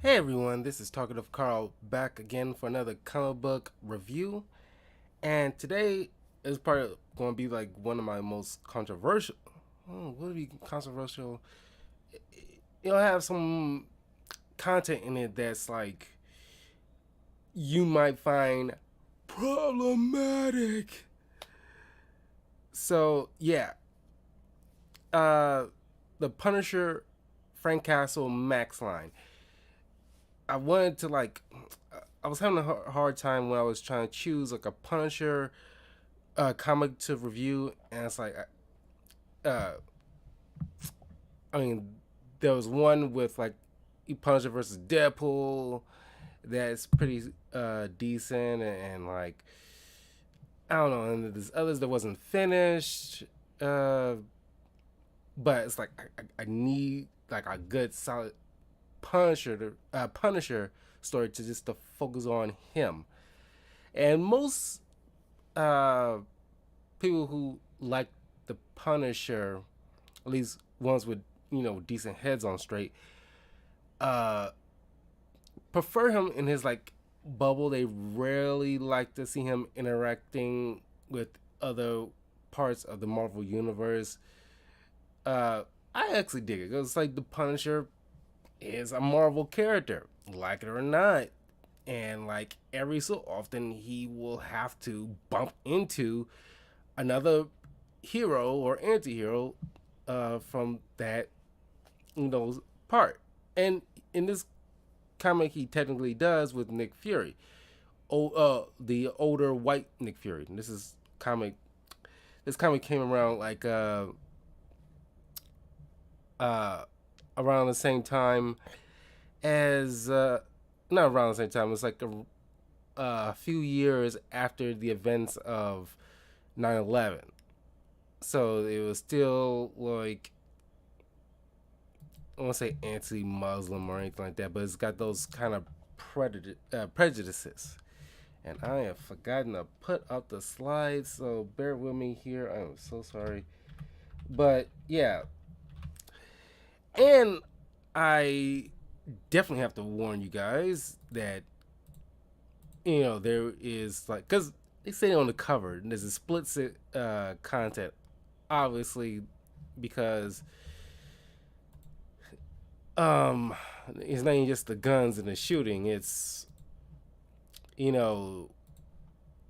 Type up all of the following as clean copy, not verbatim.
Hey everyone, this is Talkative Carl back again for another comic book review. And today is probably going to be like one of my most controversial. Would it be controversial? It'll have some content in it that's like you might find problematic. So yeah, uh, the Punisher, Frank Castle, Max line. I wanted to like. I was having a hard time when I was trying to choose like a Punisher comic to review, and it's like, uh, I mean, there was one with like Punisher versus Deadpool that's pretty decent, and like I don't know, and there's others that wasn't finished, uh, but it's like I need like a good solid Punisher story to just to focus on him, and most uh people who like the Punisher, at least ones with decent heads on straight, uh, prefer him in his like bubble. They rarely like to see him interacting with other parts of the Marvel universe. Uh, I actually dig it because it's like the Punisher is a Marvel character, like it or not. And like every so often, he will have to bump into another hero or anti-hero from that part. And in this comic, he technically does with Nick Fury, the older white Nick Fury. And This comic came around like uh, around the same time as not around the same time. It's like a few years after the events of 9/11. So it was still like I won't say anti-Muslim or anything like that, but it's got those kind of prejudices. And I have forgotten to put up the slides, so bear with me here. I'm so sorry, but yeah, and I definitely have to warn you guys that there is like because they say on the cover there's a explicit content, obviously because um it's not even just the guns and the shooting. It's you know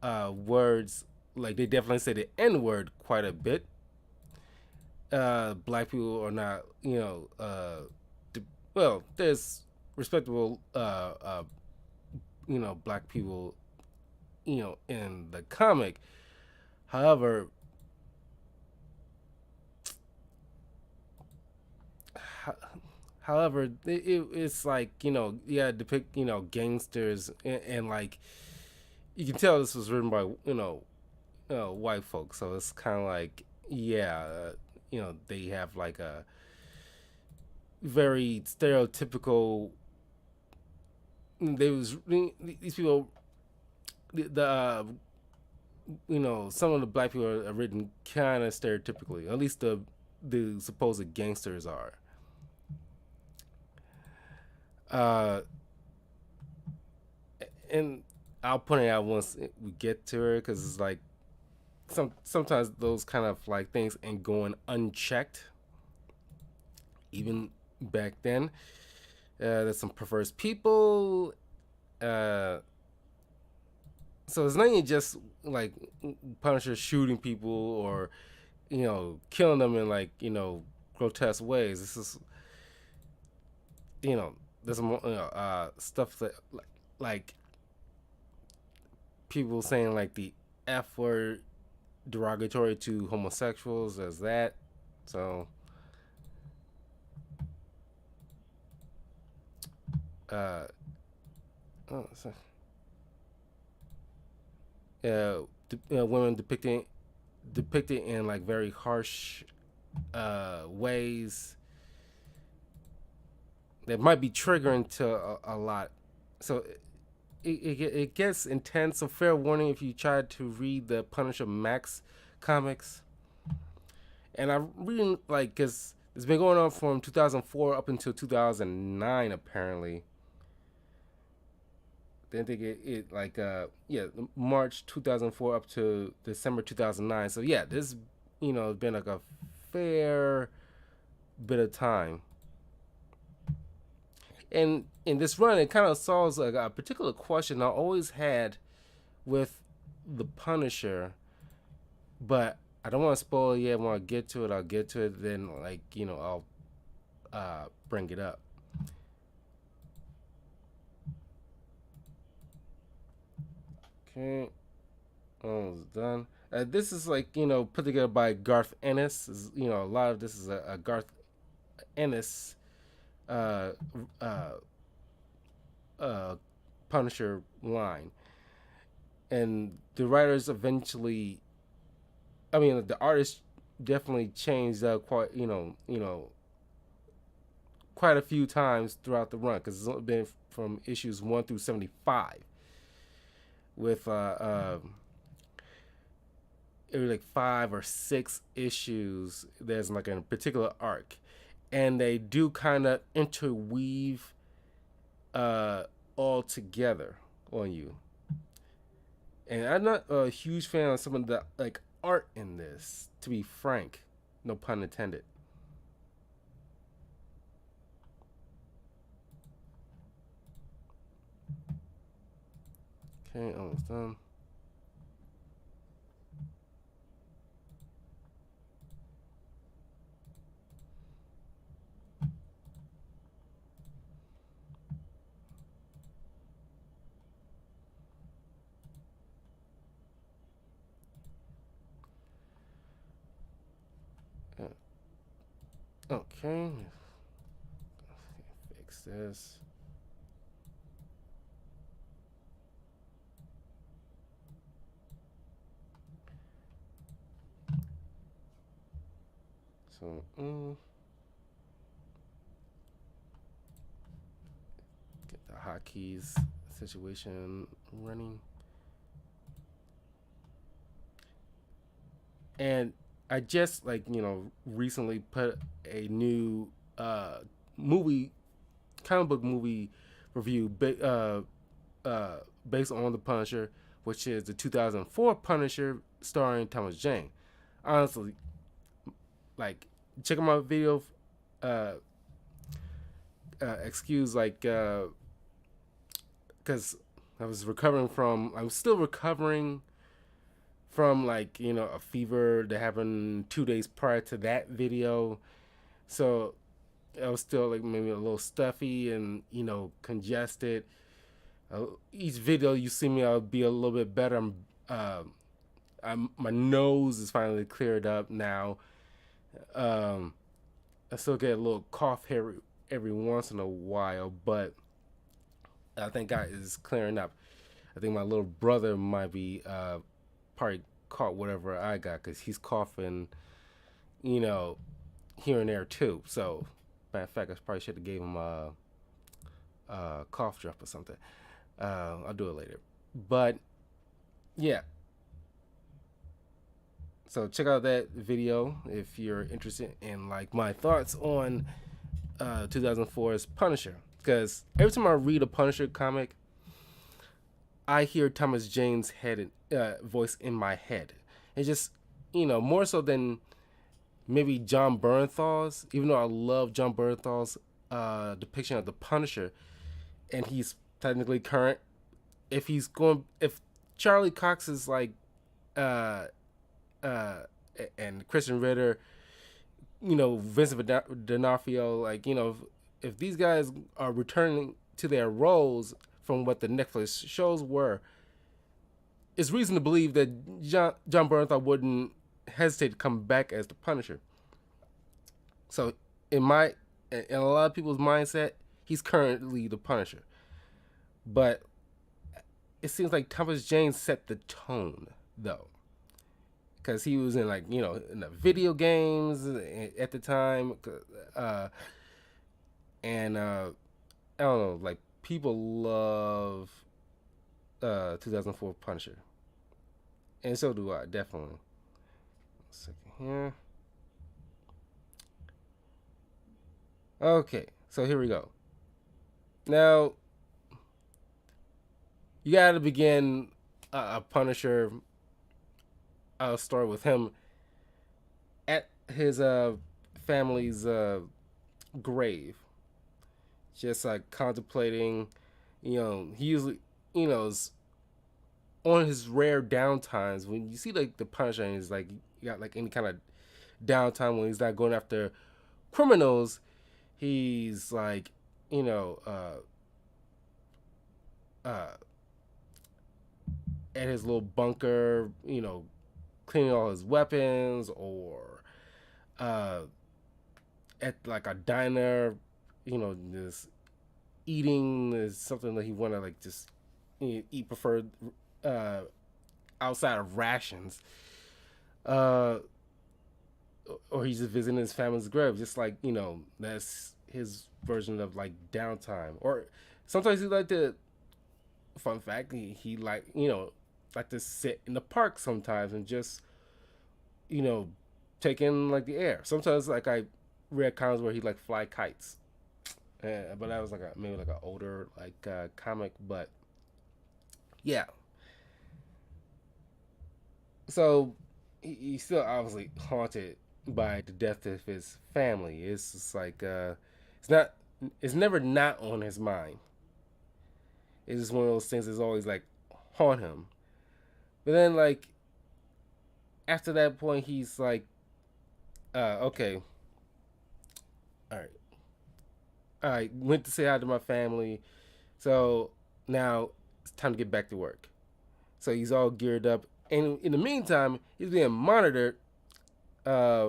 words like they definitely say the N word quite a bit. Black people are not well. There's respectable black people in the comic. However, it's like yeah, depict gangsters and like you can tell this was written by white folks, so it's kind of like yeah, they have like a very stereotypical. They was these people, some of the black people are written kind of stereotypically. At least the supposed gangsters are. Uh, and I'll point it out once we get to her because it's like sometimes those kind of like things ain't going unchecked even back then. There's some perverse people. Uh, so it's not even just like Punisher shooting people or killing them in like grotesque ways. This is there's more stuff that like people saying like the F word derogatory to homosexuals as that. So uh, oh, so, women depicted in like very harsh ways that might be triggering to a lot. So it gets intense. So fair warning if you try to read the Punisher Max comics. And I reading like because it's been going on from 2004 up until 2009 apparently. I think it like yeah, March 2004 up to December 2009. So yeah, this it's been like a fair bit of time. And in this run, it kind of solves like a particular question I always had with the Punisher, but I don't want to spoil it yet. When I get to it, I'll get to it. Then like I'll bring it up. Okay, almost done. This is like put together by Garth Ennis. A lot of this is a Garth Ennis uh, uh, uh, Punisher line, and the writers eventually, I mean, the artist definitely changed quite quite a few times throughout the run because it's been from issues 1 through 75 with it was like 5 or 6 issues. There's like a particular arc, and they do kind of interweave uh, all together on you. And I'm not a huge fan of some of the like art in this, to be frank. No pun intended. Okay, almost done. Okay, fix this. So, get the hotkeys situation running. And I just like recently put a new movie, comic book movie review based on the Punisher, which is the 2004 Punisher starring Thomas Jane. Honestly, like check out my video. Uh, excuse like because I'm still recovering from like a fever that happened 2 days prior to that video. So I was still like maybe a little stuffy and congested. Each video you see me, I'll be a little bit better. My nose is finally cleared up now. Um, I still get a little cough here every once in a while, but I think God is clearing up. I think my little brother might be probably caught whatever I got because he's coughing, here and there too. So, matter of fact, I probably should have gave him a cough drop or something. I'll do it later. But yeah, so check out that video if you're interested in like my thoughts on 2004's Punisher. Because every time I read a Punisher comic, I hear Thomas Jane's voice in my head. It's just more so than maybe John Bernthal's. Even though I love John Bernthal's depiction of the Punisher, and he's technically current. If Charlie Cox is like uh, uh, and Christian Ritter, Vincent D'Onofrio, like if these guys are returning to their roles from what the Netflix shows were, it's reason to believe that John Bernthal wouldn't hesitate to come back as the Punisher. So in a lot of people's mindset, he's currently the Punisher. But it seems like Thomas Jane set the tone though, because he was in like in the video games at the time, and I don't know, like people love 2004 Punisher, and so do I definitely. 1 second here. Okay, so here we go. Now, you got to begin a Punisher story with him at his family's grave, just like contemplating. He usually, is on his rare downtimes when you see like the Punisher and he's like you got like any kind of downtime when he's not going after criminals. He's like, you know, uh, at his little bunker, cleaning all his weapons, or uh, at like a diner, just eating is something that he want to like just eat preferred uh, outside of rations. Uh, or he's just visiting his family's grave, just like that's his version of like downtime. Or sometimes he like to, fun fact, he like like to sit in the park sometimes and just you know take in like the air. Sometimes like I read comics where he like fly kites, but that was like maybe like an older like comic. But yeah, so he's still obviously haunted by the death of his family. It's just like it's not, it's never not on his mind. It's just one of those things that's always like haunt him. But then like after that point, he's like, okay, all right, all right, went to say hi to my family. So now it's time to get back to work. So he's all geared up, and in the meantime, he's being monitored uh,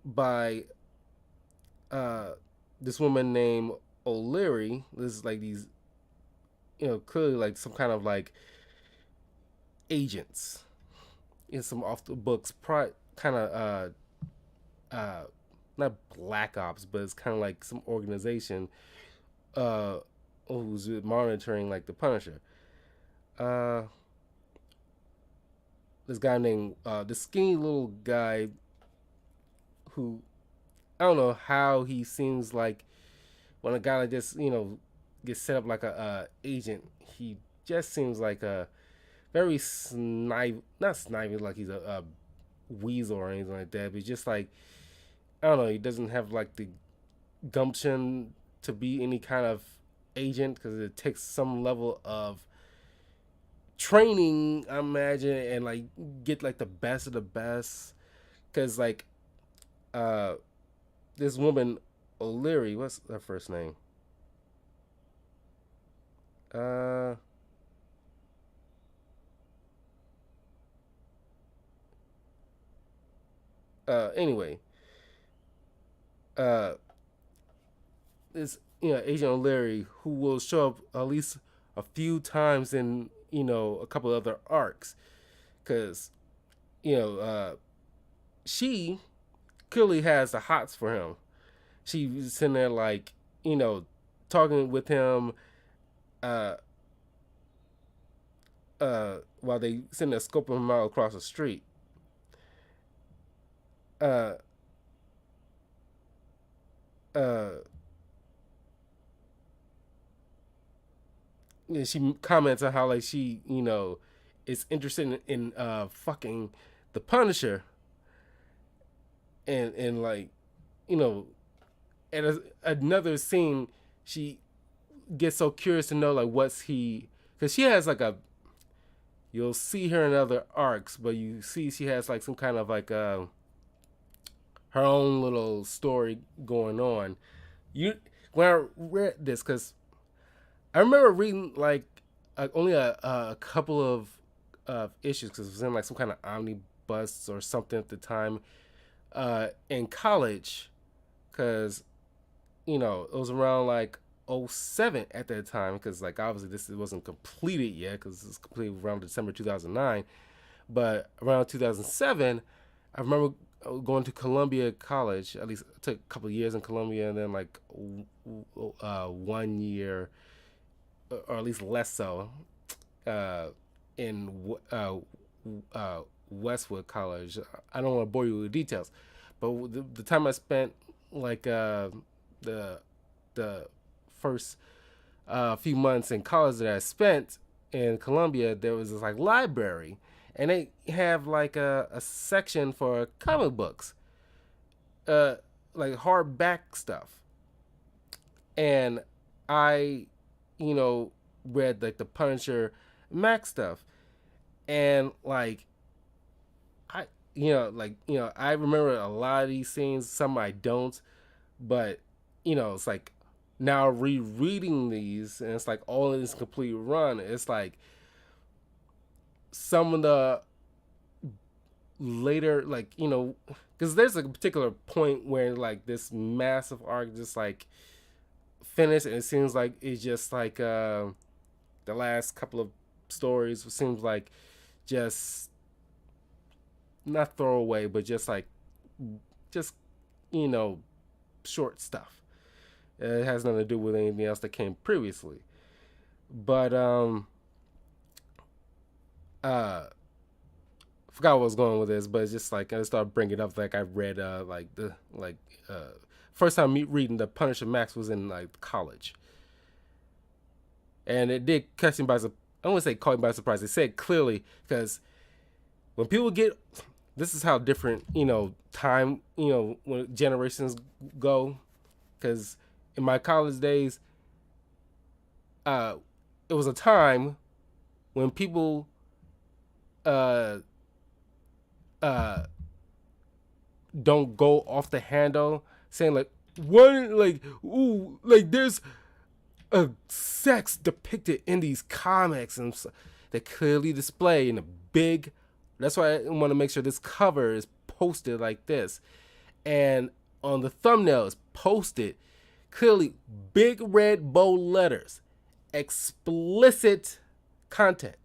by uh, this woman named O'Leary. This is like these, clearly like some kind of like agents in some off the books, kind of uh, not black ops, but it's kind of like some organization uh, who's monitoring like the Punisher. Uh, this guy named this skinny little guy who I don't know how he seems like when a guy like this, gets set up like a agent. He just seems like a very not snivy like he's a weasel or anything like that, but just like I don't know, he doesn't have like the gumption to be any kind of agent because it takes some level of training, I imagine, and like get like the best of the best. Because like uh, this woman O'Leary, what's her first name? Uh, anyway, uh, this Agent O'Leary who will show up at least a few times in a couple other arcs, because you know uh, she clearly has the hots for him. She was sitting there like talking with him uh while they sitting there scoping him out across the street. Uh uh and she comments on how like she is interested in fucking the Punisher, and like you know at another scene she gets so curious to know like what's he, because she has like a, you'll see her in other arcs, but you see she has like some kind of like her own little story going on. You When I read this, because I remember reading like only a couple of issues because it was in like some kind of omnibus or something at the time in college, because it was around like '07 at that time, because like obviously this wasn't completed yet because it was completed around December 2009, but around 2007 I remember going to Columbia College. At least I took a couple of years in Columbia, and then like 1 year, or at least less so, uh, in Westwood College. I don't want to bore you with the details, but the time I spent like the the first a few months in college that I spent in Columbia, there was this like library, and they have like a section for comic books, uh, like hardback stuff. And I, you know, read like the Punisher Max stuff, and like I, I remember a lot of these scenes. Some I don't, but it's like now rereading these, and it's like all in this complete run. It's like some of the later, like because there's a particular point where like this massive arc just like finished, and it seems like it's just like the last couple of stories seems like just not throwaway, but just you know short stuff. It has nothing to do with anything else that came previously. But uh forgot where I was going with this, but it's just like I started bringing it up. Like I read like the like first time me reading the Punisher Max was in like college, and it did catch me by surprise. I don't want to say caught me by surprise. They said clearly because when people get, this is how different time when generations go. Because in my college days, uh, it was a time when people uh uh don't go off the handle saying like one like ooh like there's a sex depicted in these comics and they clearly display in a big. That's why I want to make sure this cover is posted like this, and on the thumbnail is posted clearly big red bold letters, explicit content.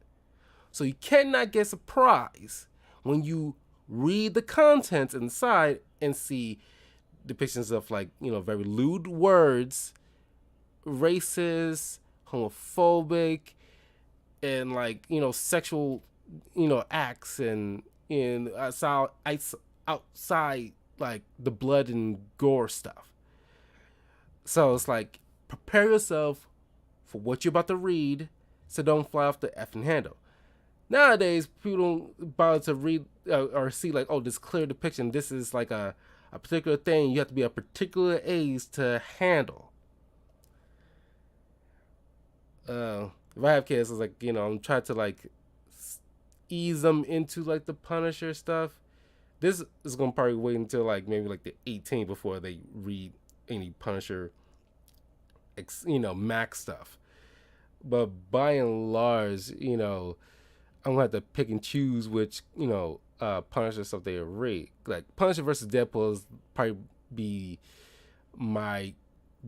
So you cannot get surprised when you read the contents inside and see depictions of like very lewd words, racist, homophobic, and like sexual acts and in outside like the blood and gore stuff. So it's like prepare yourself for what you're about to read, so don't fly off the effing handle. Nowadays, people don't bother to read or see like, oh, this clear depiction. This is like a particular thing you have to be a particular age to handle. If I have kids, it's like I'm trying to like ease them into like the Punisher stuff. This is gonna probably wait until like maybe like the 18 before they read any Punisher, Max stuff. But by and large, I'm gonna have to pick and choose which Punisher stuff they read. Like Punisher versus Deadpool is probably be my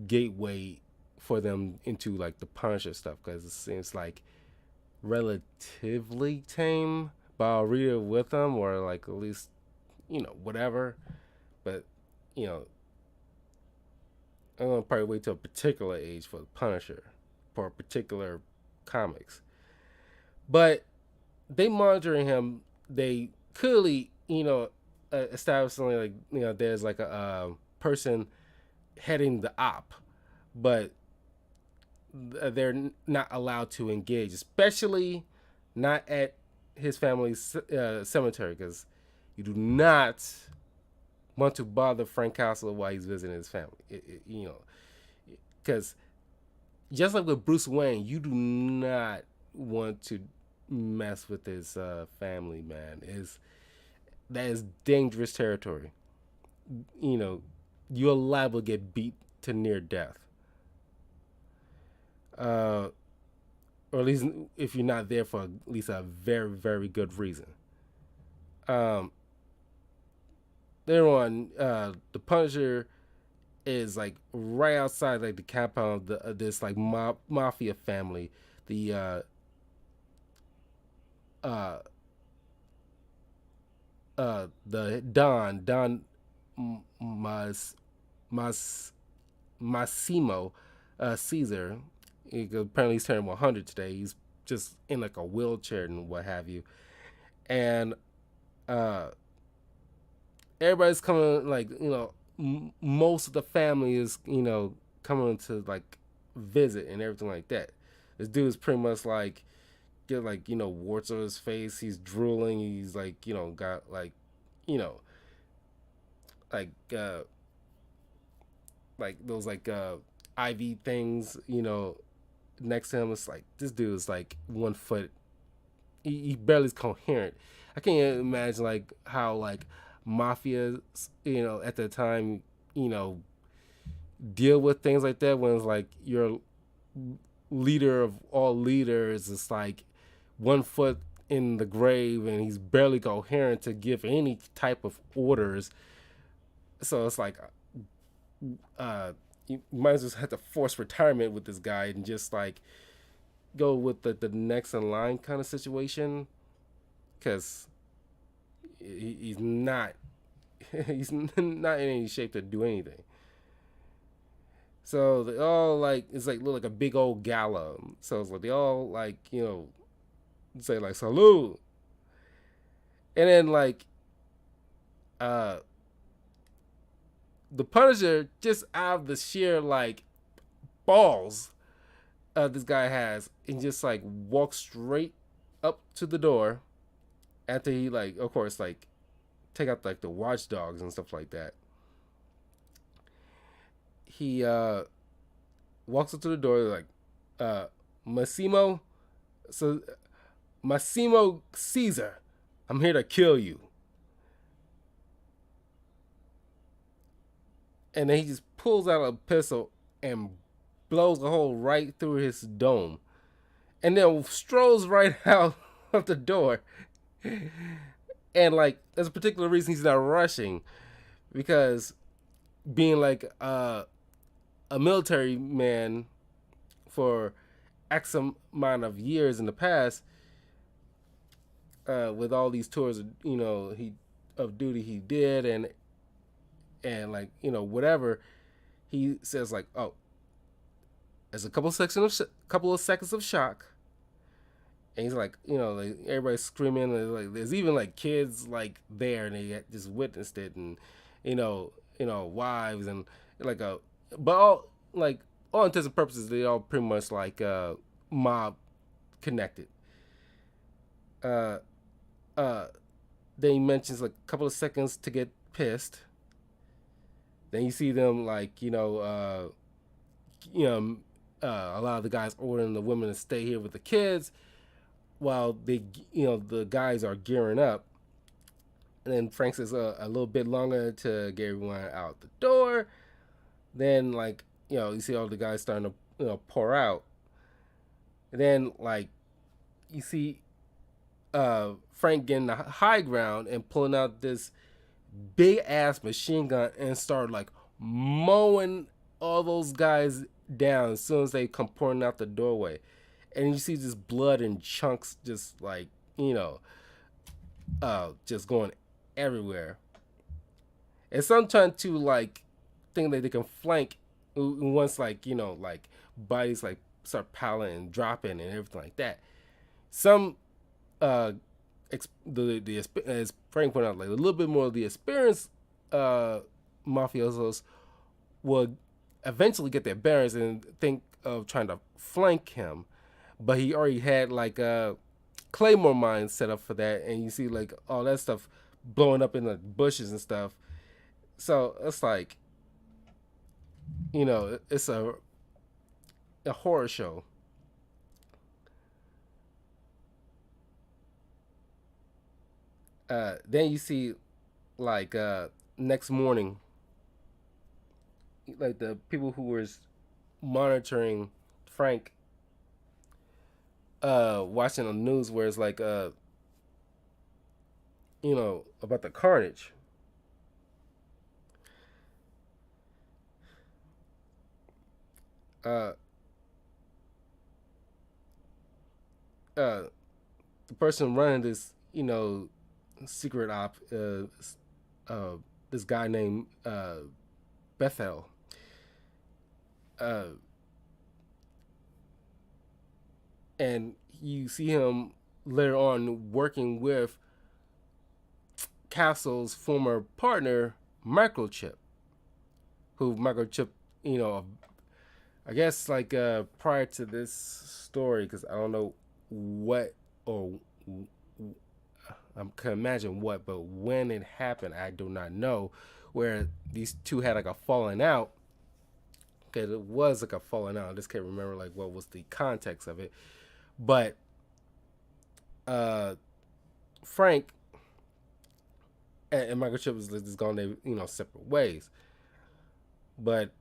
gateway for them into like the Punisher stuff because it seems like relatively tame. But I'll read it with them or like at least whatever. But you know I'm gonna probably wait till a particular age for the Punisher for particular comics. But they monitoring him. They clearly establishing like there's like a person heading the op, but they're not allowed to engage, especially not at his family's cemetery, because you do not want to bother Frank Castle while he's visiting his family. Because just like with Bruce Wayne, you do not want to mess with his family, man. That is dangerous territory. You're liable to get beat to near death. Or at least if you're not there for at least a very, very good reason. Um, Later on, the Punisher is like right outside like the compound of this like mafia family. The uh the Don Mas Mas Massimo Caesar. Apparently he's turning 100 today. He's just in like a wheelchair and what have you. And uh everybody's coming like most of the family is coming to like visit and everything like that. This dude is pretty much like get like warts on his face. He's drooling. He's like got like you know like those IV things next to him. It's like this dude is like 1 foot. He barely is coherent. I can't imagine like how like mafia at the time you know deal with things like that when it's like your leader of all leaders is like 1 foot in the grave and he's barely coherent to give any type of orders. So it's like you might as well have to force retirement with this guy and just like go with the next in line kind of situation because he's not he's not in any shape to do anything. So they all like it's like look like a big old gala. So it's like they all like say like salute, and then like uh the Punisher just out of the sheer like balls this guy has and just like walks straight up to the door after he like of course like take out like the watchdogs and stuff like that. He walks up to the door like Massimo, so Massimo Caesar, I'm here to kill you. And then he just pulls out a pistol and blows a hole right through his dome, and then strolls right out of the door. And like, there's a particular reason he's not rushing, because being like a military man for X amount of years in the past, with all these tours, he of duty he did, and like whatever, he says like, oh, there's a couple of seconds of shock, and he's like, like everybody's screaming, and like there's even like kids like there, and they just witnessed it, and wives and like but all intents and purposes, they all pretty much like mob connected. Uh, then he mentions like a couple of seconds to get pissed. Then you see them like a lot of the guys ordering the women to stay here with the kids while they the guys are gearing up. And then Frank says a little bit longer to get everyone out the door. Then like you see all the guys starting to pour out. And then like you see Frank getting the high ground and pulling out this big ass machine gun and start like mowing all those guys down as soon as they come pouring out the doorway. And you see this blood and chunks just like just going everywhere. And some trying to like think that they can flank once like like bodies like start piling and dropping and everything like that. Some as Frank pointed out, like a little bit more of the experienced mafiosos will eventually get their bearings and think of trying to flank him, but he already had like a claymore mine set up for that, and you see like all that stuff blowing up in the bushes and stuff. So it's like it's a horror show. Then you see like next morning, like the people who were monitoring Frank watching the news where it's like about the carnage. uh the person running this secret op, this guy named Bethel, uh, and you see him later on working with Castle's former partner Microchip, who Microchip I guess like prior to this story, because I don't know what or I can imagine what, but when it happened, I do not know. Where these two had like a falling out, because it was like a falling out. I just can't remember like what was the context of it, but uh, Frank and Michael Chip was just gone their separate ways. But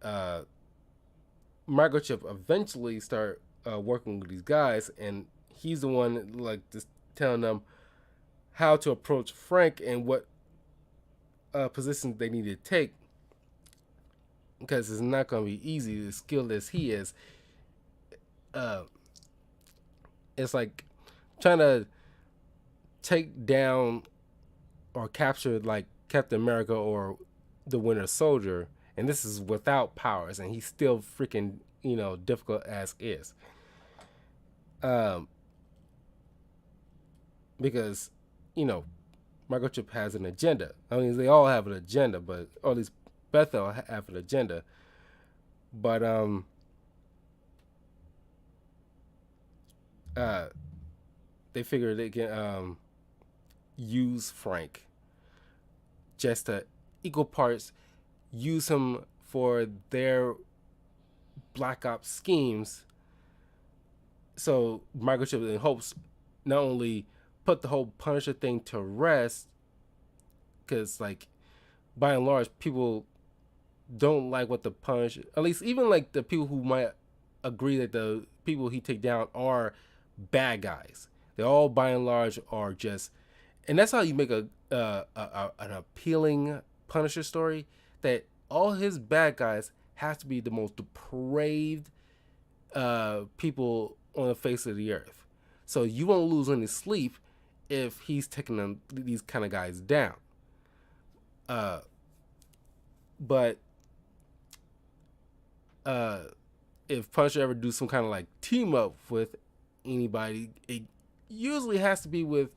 Microchip eventually start working with these guys, and he's the one like just telling them how to approach Frank and what positions they need to take, because it's not going to be easy. As skilled as he is, uh, it's like trying to take down or capture like Captain America or the Winter Soldier, and this is without powers, and he's still freaking difficult as is. Um, because you know Microchip has an agenda. I mean, they all have an agenda, but or at least Bethel have an agenda. But uh, they figure they can use Frank just to equal parts use him for their black ops schemes. So Microchip in hopes not only put the whole Punisher thing to rest, because like by and large people don't like what the Punisher, at least even like the people who might agree that the people he take down are bad guys. They all by and large are just, and that's how you make an appealing Punisher story. That all his bad guys have to be the most depraved people on the face of the earth. So you won't lose any sleep if he's taking these kind of guys down. Uh, but if Punisher ever do some kind of like team up with anybody, it usually has to be with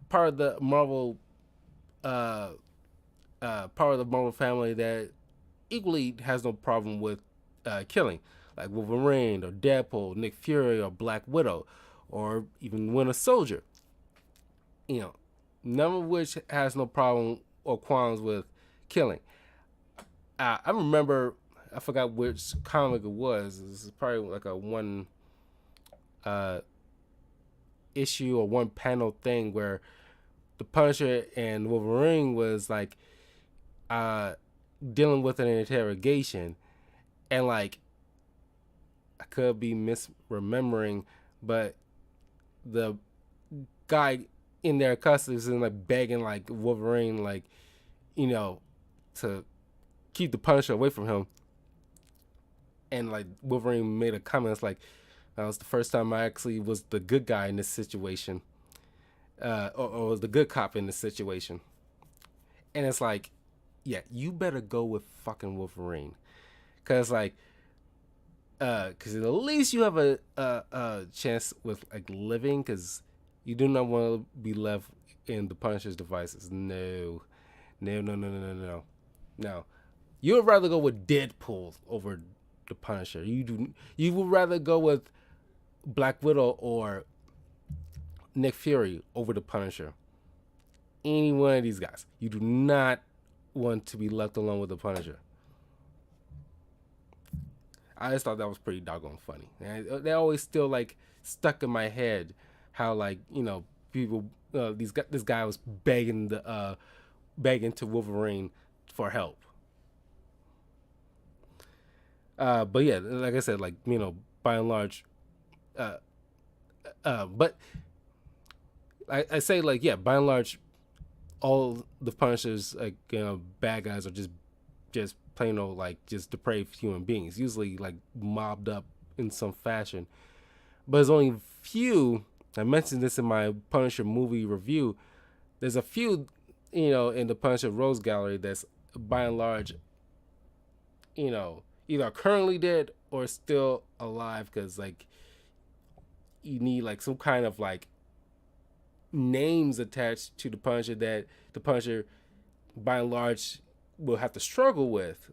part of the Marvel part of the Marvel family that equally has no problem with killing, like Wolverine or Deadpool, Nick Fury or Black Widow, or even Winter Soldier. None of which has no problem or qualms with killing. I remember, I forgot which comic it was. This is probably like a one uh, issue or one panel thing where the Punisher and Wolverine was like dealing with an interrogation, and like I could be misremembering, but the guy in their custody is like begging like Wolverine, like to keep the Punisher away from him, and like Wolverine made a comment it's like that was the first time I actually was the good guy in this situation, or was the good cop in this situation, and it's like, yeah, you better go with fucking Wolverine, cause like because at least you have a chance with like living, because you do not want to be left in the Punisher's devices. No, no, no, no, no, no, no, no. You would rather go with Deadpool over the Punisher. You would rather go with Black Widow or Nick Fury over the Punisher. Any one of these guys. You do not want to be left alone with the Punisher. I just thought that was pretty doggone funny. And they always still like stuck in my head how like people this guy was begging to Wolverine for help. But yeah, like I said, like by and large, but I say like yeah, by and large, all the Punishers like bad guys are just plain old like just depraved human beings, usually like mobbed up in some fashion. But there's only few. I mentioned this in my Punisher movie review. There's a few, in the Punisher Rose Gallery that's by and large, either currently dead or still alive, because like you need like some kind of like names attached to the Punisher that the Punisher by and large will have to struggle with.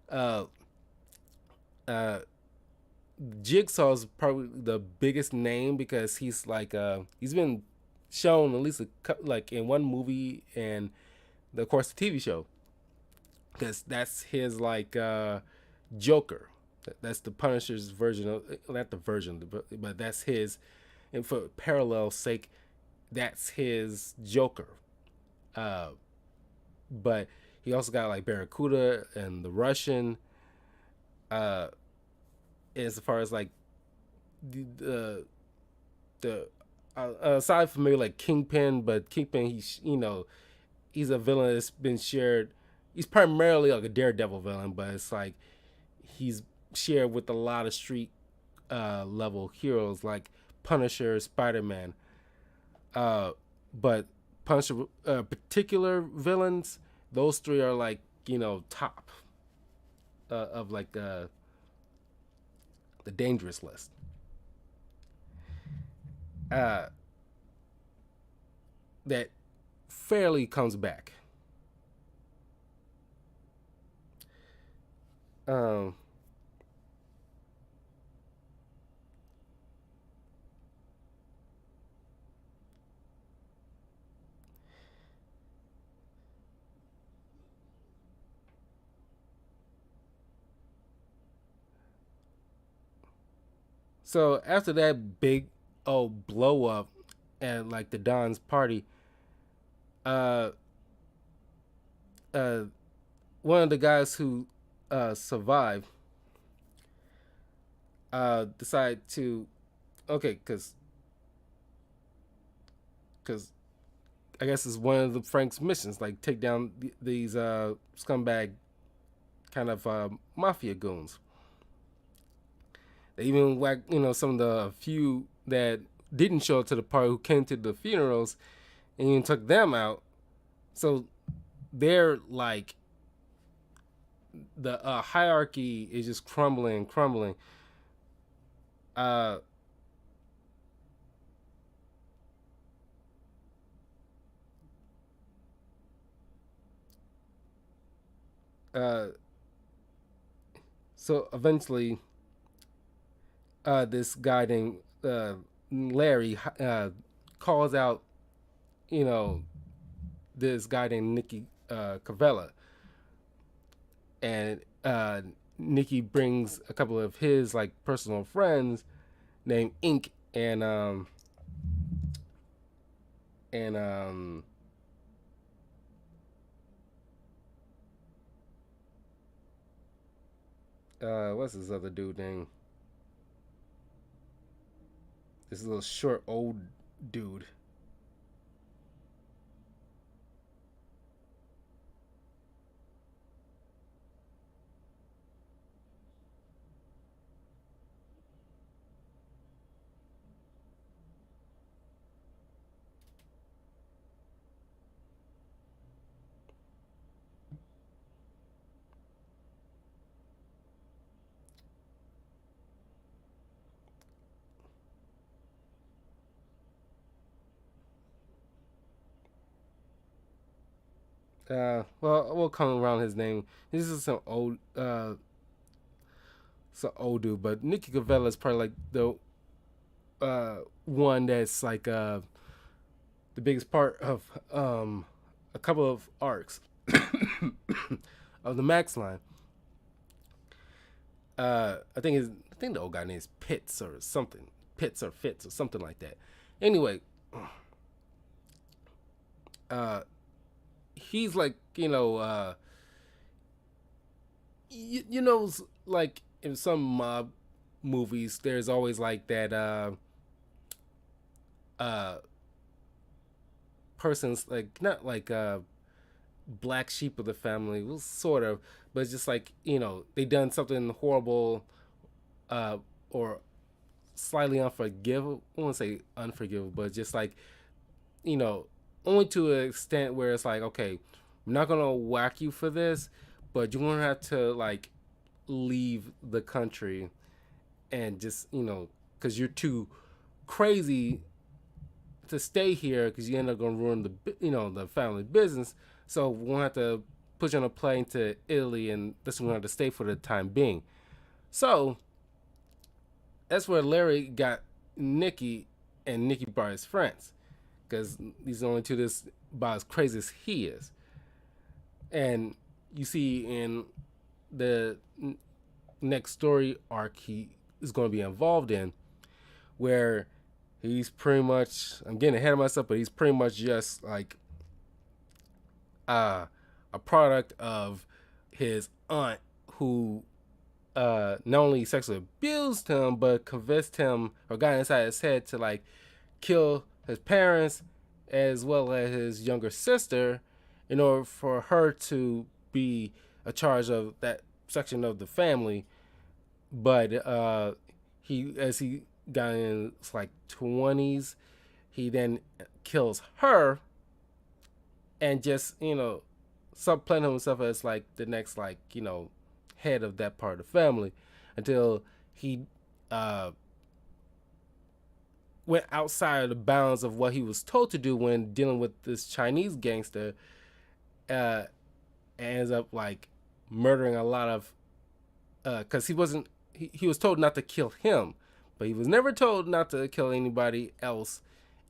Uh, uh, Jigsaw's probably the biggest name because he's been shown at least like in one movie and of course the TV show because that's his Joker. That's the Punisher's version of not the version, but that's his. And for parallel sake, that's his Joker. Uh, but he also got like Barracuda and the Russian. Uh, as far as like the aside from maybe like Kingpin, but Kingpin he's a villain that's been shared. He's primarily like a Daredevil villain, but it's like he's shared with a lot of street level heroes like Punisher, Spider Man. But Punisher particular villains, those three are like top of like the dangerous list. Uh, that fairly comes back. Um, so after that big blow up at like the Don's party, uh, uh, one of the guys who survived decided to okay because I guess it's one of the Frank's missions, like take down these scumbag kind of mafia goons. They even whacked, some of the few that didn't show up to the party who came to the funerals and even took them out. So they're like the hierarchy is just crumbling, crumbling. Uh, uh, so eventually, this guy named Larry calls out, you know, this guy named Nikki Cavella, and Nikki brings a couple of his like personal friends named Ink and what's this other dude name? This little short old dude. Well, we'll come around his name. This is some old dude, but Nikki Cavella is probably like the one that's like the biggest part of a couple of arcs of the Max line. I think the old guy name is Pitts or something, Pitts or Fitz or something like that. Anyway, uh, he's like like in some mob movies, there's always like that uh person's like not like black sheep of the family, well, sort of, but it's just like they done something horrible uh or slightly unforgivable. I won't say unforgivable, but just like you know only to an extent where it's like, okay, I'm not gonna whack you for this, but you're gonna have to like leave the country and just because you're too crazy to stay here because you end up gonna ruin the family business. So we're gonna have to put you on a plane to Italy, and this we're gonna have to stay for the time being. So that's where Larry got Nikki, and Nikki brought his friends because he's only to this about as crazy as he is. And you see in the next story arc he is going to be involved in, where he's pretty much, I'm getting ahead of myself, but he's pretty much just like a product of his aunt who not only sexually abused him but convinced him or got inside his head to like kill his parents as well as his younger sister in order for her to be a charge of that section of the family. But he, as he got in his like 20s, he then kills her and just, supplanting himself as like the next, like, head of that part of the family until he uh went outside of the bounds of what he was told to do when dealing with this Chinese gangster, uh ends up like murdering a lot of because he was told not to kill him, but he was never told not to kill anybody else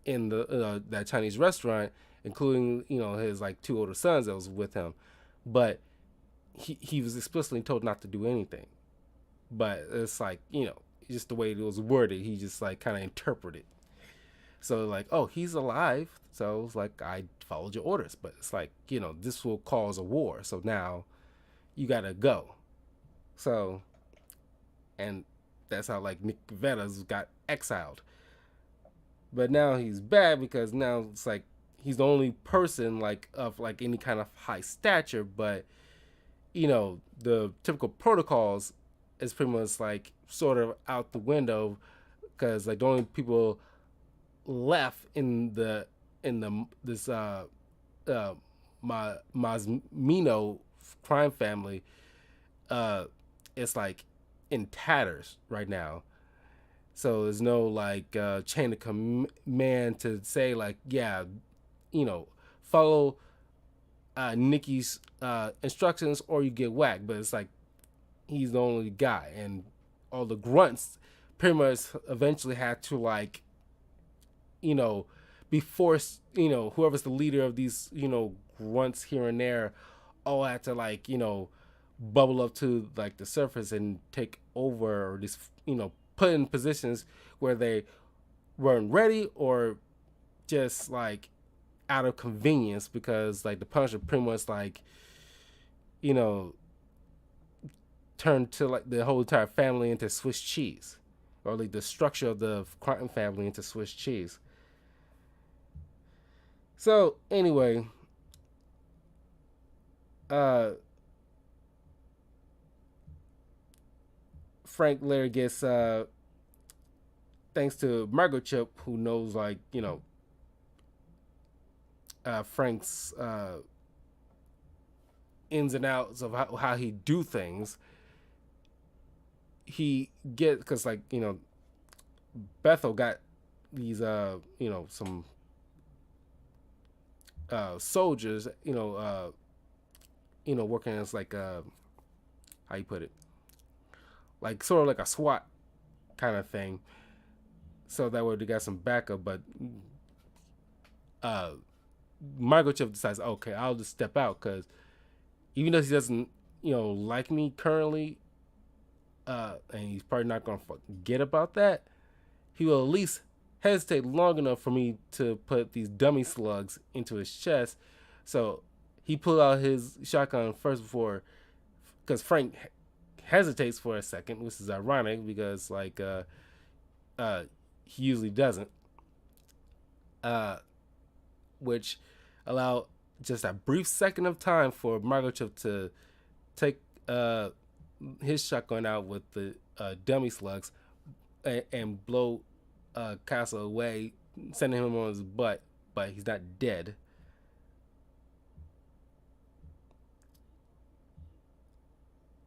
in the that Chinese restaurant, including his like two older sons that was with him. But he was explicitly told not to do anything. But it's like just the way it was worded, he just like kind of interpreted. So like, oh, he's alive. So it's like I followed your orders, but it's like this will cause a war. So now you gotta go. So and that's how like Nick Vegas got exiled. But now he's bad because now it's like he's the only person like of like any kind of high stature, but the typical protocols is pretty much like sort of out the window because like the only people left in the this Masmino crime family it's like in tatters right now. So there's no like chain of command to say like, yeah, follow Nikki's instructions or you get whacked. But it's like he's the only guy, and all the grunts pretty much eventually had to like, be forced. Whoever's the leader of these, grunts here and there, all had to like, bubble up to like the surface and take over, or just put in positions where they weren't ready or just like out of convenience because like the Punisher pretty much like turned to like the whole entire family into Swiss cheese, or like the structure of the crime family into Swiss cheese. So anyway, uh Frank later gets thanks to Microchip, who knows like Frank's ins and outs of how he do things. He get because like Bethel got these some soldiers working as like how you put it, like sort of like a SWAT kind of thing, so that way they got some backup. But Microchip decides, okay, I'll just step out because even though he doesn't like me currently, and he's probably not gonna forget about that, he will at least hesitate long enough for me to put these dummy slugs into his chest. So he pulled out his shotgun first before, because Frank hesitates for a second, which is ironic because like he usually doesn't, which allow just a brief second of time for Microchip to take his shotgun out with the dummy slugs and blow Castle away, sending him on his butt, but he's not dead.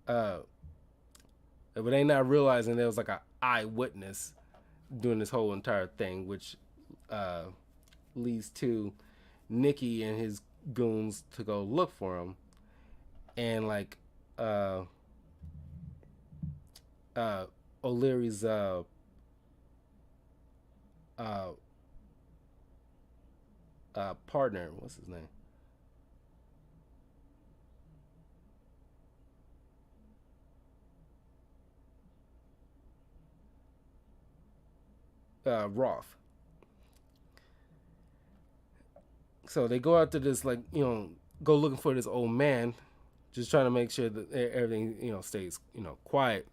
But they not realizing there was like an eyewitness doing this whole entire thing, which leads to Nikki and his goons to go look for him, and like uh, O'Leary's uh, partner. What's his name? Roth. So they go out to this, like, go looking for this old man, just trying to make sure that everything, stays, quiet.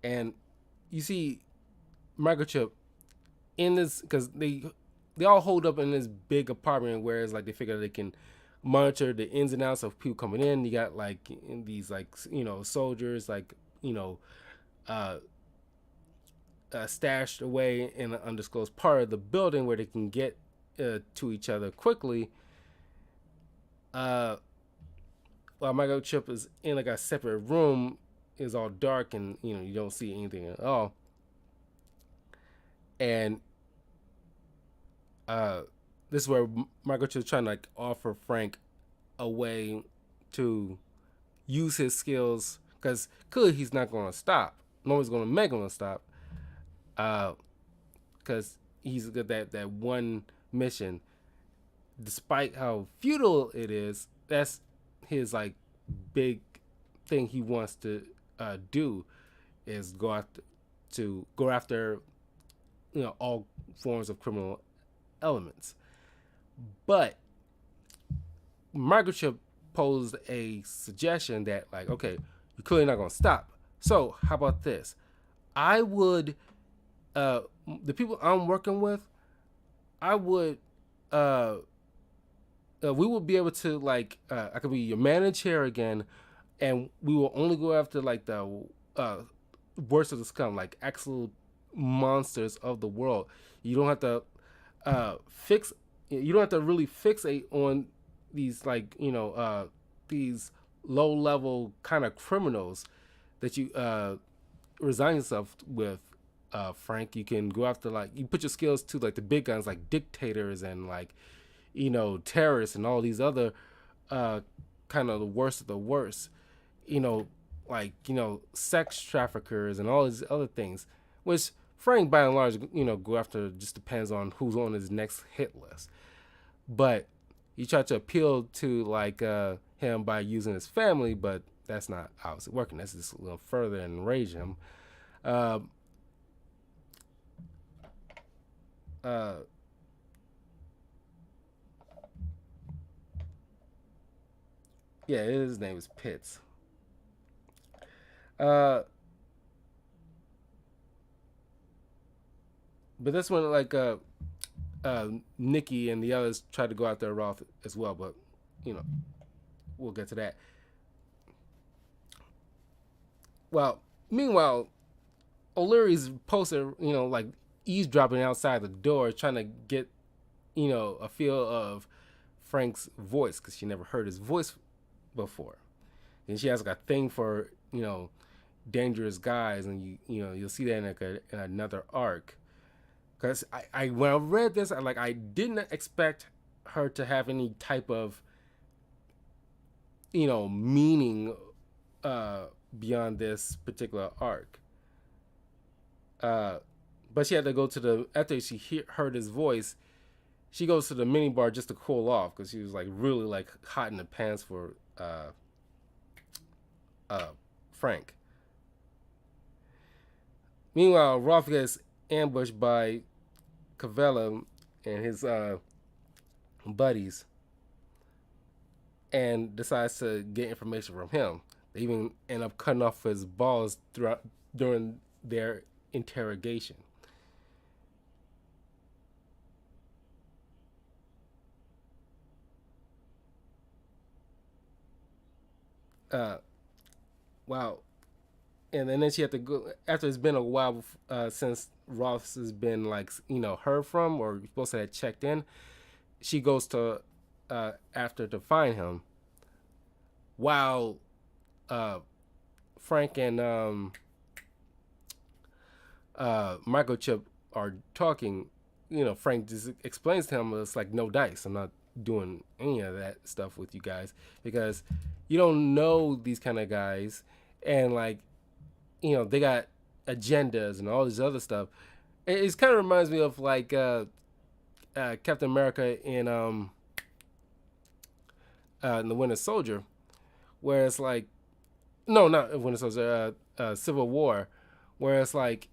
And you see microchip in this, because they all hold up in this big apartment, whereas like they figure they can monitor the ins and outs of people coming in. You got like in these, like, soldiers, like, you know uh, stashed away in an undisclosed part of the building where they can get to each other quickly. uh while microchip is in like a separate room, is all dark, and you don't see anything at all. And uh this is where microchip is trying to like offer Frank a way to use his skills, because clearly he's not going to stop. No one's going to make him stop, because he's got that one mission. Despite how futile it is, that's his like big thing he wants to do, is go after all forms of criminal elements. But microchip posed a suggestion that, like, okay, you're clearly not going to stop. So how about this? I would, uh, the people I'm working with, I would, uh, we will be able to, like, I could be your manager again, and we will only go after like the uh, worst of the scum, like actual monsters of the world. You don't have to fix. You don't have to really fixate on these, like, these low level kind of criminals that you resign yourself with. Frank, you can go after, like, you put your skills to like the big guns, like dictators and, like, terrorists and all these other kind of the worst of the worst, you know, like, sex traffickers and all these other things, which Frank, by and large, go after, just depends on who's on his next hit list. But he tried to appeal to, like, him by using his family, but that's not obviously working. That's just a little further enrage him. Uh, uh, yeah, his name is Pitts. Uh, but that's when, like, Nikki and the others tried to go out there Roth as well, but you know we'll get to that. Well, meanwhile, O'Leary's posted, like, eavesdropping outside the door, trying to get, a feel of Frank's voice, because she never heard his voice before, and she has like a thing for, dangerous guys, and you'll see that in like in another arc. Because I when I read this, I didn't expect her to have any type of, meaning beyond this particular arc. Uh, but she had to go to the after she heard his voice. She goes to the mini bar just to cool off, because she was like really like hot in the pants for uh, Frank. Meanwhile, Roth gets ambushed by Cavella and his buddies, and decides to get information from him. They even end up cutting off his balls throughout during their interrogation. Uh, wow. And then she had to go after it's been a while since Ross has been, like, heard from, or supposed to have checked in. She goes to after to find him, while uh, Frank and Microchip are talking. Frank just explains to him, it's like, no dice. I'm not doing any of that stuff with you guys because you don't know these kind of guys, and like they got agendas and all this other stuff. It kind of reminds me of like Captain America in the Winter Soldier, where it's like no, not Winter Soldier, Civil War, where it's like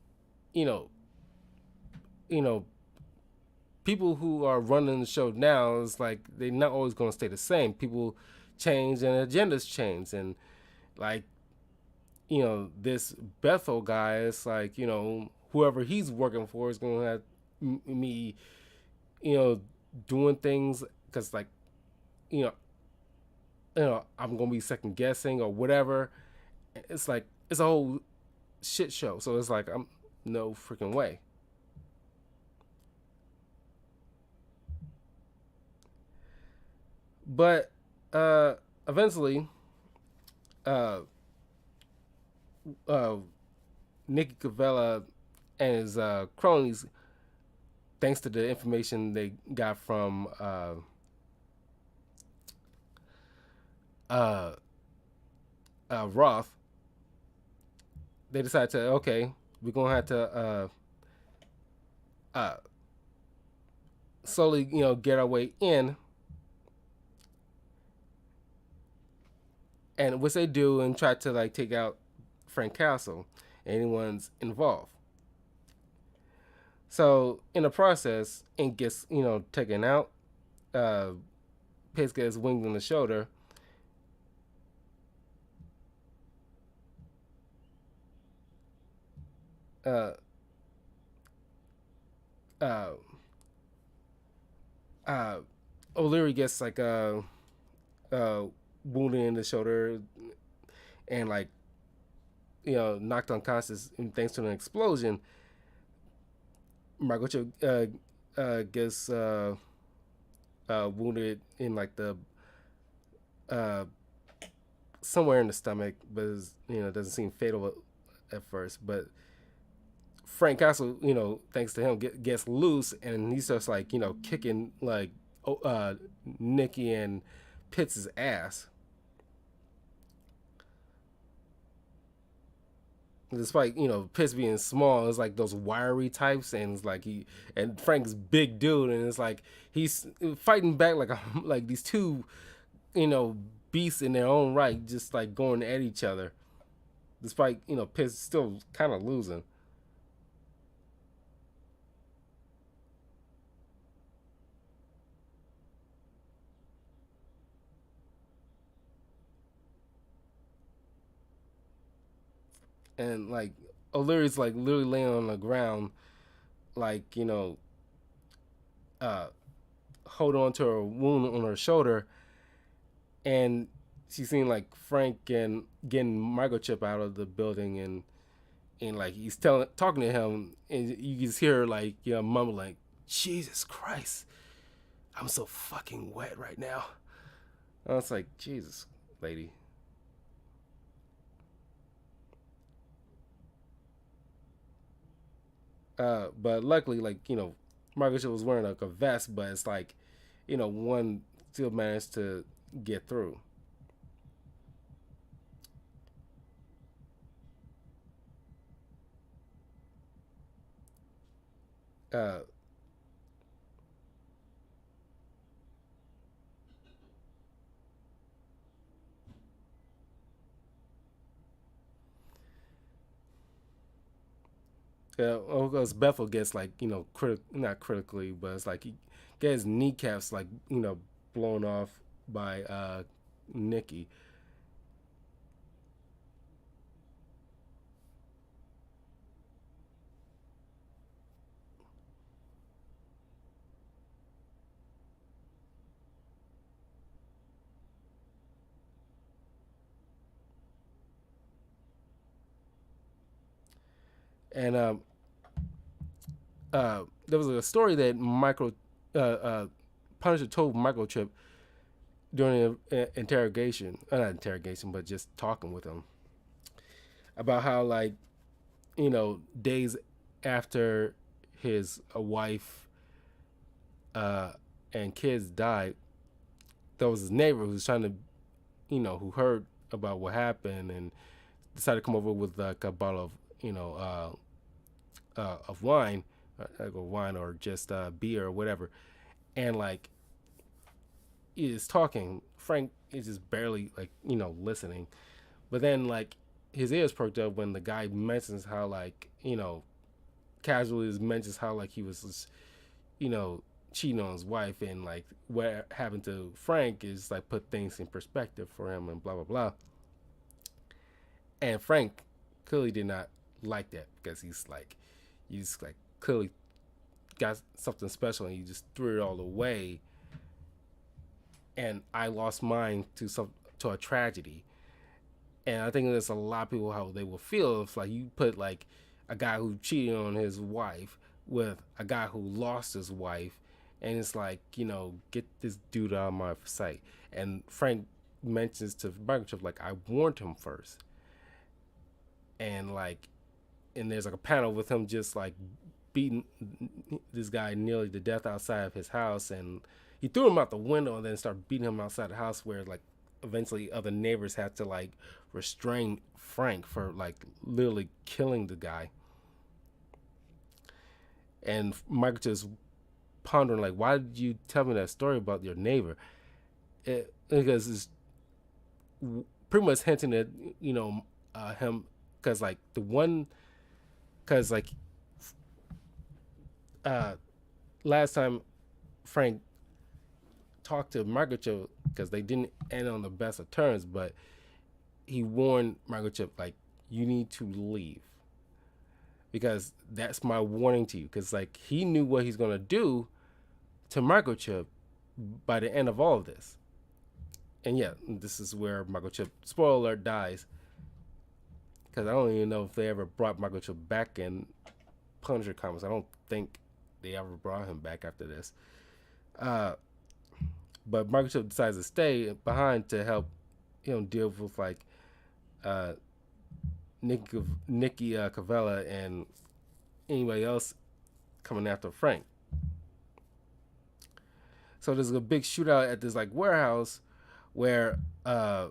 you know you know people who are running the show now is like they're not always going to stay the same. People change and agendas change, and like this Bethel guy is like whoever he's working for is going to have me you know doing things because like you know I'm going to be second guessing or whatever. It's like it's a whole shit show. So it's like I'm no freaking way. But eventually, uh, uh, Nikki Cavella and his cronies, thanks to the information they got from uh, Roth, they decided to okay, we're gonna have to uh, slowly get our way in, and which they do and try to like take out Frank Castle, anyone's involved. So in the process, Ink gets taken out. Uh, Pitts gets winged on the shoulder. Uh, uh, uh, O'Leary gets like uh, wounded in the shoulder and like knocked unconscious and thanks to an explosion. Margot gets wounded in like the uh, somewhere in the stomach, but doesn't seem fatal at first. But Frank Castle, thanks to him, gets loose and he starts like kicking like Nikki and Pitts' ass. Despite Pitts being small, it's like those wiry types, and it's like and Frank's big dude, and it's like he's fighting back like like these two, you know, beasts in their own right, just like going at each other. Despite Pitts still kind of losing, and like O'Leary's like literally laying on the ground, like uh, hold on to her wound on her shoulder, and she's seeing like Frank and getting microchip out of the building, and like he's talking to him, and you just hear her like mumbling, like, Jesus Christ, I'm so fucking wet right now. I was like, Jesus, lady. But luckily, like Margaret was wearing like a vest, but it's like one still managed to get through. Uh, yeah, because Bethel gets like not critically, but it's like he gets his kneecaps like blown off by Nikki, and there was a story that Punisher told Microchip during an interrogation, not interrogation, but just talking with him about how like days after his wife uh, and kids died, that was his neighbor who's trying to, who heard about what happened and decided to come over with like a bottle of, of wine, like or wine or just beer or whatever, and like he is talking. Frank is just barely like listening, but then like his ears perked up when the guy mentions how like casually mentions how like he was just, cheating on his wife and like what happened to Frank is like put things in perspective for him and blah blah blah. And Frank clearly did not like that because he's like clearly got something special and he just threw it all away. And I lost mine to a tragedy. And I think there's a lot of people how they will feel if like you put like a guy who cheated on his wife with a guy who lost his wife, and it's like get this dude out of my sight. And Frank mentions to Microchip like I warned him first, and like and there's like a panel with him just like beating this guy nearly to death outside of his house, and he threw him out the window and then started beating him outside the house where like eventually other neighbors had to like restrain Frank for like literally killing the guy. And Michael just pondering like, why did you tell me that story about your neighbor? Because it's pretty much hinting at him, because like the one, because like uh last time Frank talked to Margaret, because they didn't end on the best of terms, but he warned Margaret like you need to leave because that's my warning to you, because like he knew what he's gonna do to Microchip by the end of all of this. And yeah, this is where Microchip, spoiler alert, dies. Because I don't even know if they ever brought Microchip back in Punisher comics. I don't think they ever brought him back after this. Uh, but Microchip decides to stay behind to help, deal with like uh, Nikki Cavella and anybody else coming after Frank. So there's a big shootout at this like warehouse where yeah,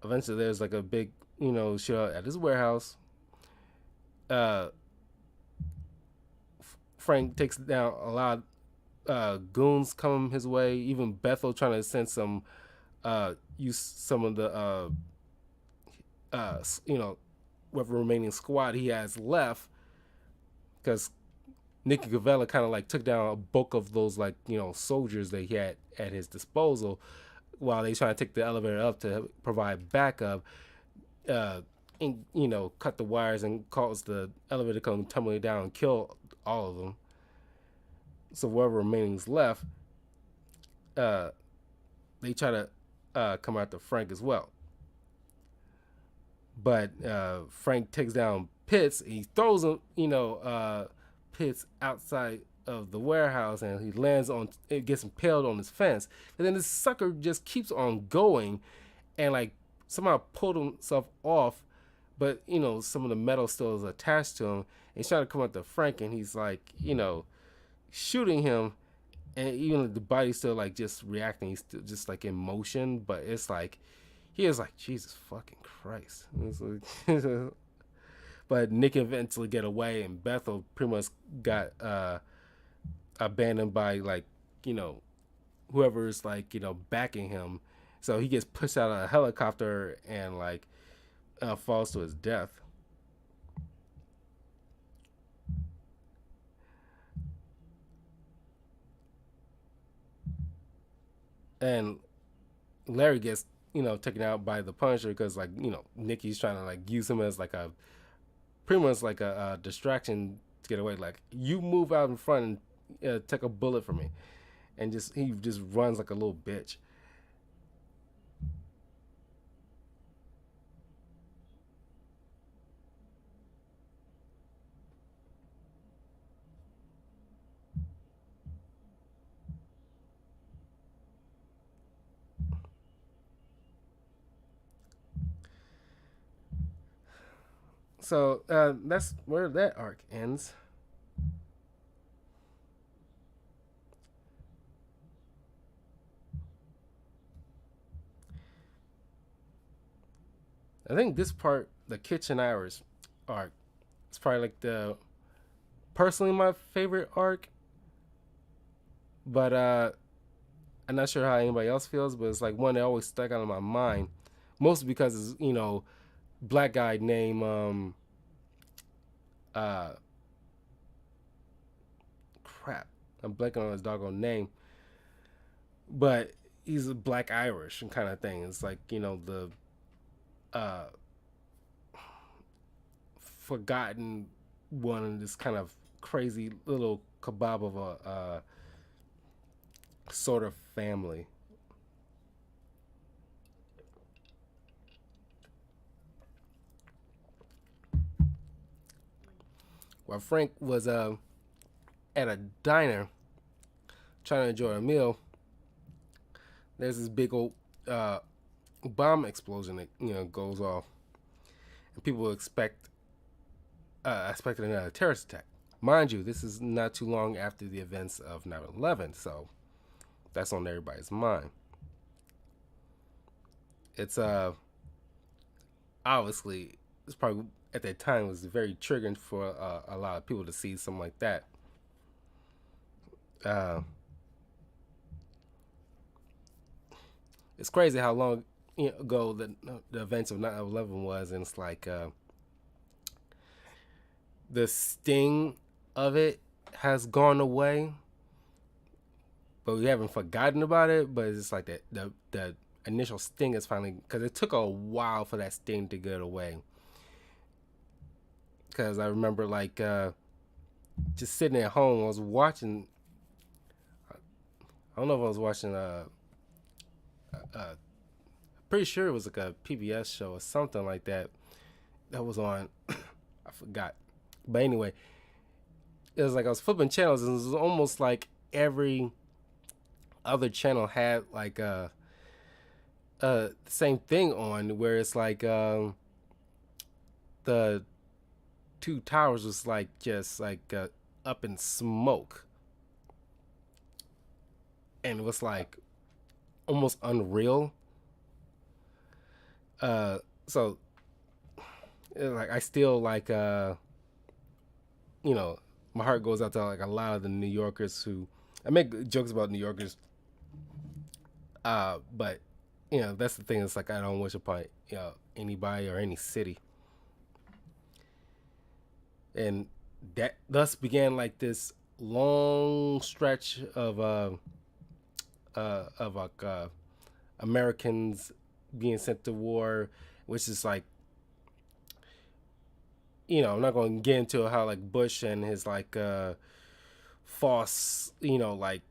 eventually there's like a big shootout at this warehouse. uh Frank takes down a lot of goons come his way, even Bethel trying to send some use some of the uh you know whatever remaining squad he has left, because Nicky Cavella kind of like took down a bulk of those like soldiers that he had at his disposal while they trying to take the elevator up to provide backup. Uh, and cut the wires and cause the elevator to come tumbling down and kill all of them. So whatever remaining's left, uh, they try to come after Frank as well. But Frank takes down Pitts. He throws him, Pitts outside of the warehouse, and he lands on. It gets impaled on his fence. And then this sucker just keeps on going, and like somehow pulled himself off. But some of the metal still is attached to him. And he's trying to come after Frank, and he's like, shooting him, and even the body's still like just reacting. He's still just like in motion, but it's like he is like Jesus fucking Christ. Like, but Nick eventually get away, and Bethel pretty much got abandoned by like whoever's like backing him. So he gets pushed out of a helicopter and like falls to his death. And Larry gets taken out by the Punisher because like Nikki's trying to like use him as like a pretty much like a distraction to get away. Like you move out in front and take a bullet from me, and he just runs like a little bitch. So that's where that arc ends. I think this part, the Kitchen Hours arc, is probably like the personally my favorite arc. But I'm not sure how anybody else feels, but it's like one that always stuck out in my mind, mostly because it's black guy named uh crap, I'm blanking on his doggone name, but he's a black Irish and kind of thing. It's like the uh forgotten one in this kind of crazy little kebab of a sort of family. While Frank was at a diner trying to enjoy a meal, there's this big old uh, bomb explosion that goes off, and people expected another terrorist attack. Mind you, this is not too long after the events of 9/11, so that's on everybody's mind. It's obviously it's probably at that time was very triggering for a lot of people to see something like that. Uh, it's crazy how long ago the events of 9/11 was, and it's like the sting of it has gone away, but we haven't forgotten about it. But it's like the initial sting is finally, because it took a while for that sting to get away. Because I remember like just sitting at home, I was watching. I don't know if I was watching pretty sure it was like a PBS show or something like that that was on. I forgot, but anyway, it was like I was flipping channels, and it was almost like every other channel had like the same thing on, where it's like the two towers was like just like up in smoke, and it was like almost unreal. So like I still like you know my heart goes out to like a lot of the New Yorkers who I make jokes about New Yorkers, but that's the thing. It's like I don't wish upon anybody or any city, and that thus began like this long stretch of like Americans being sent to war, which is like I'm not going to get into how like Bush and his like false like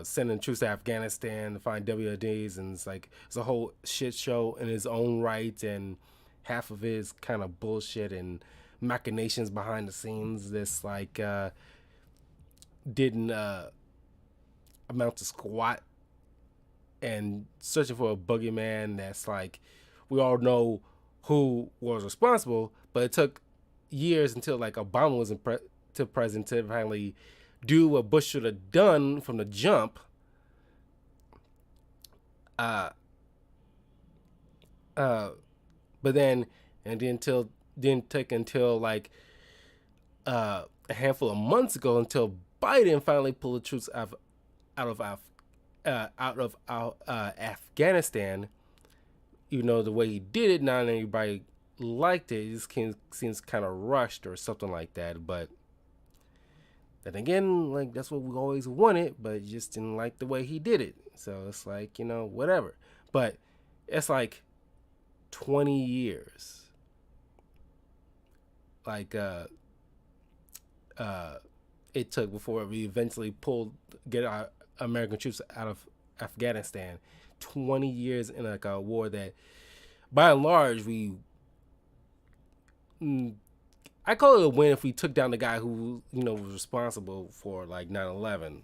sending troops to Afghanistan to find WODs, and it's a whole shit show in his own right, and half of it is kind of bullshit and machinations behind the scenes. This like didn't amount to squat, and searching for a boogeyman that's like we all know who was responsible, but it took years until like Obama was to president to finally do what Bush should have done from the jump. Uh, uh, but then and then until didn't take until like a handful of months ago until Biden finally pulled the troops out of Afghanistan. The way he did it, not everybody liked it. It just seems kind of rushed or something like that. But then again, like that's what we always wanted, but just didn't like the way he did it. So it's like whatever. But it's like 20 years. Like it took before we eventually get our American troops out of Afghanistan. 20 years in like a war that, by and large, I call it a win if we took down the guy who was responsible for like 9/11,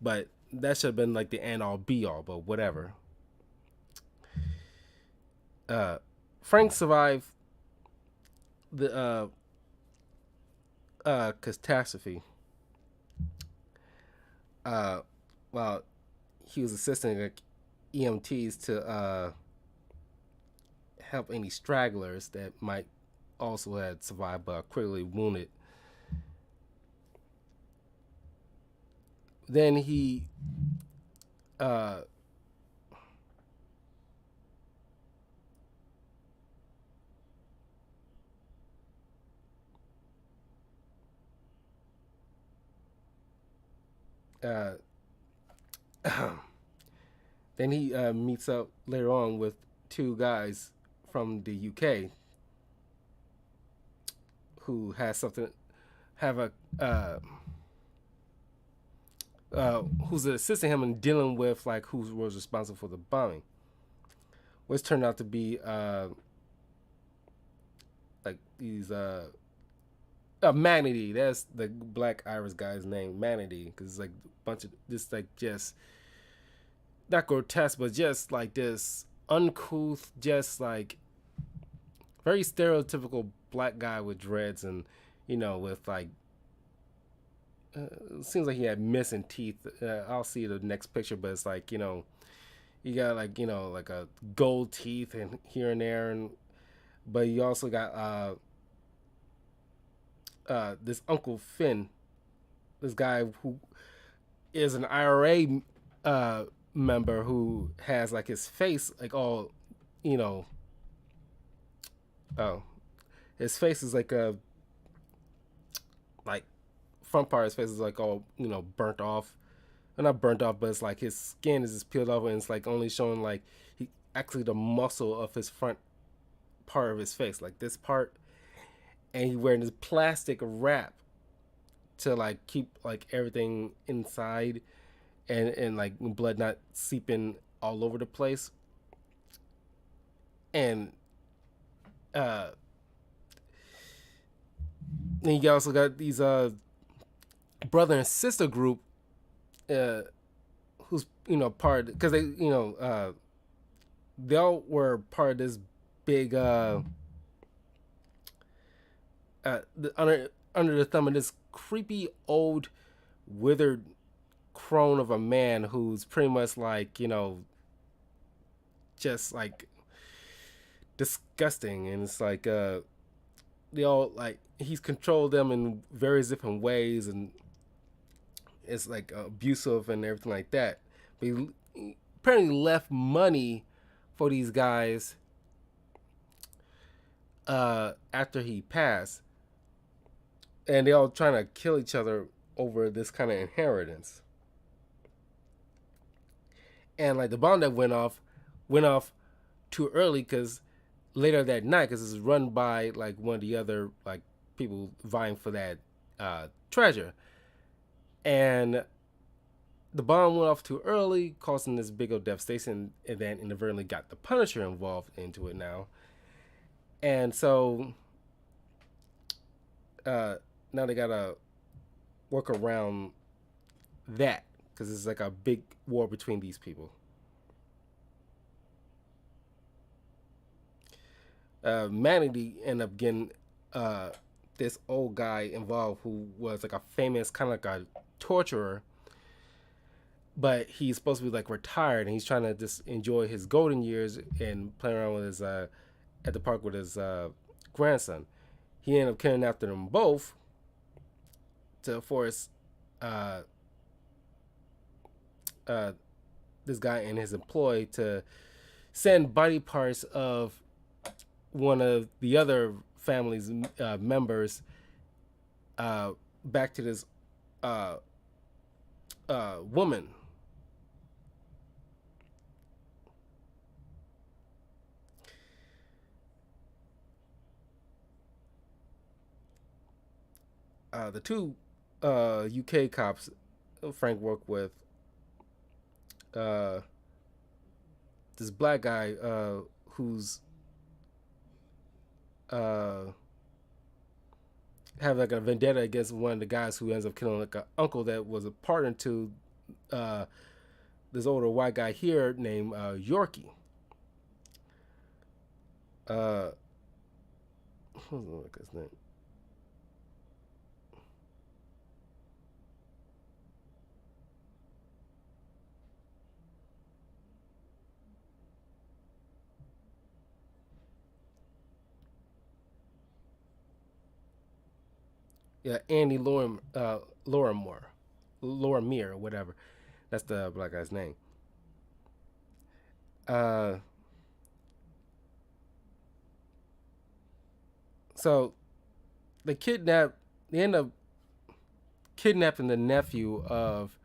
but that should have been like the end all be all. But whatever. Frank survived the catastrophe. Uh, while he was assisting like EMTs to help any stragglers that might also had survived but critically wounded. Then he uh, uh, then he meets up later on with two guys from the UK who has something have a who's assisting him in dealing with like who was responsible for the bombing, which turned out to be like these Manatee. That's the Black Irish guy's name, Manatee, because it's like a bunch of this like just not grotesque, but just like this uncouth, just like very stereotypical black guy with dreads and with like it seems like he had missing teeth. I'll see the next picture, but it's like you got like like a gold teeth and here and there, and but you also got this Uncle Finn, this guy who is an IRA member who has like his face like all you know oh his face is like a like front part of his face is like all burnt off, and not burnt off, but it's like his skin is just peeled off and it's like only showing like he actually the muscle of his front part of his face, like this part, and he wearing this plastic wrap to like keep like everything inside and like blood not seeping all over the place. And uh then you also got these brother and sister group uh who's part because they all were part of this big under the thumb of this creepy old withered crone of a man who's pretty much like just like disgusting, and it's like they all like he's controlled them in various different ways, and it's like abusive and everything like that. But he apparently left money for these guys after he passed, and they all trying to kill each other over this kind of inheritance. And like the bomb that went off too early because later that night, because it's run by like one of the other like people vying for that treasure, and the bomb went off too early, causing this big old devastation, and then inadvertently got the Punisher involved into it now, and so now they gotta work around that because it's like a big war between these people. Manatee ended up getting this old guy involved who was like a famous kind of like a torturer, but he's supposed to be like retired and he's trying to just enjoy his golden years and playing around with his at the park with his grandson. He ended up killing after them both to force uh, uh, this guy and his employee to send body parts of one of the other family's members back to this uh, woman. The two UK cops Frank worked with, uh, this black guy who's uh, have like a vendetta against one of the guys who ends up killing like an uncle that was a partner to uh, this older white guy here named Yorkie. Uh, what's his name? Yeah, Andy Lorimore, Lorimere, whatever. That's the black guy's name. Uh, so they kidnap. They end up kidnapping the nephew of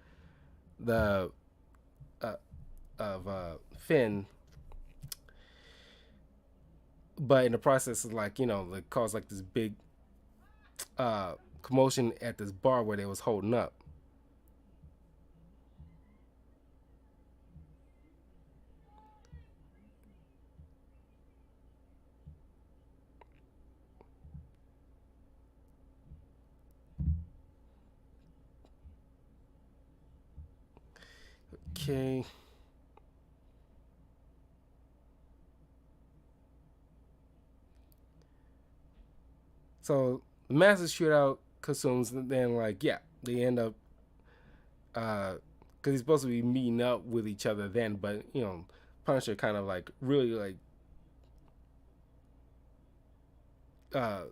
the uh, Finn, but in the process, of like they caused like this big uh, commotion at this bar where they was holding up. Okay, so the massive shootout consumes. And then like yeah, they end up because he's supposed to be meeting up with each other then, but Punisher kind of like really like uh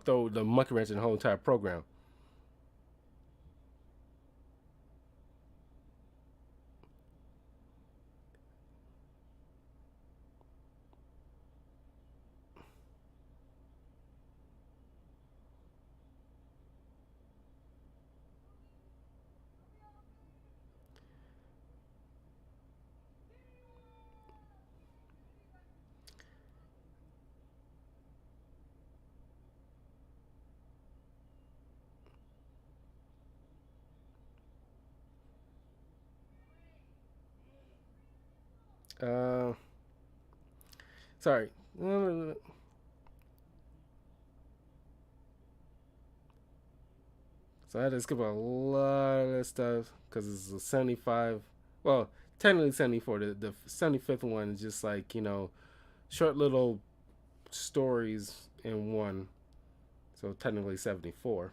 throw the monkey wrench in the whole entire program. Uh, sorry. So I had to skip a lot of this stuff because it's a 75. Well, technically 74. The 75th one is just like, short little stories in one. So technically 74.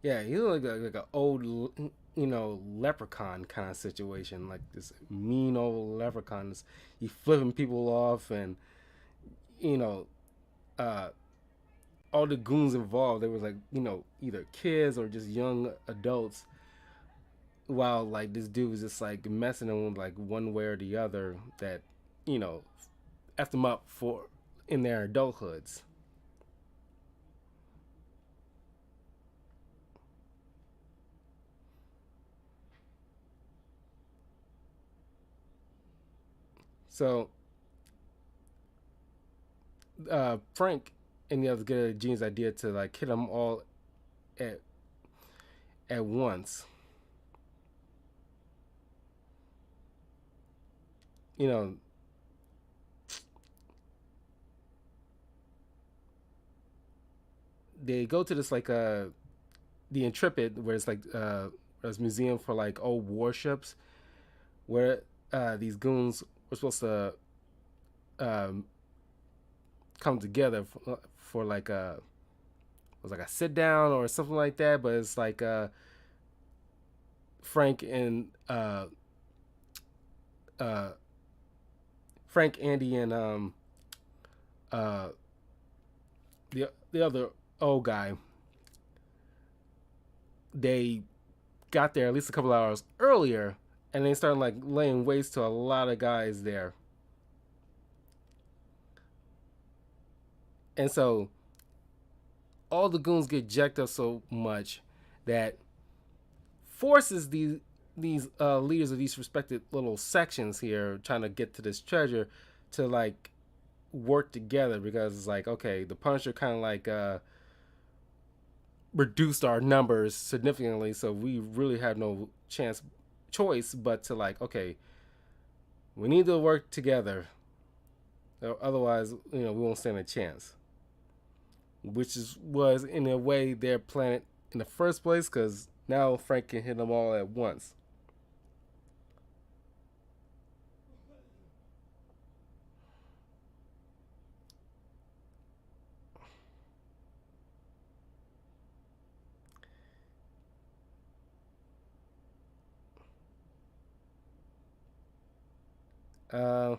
Yeah, he's like an old, leprechaun kind of situation. Like this mean old leprechaun. He flipping people off and, you know, uh, all the goons involved, they was like, either kids or just young adults. While like this dude was just like messing them like one way or the other that, you know, effed them up for in their adulthoods. So Frank and the others get a genius idea to like hit them all at at once. You know, they go to this like the Intrepid, where it's like this museum for like old warships, where these goons were supposed to um, come together for like a was like a sit down or something like that. But it's like Frank and uh, Frank, Andy, and uh, the other old guy. They got there at least a couple hours earlier, and they started like laying waste to a lot of guys there. And so all the goons get jacked up so much that forces these leaders of these respected little sections here trying to get to this treasure to like work together because it's like okay, the Punisher kind of like reduced our numbers significantly, so we really had no choice but to like, okay, we need to work together, otherwise, we won't stand a chance. Which was in a way their planet in the first place, because now Frank can hit them all at once. Uh,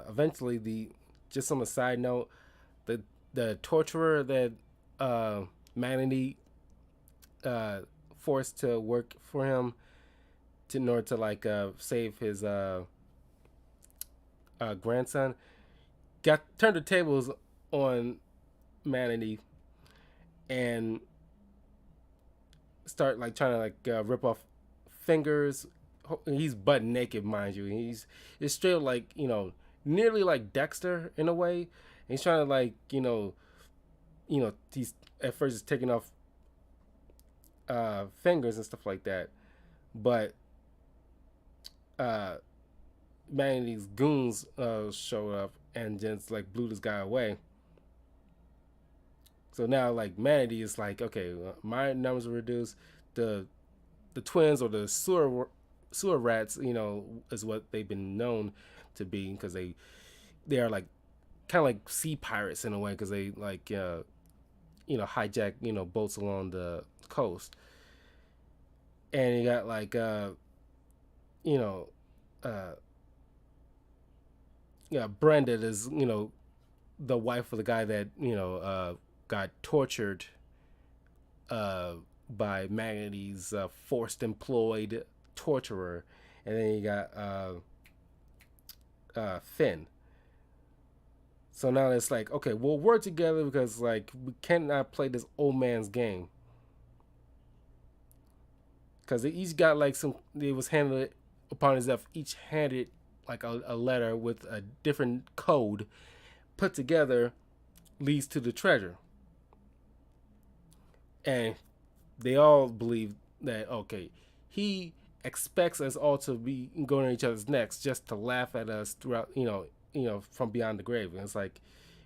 Eventually, the just on a side note, the the torturer that Manny uh, forced to work for him in order to like save his grandson got turned the tables on Manny and start like trying to like rip off fingers. He's butt naked, mind you. It's straight like nearly like Dexter in a way. And he's trying to like he's at first just taking off fingers and stuff like that, but uh, man, these goons showed up and just like blew this guy away. So now like Manatee is like, okay, my numbers are reduced. The the twins or the sewer rats, is what they've been known to be because they are like kind of like sea pirates in a way because they like hijack boats along the coast, and you got like you know uh yeah Brenda is the wife of the guy that got tortured uh by Magnety's forced employed torturer, and then you got Finn. So now it's like, okay, we'll work together because like we cannot play this old man's game. Because they each got like some. It was handed upon his death. Each handed like a letter with a different code put together leads to the treasure, and they all believe that okay, he expects us all to be going on each other's necks just to laugh at us throughout, from beyond the grave. And it's like,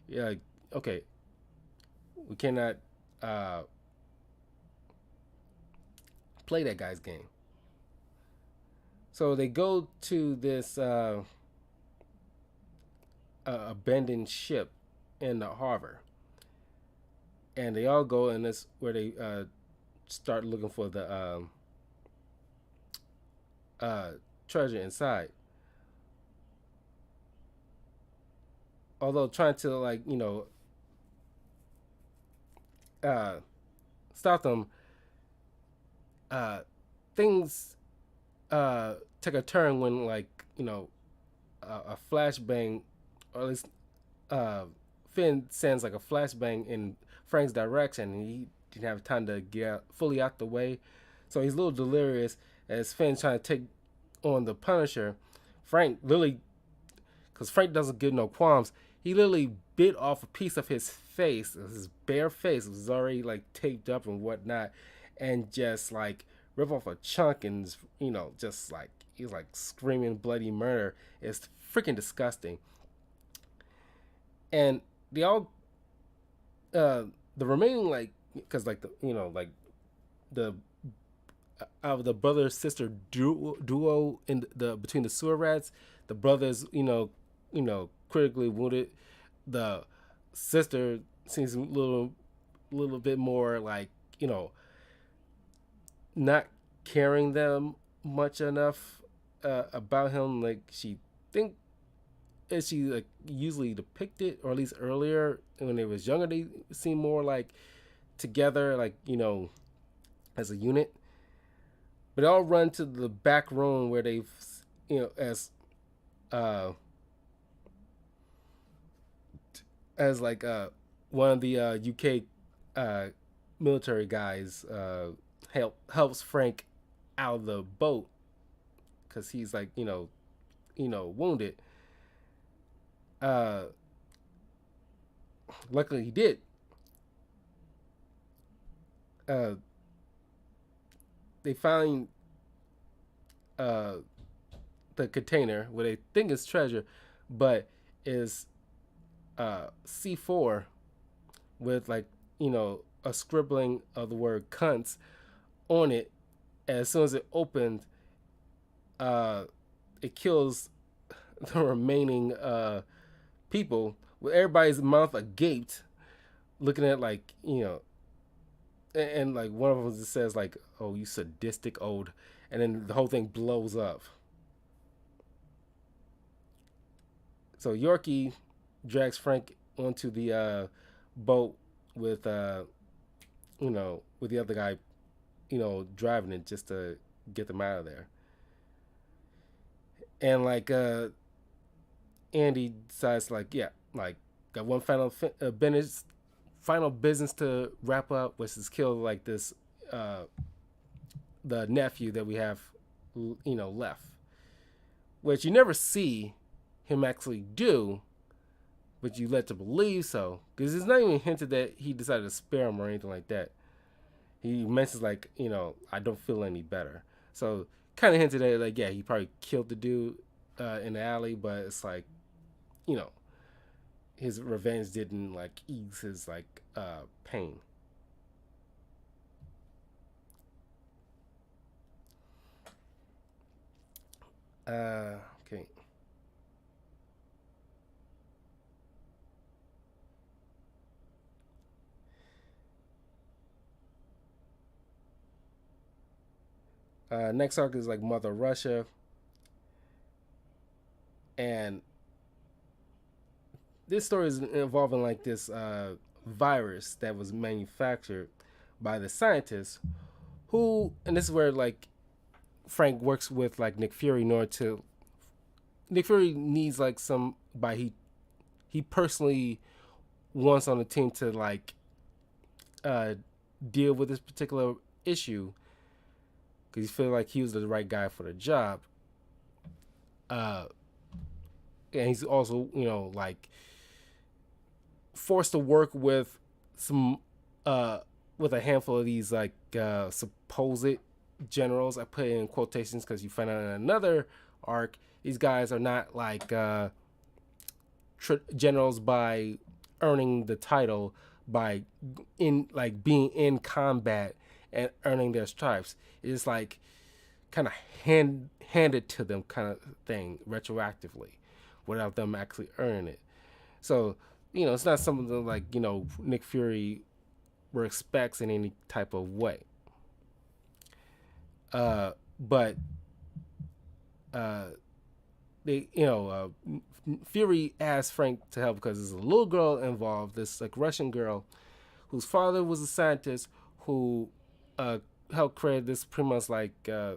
yeah, okay, we cannot uh, play that guy's game. So they go to this abandoned ship in the harbor, and they all go, and that's where they start looking for the uh, treasure inside. Although trying to like uh, stop them, uh, things take a turn when like a flashbang, or at least uh, Finn sends like a flashbang in Frank's direction, and he didn't have time to get fully out the way, so he's a little delirious as Finn's trying to take on the Punisher. Frank literally, because Frank doesn't give no qualms, he literally bit off a piece of his face, his bare face. It was already like taped up and whatnot, and just like rip off a chunk and just like he's like screaming bloody murder. It's freaking disgusting. And they all the remaining like because like like the out of the brother sister duo in the between the sewer rats, the brothers critically wounded. The sister seems a little bit more like not caring them much enough about him. Like she think as she like usually depicted, or at least earlier when they was younger, they seem more like together, like as a unit. But they all run to the back room where they've as uh like one of the UK uh military guys helps Frank out of the boat because he's like wounded, Uh, luckily he did. Uh, they find uh, the container where they think is treasure, but is C4 with like a scribbling of the word cunts on it. As soon as it opened, uh, it kills the remaining people with everybody's mouth agaped, looking at like and like one of them just says like, "Oh, you sadistic old," and then the whole thing blows up. So Yorkie drags Frank onto the boat with with the other guy, driving it just to get them out of there. And like Andy decides like, yeah, like got one final business to wrap up, which is kill like this uh the nephew that we have left, which you never see him actually do, but you led to believe so, because it's not even hinted that he decided to spare him or anything like that. He mentions like, I don't feel any better. So kind of hinted at like, yeah, he probably killed the dude in the alley, but it's like, you know, his revenge didn't like ease his like pain. Okay. Next arc is like Mother Russia, and this story is involving like this virus that was manufactured by the scientists who, and this is where like Frank works with like Nick Fury in order to. Nick Fury needs like somebody he personally wants on the team to like uh, deal with this particular issue because he feel like he was the right guy for the job. Uh, and he's also like forced to work with some with a handful of these like supposed generals. I put it in quotations because you find out in another arc these guys are not like generals by earning the title by in like being in combat and earning their stripes. It's like kind of handed to them kind of thing retroactively without them actually earning it. So it's not something that like Nick Fury respects in any type of way. But uh, they Fury asked Frank to help because there's a little girl involved, this like Russian girl whose father was a scientist who uh, helped create this pretty much like uh,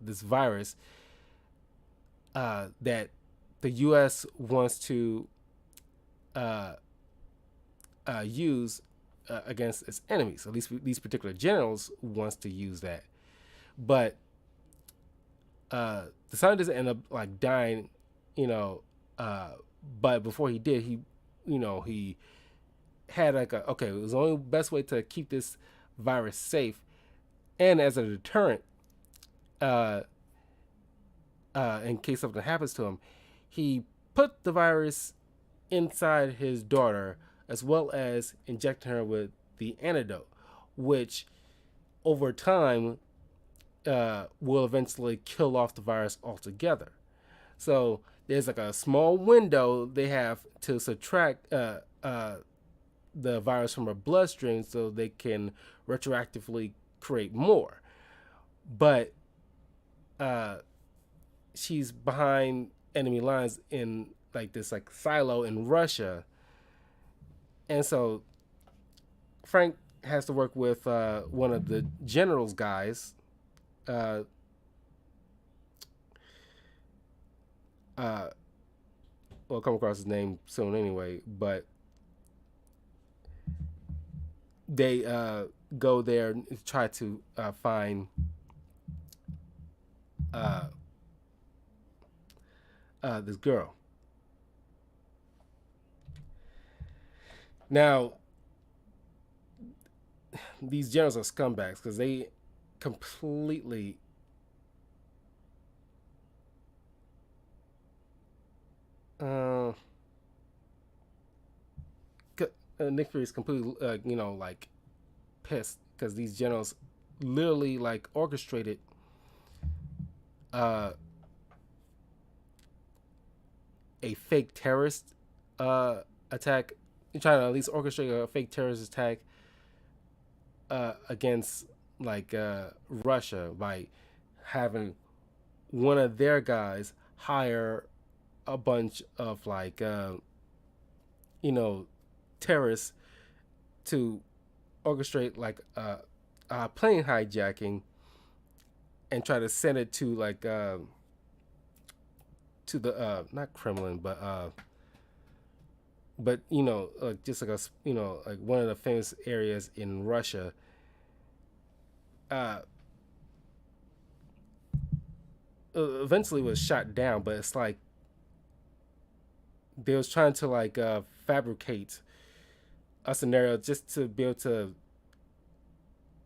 this virus that the U.S. wants to uh, use against its enemies. At least these particular generals wants to use that, but the scientist ended up like dying, you know. But before he did, he had like okay, it was the only best way to keep this virus safe and as a deterrent, uh, in case something happens to him. He put the virus inside his daughter as well as injecting her with the antidote, which over time will eventually kill off the virus altogether. So there's like a small window they have to subtract the virus from her bloodstream so they can retroactively create more. But uh, she's behind enemy lines in like this like silo in Russia, and so Frank has to work with one of the general's guys. Uh, uh, we'll come across his name soon anyway, but they go there and try to find uh, this girl. Now, these generals are scumbags because they completely uh, Nick Fury is completely like pissed because these generals literally like orchestrated uh, a fake terrorist attack. You're trying to at least orchestrate a fake terrorist attack against like Russia by having one of their guys hire a bunch of like you know terrorists to orchestrate like a plane hijacking and try to send it to the not Kremlin but just like a like one of the famous areas in Russia. Uh, Eventually was shot down, but it's like they was trying to like fabricate a scenario just to be able to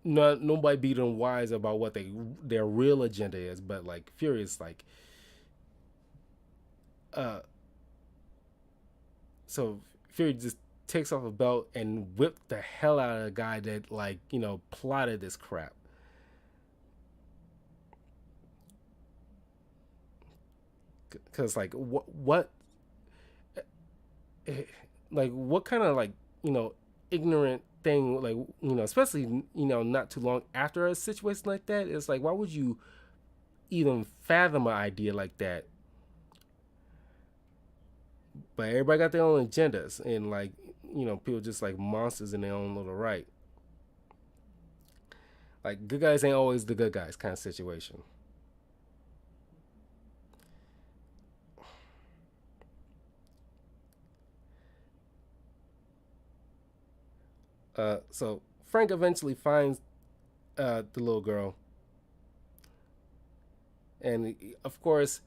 not nobody be them wise about what their real agenda is. But like Fury is like uh so Fury just takes off a belt and whipped the hell out of the guy that like plotted this crap. Because like what like what kind of like ignorant thing, like especially not too long after a situation like that, it's like why would you even fathom an idea like that? But everybody got their own agendas, and like people just like monsters in their own little right. Like good guys ain't always the good guys kind of situation. So Frank eventually finds the little girl, and of course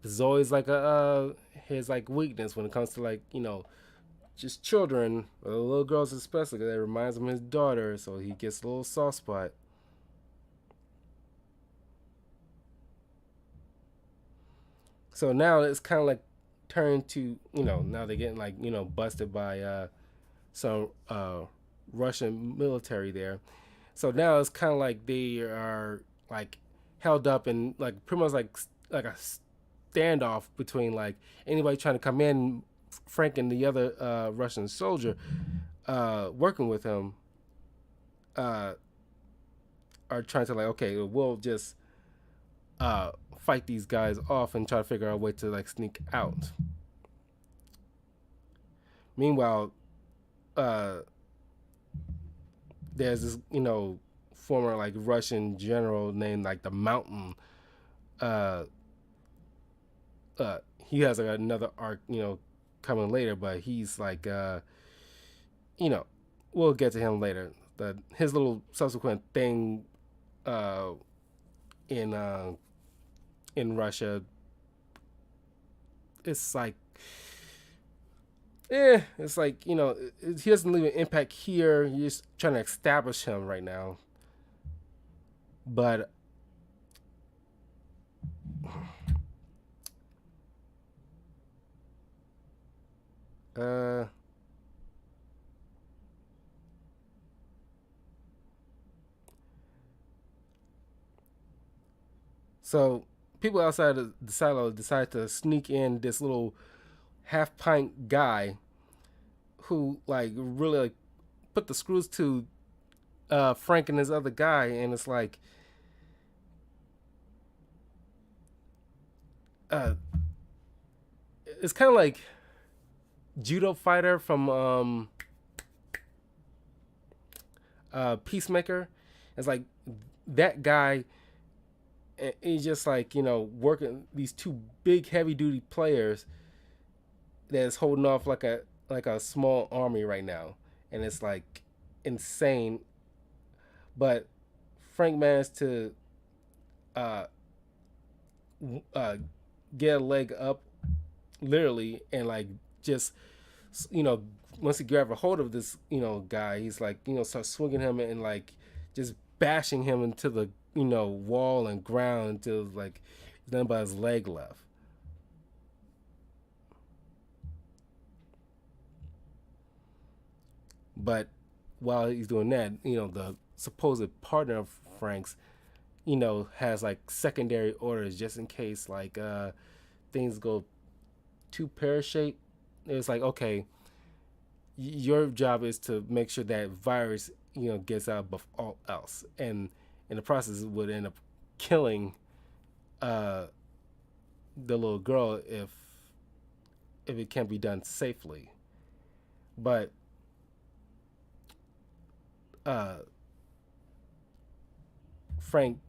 there's always like a his like weakness when it comes to like just children, little girls especially, because that reminds him of his daughter, so he gets a little soft spot. So now it's kind of like turned to now they're getting like busted by some Russian military there. So now it's kind of like they are like held up and like pretty much like a standoff between like anybody trying to come in. Frank and the other Russian soldier working with him uh, are trying to like, okay, we'll just fight these guys off and try to figure out a way to like sneak out. Meanwhile, uh, there's this former like Russian general named like the Mountain. Uh, he has like another arc coming later, but he's like you know we'll get to him later. His little subsequent thing uh, in uh, in Russia, it's like it's like he doesn't leave an impact here. You're just trying to establish him right now, but uh, so people outside of the silo decide to sneak in this little half pint guy who like really like put the screws to Frank and his other guy, and it's like uh, it's kind of like judo fighter from Peacemaker. It's like that guy. He's just like working these two big heavy duty players that's holding off like a small army right now, and it's like insane. But Frank managed to uh, uh, get a leg up, literally, and like just once he grabs a hold of this, guy, he's like, starts swinging him and like just bashing him into the, wall and ground until like there's nothing but his leg left. But while he's doing that, the supposed partner of Frank's, has like secondary orders just in case like things go too pear shaped. It's like, okay, your job is to make sure that virus, gets out above all else, and in the process, it would end up killing uh, the little girl if it can't be done safely. But uh, Frank,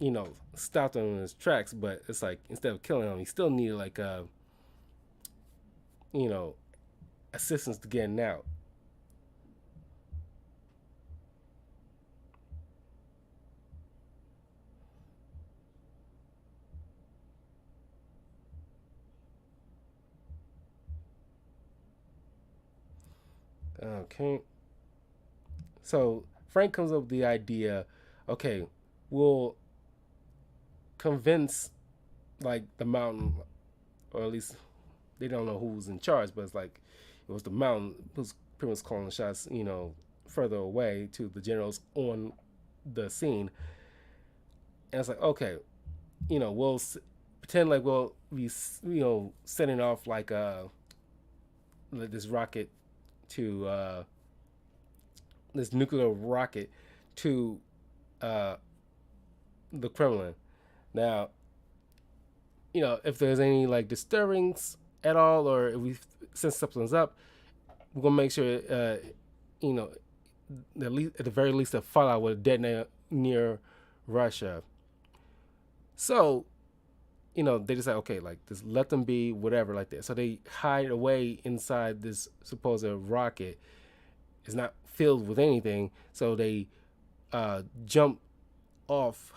stopped him in his tracks. But it's like instead of killing him, he still needed like you know, assistance to getting out. Okay, so Frank comes up with the idea. Okay, we'll convince like the mountain, or at least they don't know who's in charge, but it's like it was the mountain who's pretty much calling the shots, further away to the generals on the scene. And it's like, okay, we'll pretend like we'll be, setting off like this rocket to this nuclear rocket to uh, the Kremlin. Now, if there's any like disturbance at all, or if we sense something's up, we're gonna make sure, you know, at the very least, a fallout would detonate near Russia. So, they just like, okay, like just let them be, whatever, like that. So they hide away inside this supposed rocket. It's not filled with anything, so they jump off,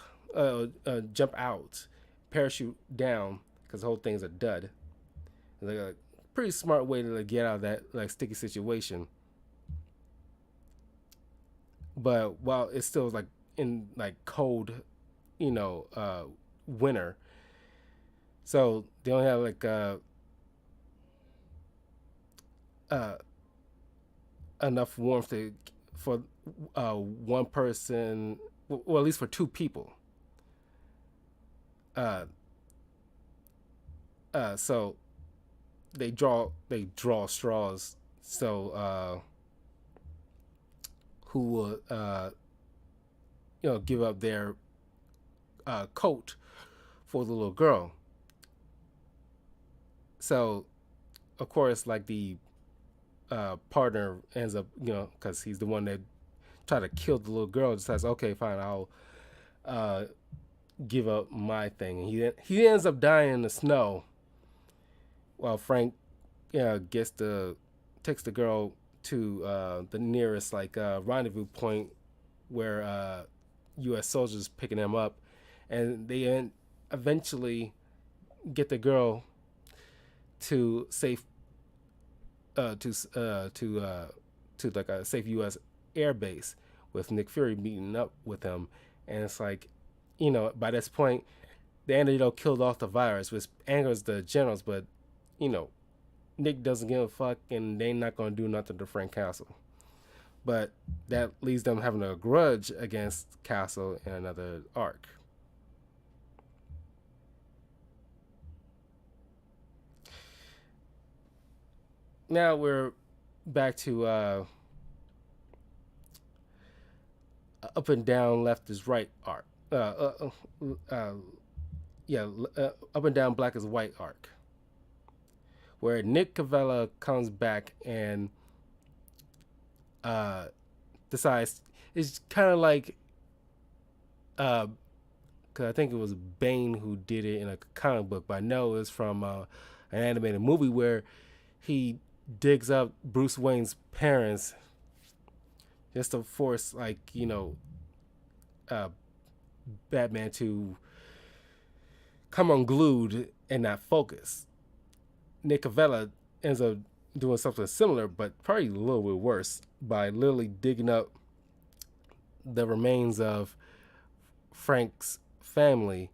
jump out, parachute down because the whole thing's a dud. It's like a pretty smart way to like, get out of that like sticky situation. But while it's still like in like cold, winter, so they don't have like uh, enough warmth for one person, well, at least for two people. Uh, so they draw straws. So who will give up their coat for the little girl? So of course, like the partner ends up, because he's the one that tried to kill the little girl, decides, okay, fine, I'll uh, give up my thing. And he ends up dying in the snow, while Frank, gets the takes the girl to the nearest like rendezvous point where U.S. soldiers picking them up, and they eventually get the girl to safe to like a safe U.S. air base, with Nick Fury meeting up with them, and it's like, by this point, the antidote killed off the virus, which angers the generals, but you know, Nick doesn't give a fuck, and they not gonna do nothing to Frank Castle. But that leaves them having a grudge against Castle in another arc. Now we're back to up and down, left is right arc. Yeah, up and down, black is white arc, where Nick Cavella comes back and uh, decides it's kind of like because I think it was Bane who did it in a comic book, but I know it's from an animated movie where he digs up Bruce Wayne's parents just to force, like, uh, Batman to come unglued and not focus. Nick Cavella ends up, doing something similar, but probably a little bit worse by literally digging up the remains of Frank's family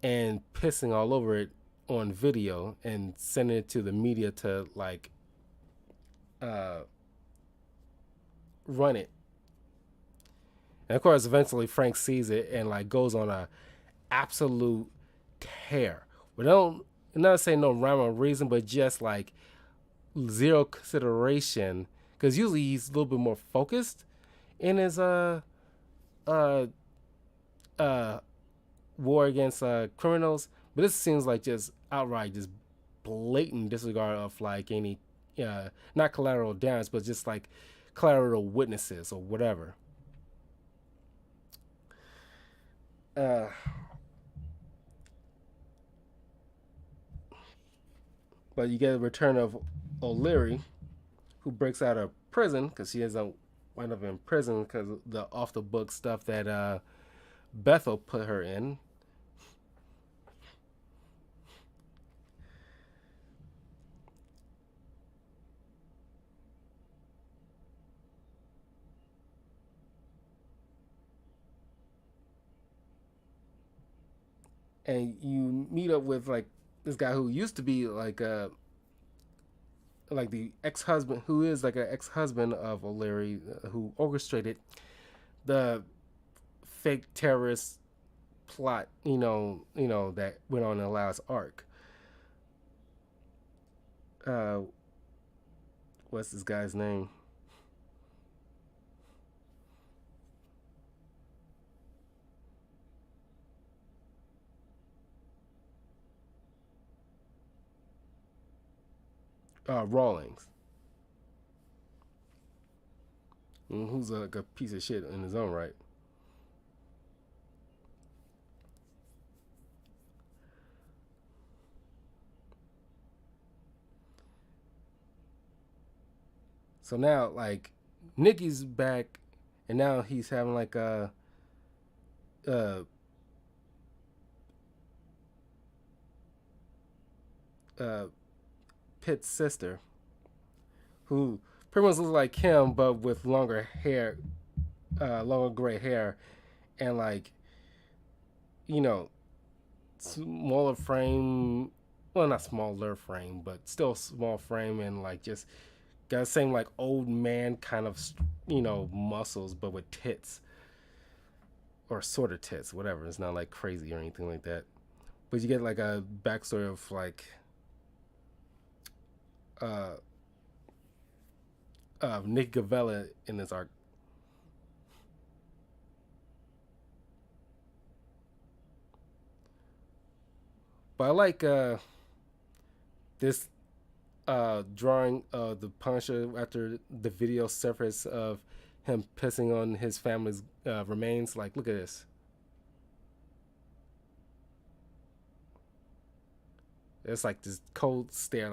and pissing all over it on video and sending it to the media to like uh, run it. And of course, eventually Frank sees it and like goes on a absolute tear. We don't not saying no rhyme or reason, but just like zero consideration. Because usually he's a little bit more focused in his uh uh war against criminals, but this seems like just outright just blatant disregard of like any not collateral damage, but just like collateral witnesses or whatever. Uh, but you get a return of O'Leary, who breaks out of prison because she doesn't wind up in prison because of the off the book stuff that Bethel put her in. And you meet up with like this guy who used to be like the ex-husband who is like an ex-husband of O'Leary who orchestrated the fake terrorist plot, that went on in the last arc. Uh, what's this guy's name? Rawlings, who's like a piece of shit in his own right. So now, like, Nikki's back, and now he's having like a uh, Pitt's sister, who pretty much looks like him, but with longer hair, longer gray hair, and like, you know, smaller frame. Well, not smaller frame, but still small frame, and like just got the same like old man kind of muscles, but with tits or sort of tits, whatever. It's not like crazy or anything like that. But you get like a backstory of like uh Nick Gavella in this arc. But I like this drawing of the Punisher after the video surfaced of him pissing on his family's remains. Like, look at this. It's like this cold stare,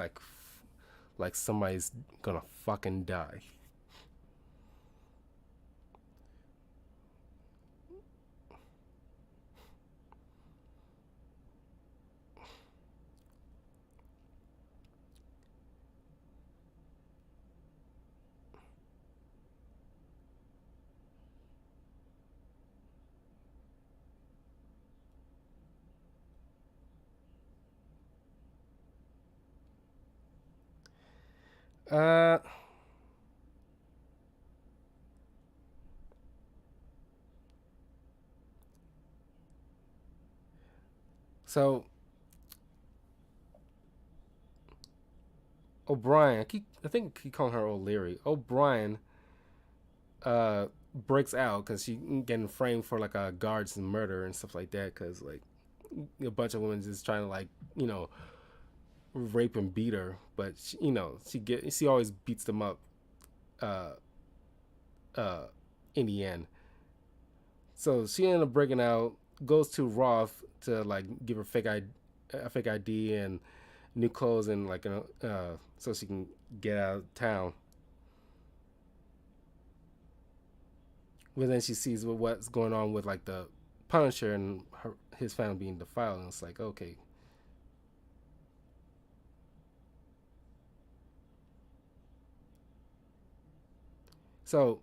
like somebody's gonna fucking die. Uh, so O'Brien, I think he called her O'Leary. O'Brien breaks out because she getting framed for like a guard's murder and stuff like that. Because like a bunch of women just trying to like rape and beat her, but she always beats them up uh, uh, in the end. So she ended up breaking out, goes to Roth to like give her a fake ID and new clothes and like so she can get out of town. But then she sees what's going on with like the Punisher and his family being defiled, and it's like, okay. So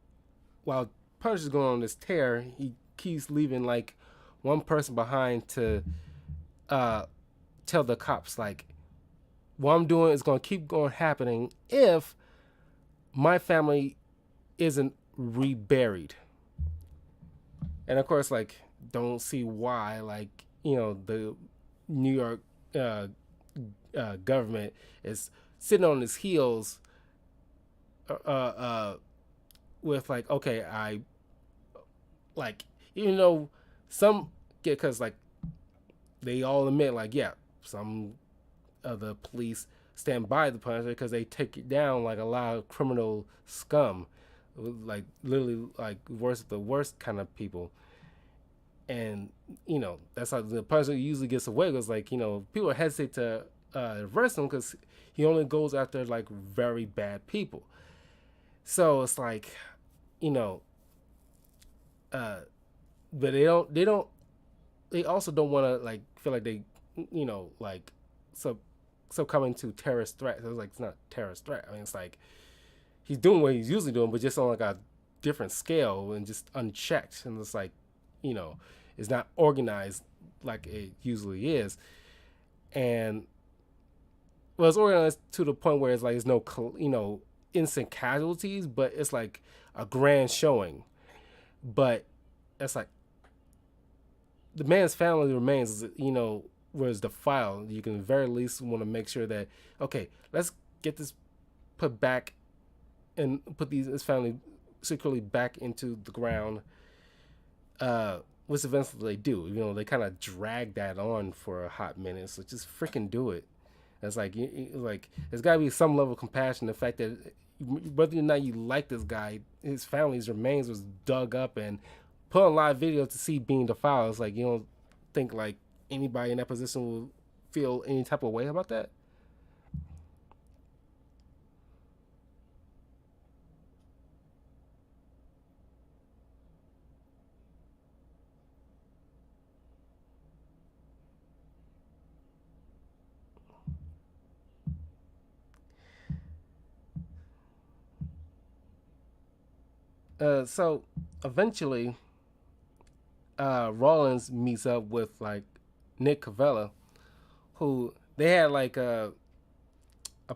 while Punisher's going on this tear, he keeps leaving like one person behind to uh, tell the cops like what I'm doing is going to keep going happening if my family isn't reburied. And of course, like don't see why like the New York uh, government is sitting on its heels with like okay I like even though some get because like they all admit like yeah some of the police stand by the Punisher because they take it down like a lot of criminal scum, like literally like worst of the worst kind of people. And that's how the Punisher usually gets away. Because like people hesitate to arrest him because he only goes after like very bad people. So it's like you know, uh, but they also don't want to like feel like they like sub succumbing to terrorist threats. It's like it's not a terrorist threat. I mean, it's like he's doing what he's usually doing, but just on like a different scale and just unchecked. And it's like, you know, it's not organized like it usually is. And well, it's organized to the point where it's like there's no, instant casualties, but it's like a grand showing. But it's like the man's family remains, was the file. You can very least want to make sure that okay, let's get this put back and put this family securely back into the ground. Which eventually they do. They kind of drag that on for a hot minute. So just freaking do it. It's like there's got to be some level of compassion. The fact that whether or not you like this guy, his family's remains was dug up and put on live video to see being defiled. It's like you don't think like anybody in that position will feel any type of way about that. So eventually, Rollins meets up with like Nick Cavella, who they had like a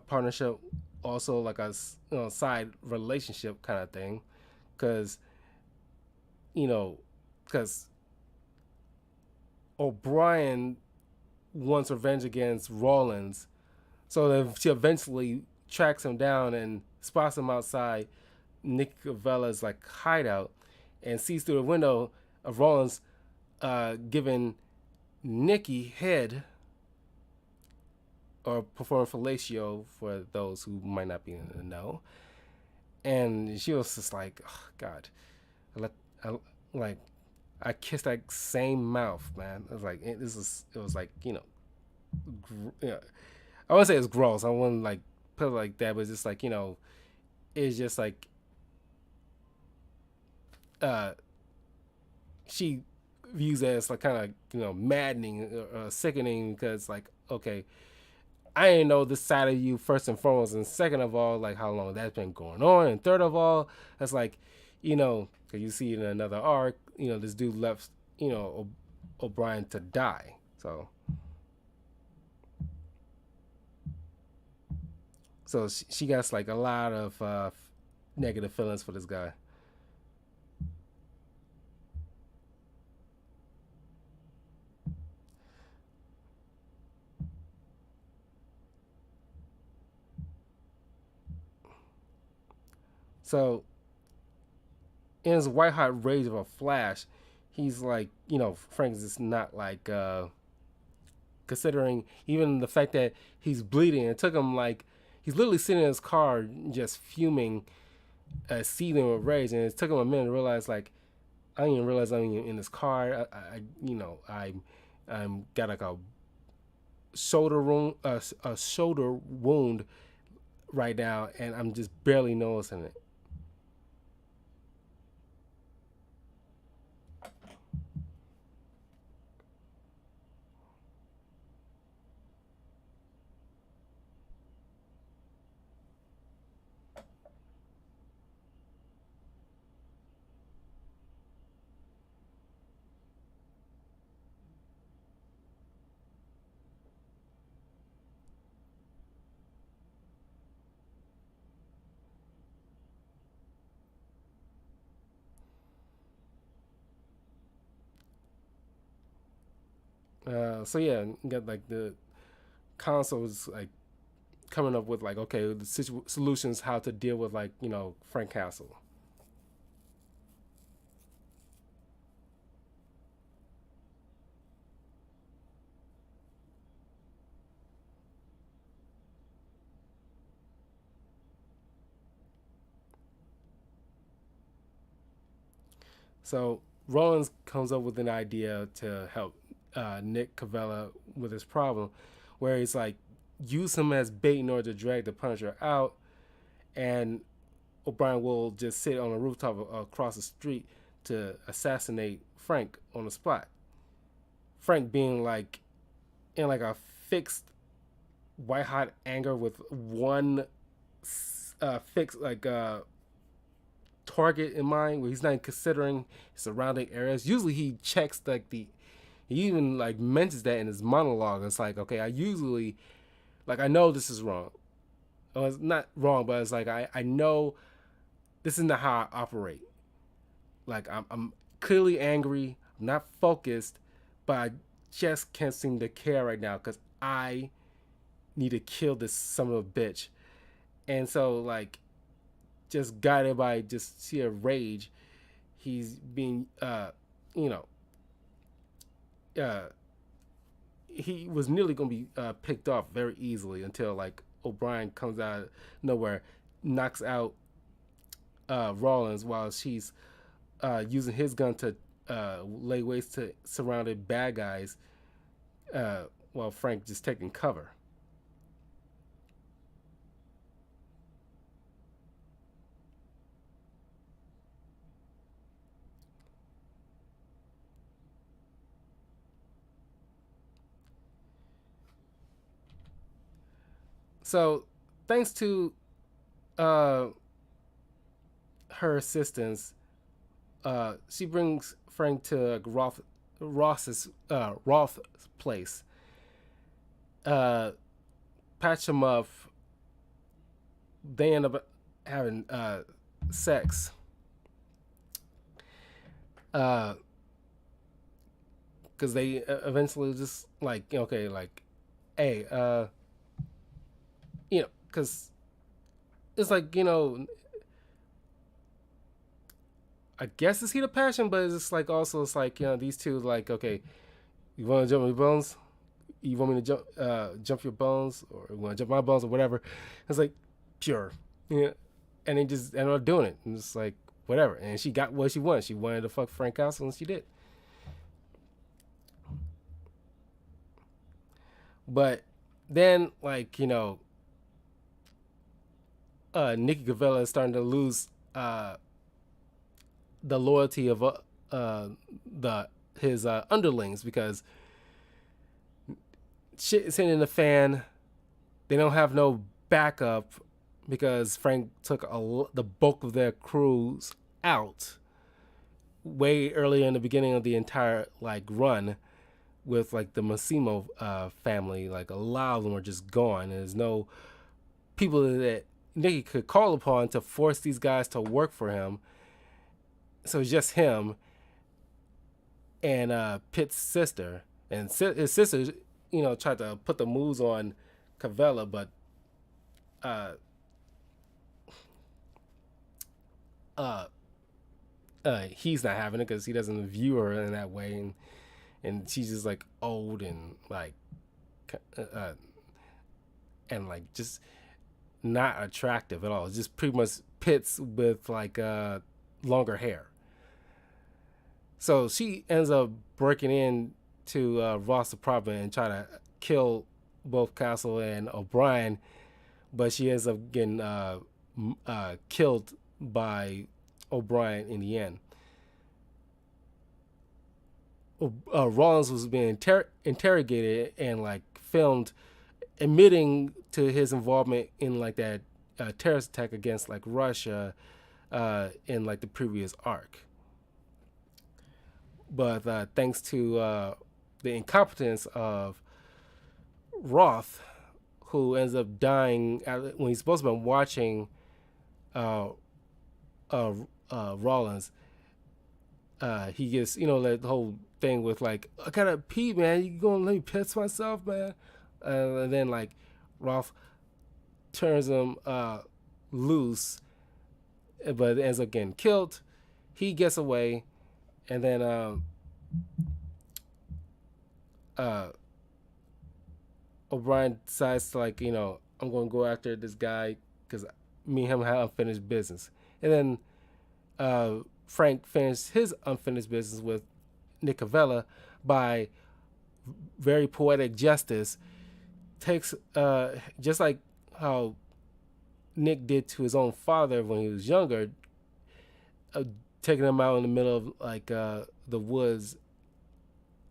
partnership, also like a side relationship kind of thing, because you know, because O'Brien wants revenge against Rollins, so then she eventually tracks him down and spots him outside Nick Cavella's like hideout, and sees through the window of Rollins giving Nikki head or performing fellatio for those who might not be in the know. And she was just like, oh, God, I let, I, like I kissed that same mouth, man. It was like it was like yeah. I wouldn't say it's gross. I wouldn't like put it like that, but it's just like it's just like uh she views it as like kind of maddening, sickening because like okay, I didn't know this side of you first and foremost, and second of all, like how long that's been going on, and third of all, that's like, because you see in another arc, this dude left, O'Brien to die. So she got like a lot of negative feelings for this guy. So in his white hot rage of a flash, he's like, Frank's just not like considering even the fact that he's bleeding. It took him like he's literally sitting in his car just fuming, seething with rage, and it took him a minute to realize like I didn't even realize I'm in this car. I'm got like a shoulder wound right now, and I'm just barely noticing it. So yeah, you got like the consoles like coming up with like okay the solutions how to deal with like Frank Castle. So Rollins comes up with an idea to help Nick Cavella with his problem, where he's like use him as bait in order to drag the Punisher out, and O'Brien will just sit on a rooftop across the street to assassinate Frank on the spot. Frank being like in like a fixed white hot anger with one fixed like target in mind where he's not considering surrounding areas. Usually he checks like the he even like mentions that in his monologue. It's like okay, I usually like I know this is wrong. Well, it's not wrong, but it's like I know this is not how I operate. Like I'm clearly angry. I'm not focused, but I just can't seem to care right now because I need to kill this son of a bitch. And so like just guided by just sheer rage, he's being you know uh he was nearly gonna be picked off very easily until like O'Brien comes out of nowhere, knocks out Rollins while she's using his gun to lay waste to surrounded bad guys while Frank just taking cover. So thanks to uh, her assistance, she brings Frank to Roth's place, uh, patch him up. They end up having sex. Uh, because they eventually just like okay, like, hey, because it's like I guess it's heat of passion, but it's just like also it's like these two like okay, you want to jump my bones, you want me to jump your bones, or you want to jump my bones or whatever. It's like pure, yeah, and they just ended up doing it, and it's like whatever. And she got what she wanted. She wanted to fuck Frank Castle, and she did. But then like Nikki Cavella is starting to lose the loyalty of the his underlings because shit is hitting the fan. They don't have no backup because Frank took the bulk of their crews out way earlier in the beginning of the entire like run with like the Massimo family. Like a lot of them are just gone. There's no people that Nicky could call upon to force these guys to work for him. So it's just him and Pitt's sister, and his sister, tried to put the moves on Cavella, but uh, uh, he's not having it because he doesn't view her in that way, and she's just like old and like, uh, and like just not attractive at all. It's just pretty much Pitts with like longer hair. So she ends up breaking in to Ross apartment and try to kill both Castle and O'Brien, but she ends up getting killed by O'Brien in the end. Rollins was being interrogated and like filmed, admitting to his involvement in like that terrorist attack against like Russia in like the previous arc. But thanks to the incompetence of Roth, who ends up dying when he's supposed to be watching uh, Rollins, he gets the whole thing with like, I gotta pee, man. You gonna let me piss myself, man? And then like Rolf turns him loose, but ends up getting killed. He gets away, and then uh, O'Brien decides to like, I'm gonna go after this guy because me and him have unfinished business. And then Frank finished his unfinished business with Nick by very poetic justice. Takes just like how Nick did to his own father when he was younger, uh, taking him out in the middle of like the woods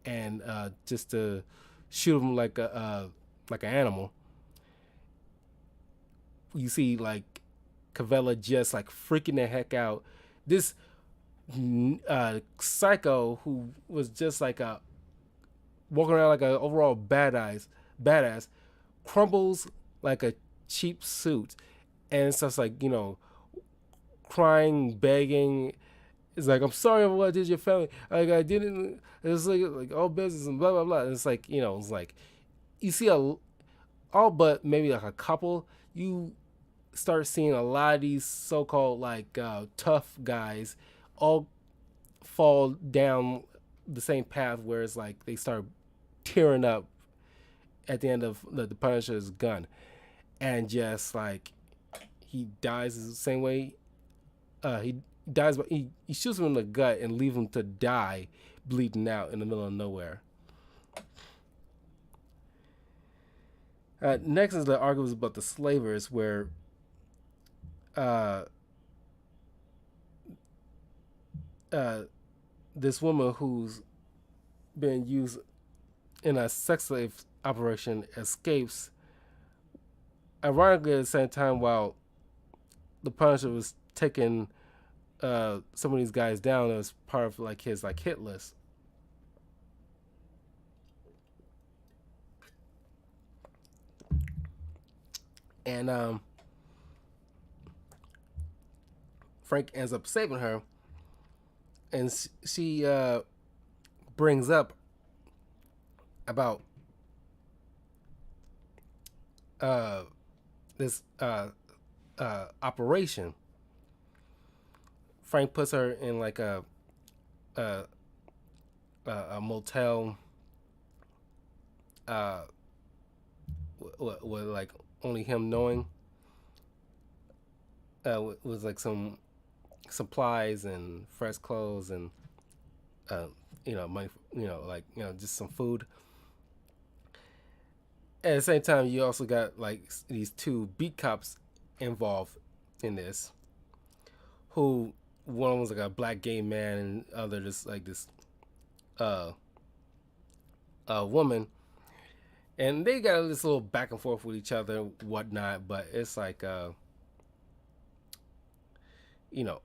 and just to shoot him like an animal. You see like Cavella just like freaking the heck out. This psycho who was just like a walking around like an overall badass, crumbles like a cheap suit, and it's just like crying, begging. It's like, I'm sorry for what I did to your family. Like I didn't. It's like all business and blah blah blah. And it's like it's like you see all but maybe like a couple. You start seeing a lot of these so-called like tough guys all fall down the same path where it's like they start tearing up at the end of the Punisher's gun, and just like he dies the same way. He dies, but he shoots him in the gut and leaves him to die, bleeding out in the middle of nowhere. Next is the arguments about the slavers, where uh, this woman who's been used in a sex slave operation escapes, ironically at the same time while the Punisher was taking some of these guys down as part of like his like hit list. And Frank ends up saving her, and she brings up about this operation. Frank puts her in like a, a motel with like only him knowing, with like some supplies and fresh clothes and money, like just some food. At the same time, you also got like these two beat cops involved in this, who one was like a black gay man and other just like this uh woman, and they got this little back and forth with each other, whatnot. But it's like you know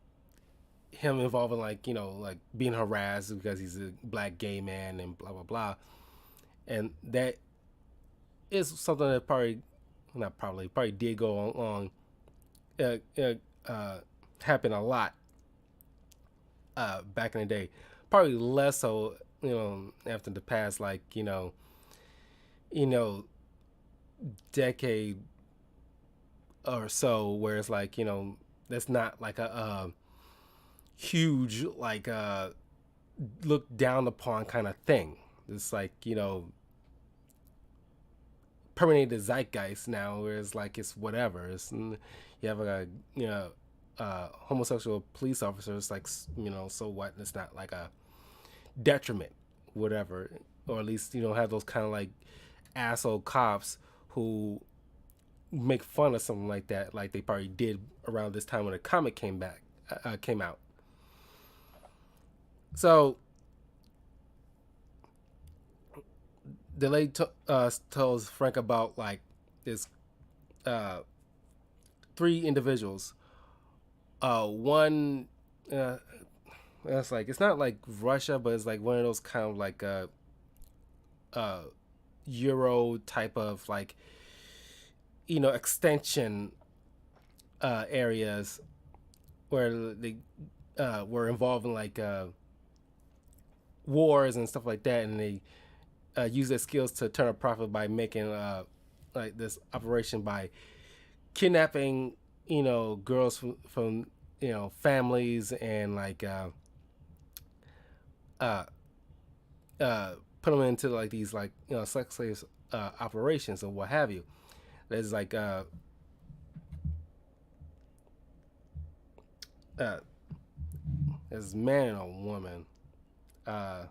him involving like like being harassed because he's a black gay man and blah blah blah, and that is something that probably did go on happen a lot back in the day. Probably less so after the past like you know decade or so, where it's like that's not like a huge like looked down upon kind of thing. It's like permeate the zeitgeist now, where it's like it's whatever. You have a homosexual police officer. It's like so what? It's not like a detriment, whatever. Or at least you don't have those kind of like asshole cops who make fun of something like that, like they probably did around this time when the comic came out. So the lady tells Frank about like this three individuals. One, it's like it's not like Russia, but it's like one of those kind of like Euro type of like extension areas where they were involved in like wars and stuff like that, and they use their skills to turn a profit by making like this operation by kidnapping, girls from families, and like uh, put them into like these like sex slaves operations or what have you. There's like uh, there's man and a woman. Uh,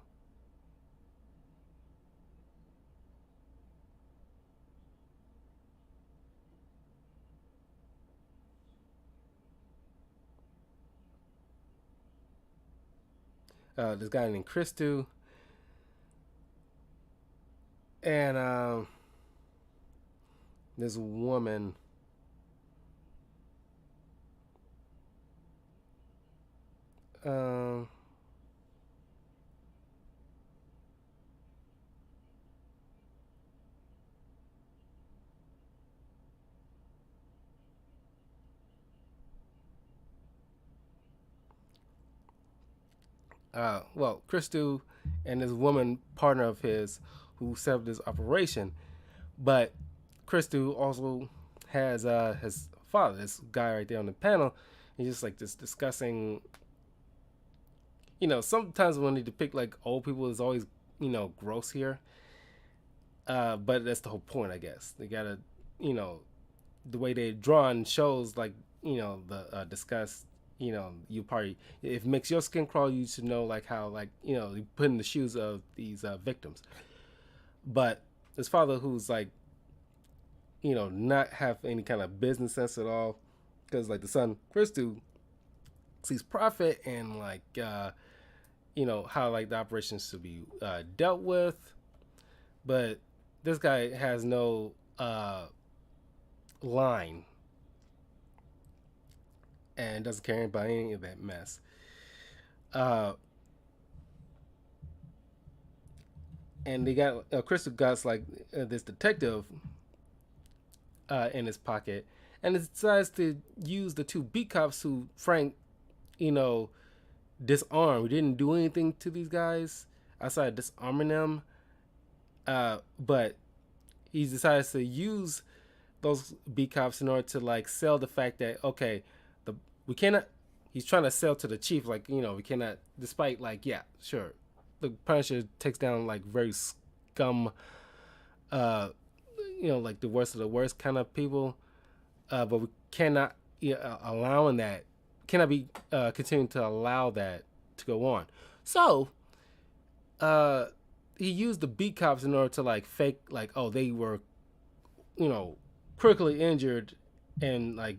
this guy named Christu, and this woman. Um, well, Christu and this woman partner of his who set up this operation, but Christu also has his father, this guy right there on the panel. He's just like just discussing. Sometimes when they depict like old people, is always gross here. But that's the whole point, I guess. They gotta, you know, the way they drawn shows like the discuss. You probably if it makes your skin crawl, you should know like how like you put in the shoes of these victims. But his father, who's like not have any kind of business sense at all, because like the son Christu sees profit and like how like the operations should be dealt with, but this guy has no line and doesn't care about any of that mess. Uh, and they got Crystal got like this detective in his pocket, and it decides to use the two beat cops who Frank, you know, disarmed. We didn't do anything to these guys outside of disarming them, but he decides to use those beat cops in order to like sell the fact that okay, the we cannot. He's trying to sell to the chief like we cannot, despite like yeah, sure, the Punisher takes down like very scum, uh, like the worst of the worst kind of people, but we cannot allowing that cannot be continuing to allow that to go on. So uh, he used the beat cops in order to like fake like oh they were you know critically injured and like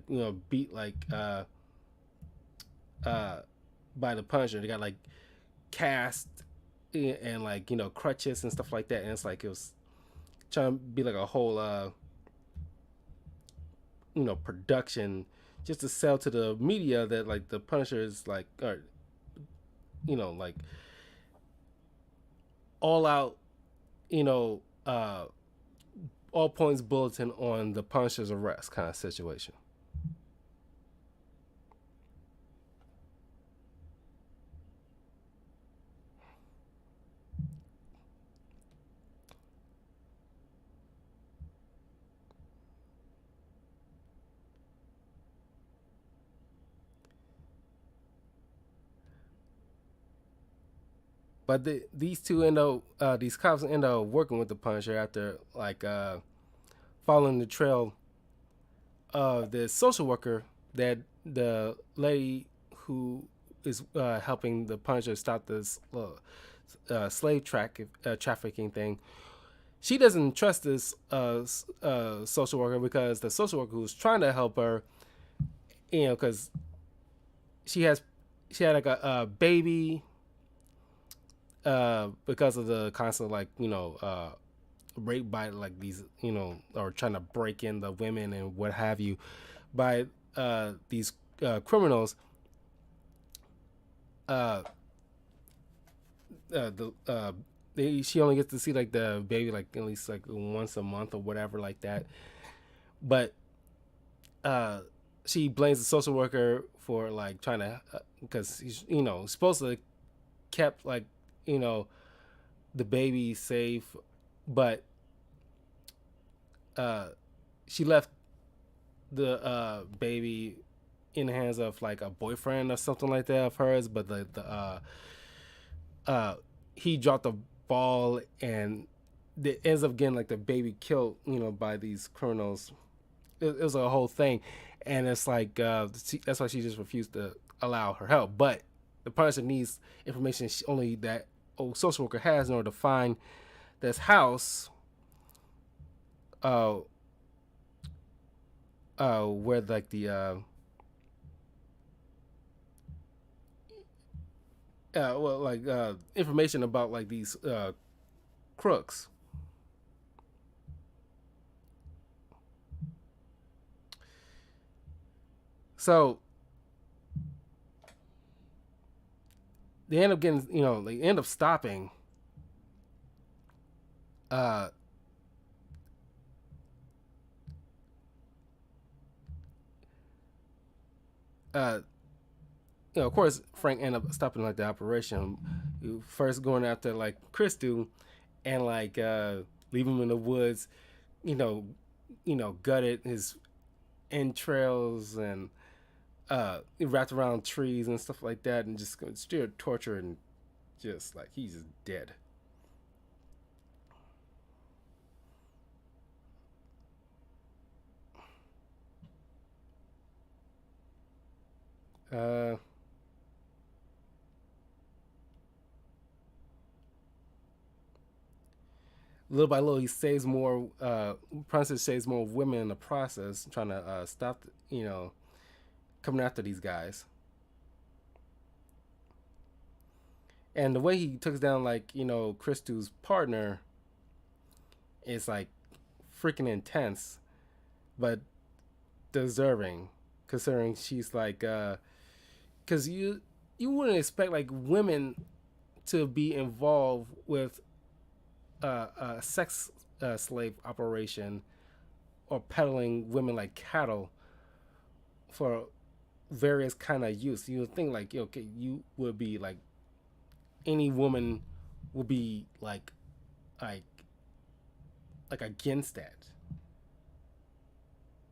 beat like uh, by the Punisher. They got like cast and like crutches and stuff like that, and it's like it was trying to be like a whole production just to sell to the media that like the Punisher is like or like all out you know uh all points bulletin on the Punisher's arrest kind of situation. But these two end up these cops end up working with the Punisher after like following the trail of the social worker that the lady who is helping the Punisher stop this slave trafficking thing. She doesn't trust this social worker because the social worker who's trying to help her, because she has she had like a baby because of the constant like rape by like these or trying to break in the women and what have you by these criminals. Uh, the she only gets to see like the baby like at least like once a month or whatever like that. But uh, she blames the social worker for like trying to because he's supposed to kept like you know, the baby safe, but uh, she left the baby in the hands of like a boyfriend or something like that of hers, but uh, he dropped the ball and it ends up getting like the baby killed, by these criminals. It was a whole thing, and it's like that's why she just refused to allow her help. But the person needs information only that old social worker has in order to find this house, uh, where like the well, like information about like these crooks. So they end up getting, they end up stopping. Uh, uh, of course, Frank ended up stopping like the operation. First going after like Christu, and like leave him in the woods. You know, gutted his entrails and wrapped around trees and stuff like that, and just still torture and just like he's just dead. Uh, Little by little, he saves more. Princess saves more women in the process, trying to stop, coming after these guys. And the way he took down, like, Christu's partner is like freaking intense, but deserving, considering she's like, because you wouldn't expect like women to be involved with a sex slave operation or peddling women like cattle for various kind of use. You would think like, okay, you would be like any woman would be like like against that.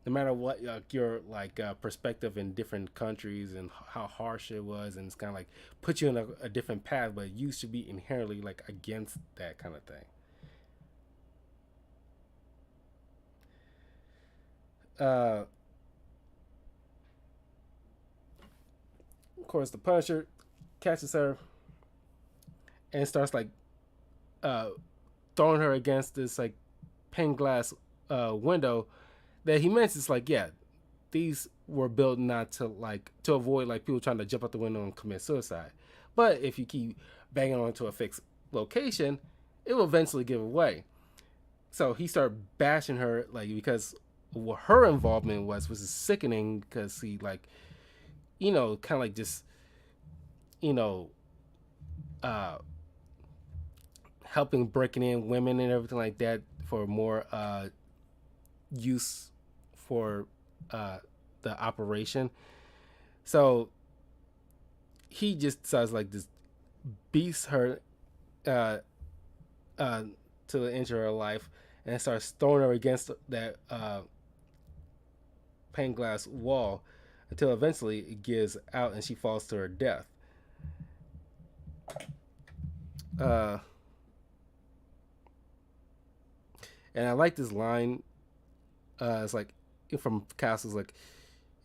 No matter what your like perspective in different countries and how harsh it was, and it's kind of like put you in a different path, but you should be inherently like against that kind of thing. Uh, of course, the Punisher catches her and starts like uh, throwing her against this like pane glass window that he mentions. Like, yeah, these were built not to like to avoid like people trying to jump out the window and commit suicide. But if you keep banging onto a fixed location, it will eventually give away. So he started bashing her like because what her involvement was sickening because he like kind of like just you know uh helping breaking in women and everything like that for more use for uh the operation. So he just decides like this beats her uh uh to the injure her life and starts throwing her against that pane glass wall until eventually it gives out and she falls to her death. Uh, and I like this line. It's like from Castle's like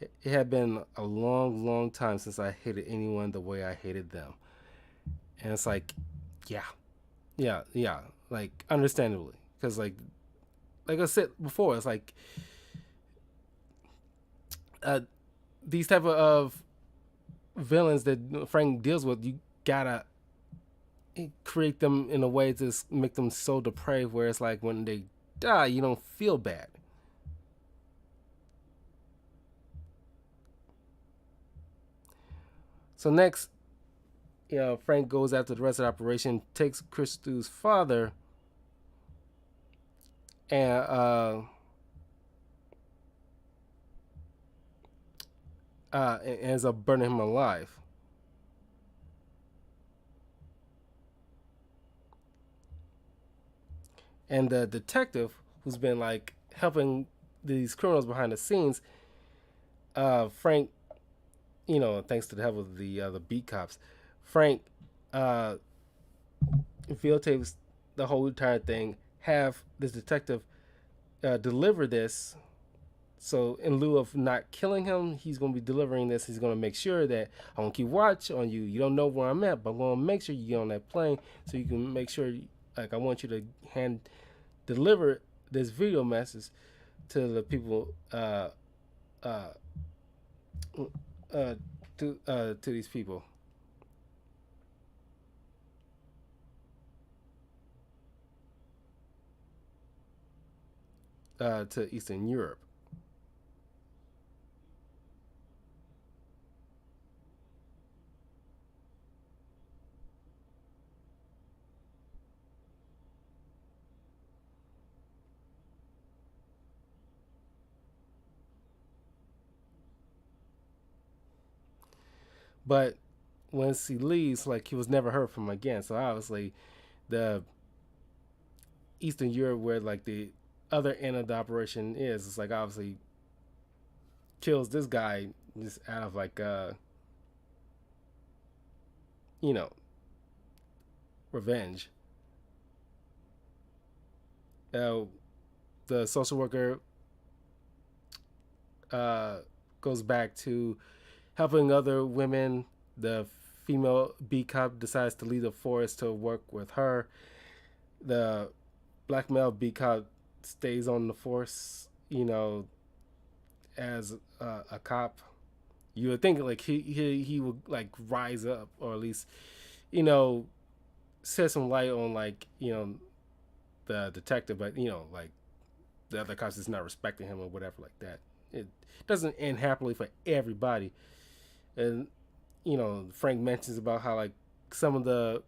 it had been a long, long time since I hated anyone the way I hated them, and it's like, yeah, yeah, like understandably, because like I said before, it's like uh, these type of villains that Frank deals with, you gotta create them in a way to make them so depraved where it's like when they die, you don't feel bad. So next, Frank goes after the rest of the operation, takes Christu's father, and ends up burning him alive. And the detective who's been like helping these criminals behind the scenes, Frank, thanks to the help of the beat cops, Frank uh, videotapes the whole entire thing. Have this detective deliver this. So in lieu of not killing him, he's going to be delivering this. He's going to make sure that I'm going to keep watch on you. You don't know where I'm at, but I'm going to make sure you get on that plane so you can make sure. Like I want you to hand deliver this video message to the people. Uh, uh, to these people. To Eastern Europe. But once he leaves, like he was never heard from again. So obviously, the Eastern Europe, where like the other end of the operation is, it's like obviously kills this guy just out of like you know revenge. Uh, the social worker uh, goes back to helping other women. The female B cop decides to leave the forest to work with her. The black male B cop stays on the force, as a cop. You would think like he would like rise up, or at least you know shed some light on like the detective, but like the other cops is not respecting him or whatever like that. It doesn't end happily for everybody, and Frank mentions about how like some of the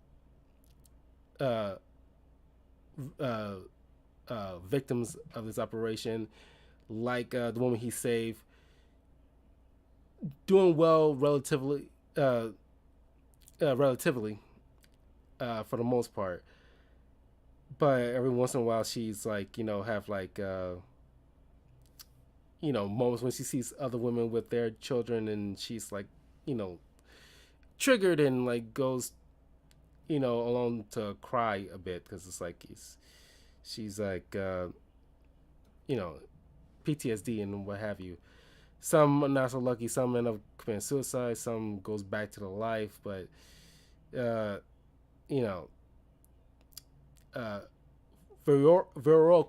uh, uh, victims of this operation, like the woman he saved, doing well uh, relatively for the most part. But every once in a while, she's like have like moments when she sees other women with their children, and she's like you know triggered and like goes alone to cry a bit because it's like she's like you know PTSD and what have you. Some are not so lucky. Some end up committing suicide. Some goes back to the life. But uh, you know, uh, Vero.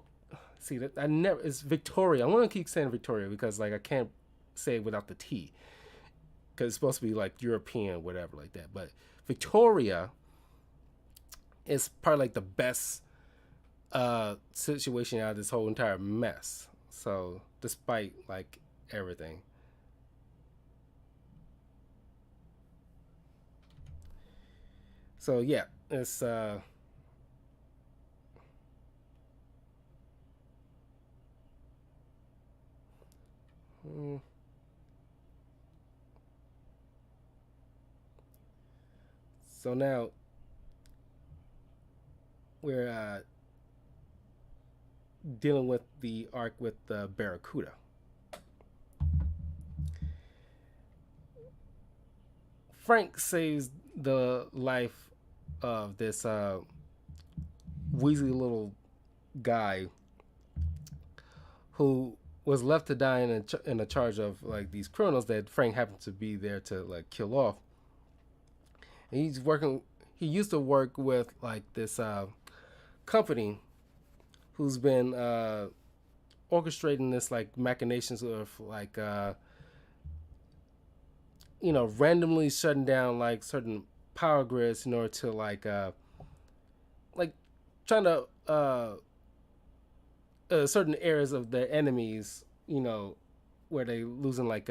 See that I never. It's Victoria. I want to keep saying Victoria because like I can't say it without the T because it's supposed to be like European, whatever, like that. But Victoria is probably like the best situation out of this whole entire mess. So despite like everything. So yeah, it's mm, so now we're dealing with the arc with the Barracuda. Frank saves the life of this wheezy little guy who was left to die in a charge of like these criminals that Frank happened to be there to like kill off. And he's working. He used to work with like this company who's been orchestrating this like machinations of like randomly shutting down like certain power grids in order to like trying to certain areas of their enemies, where they losing like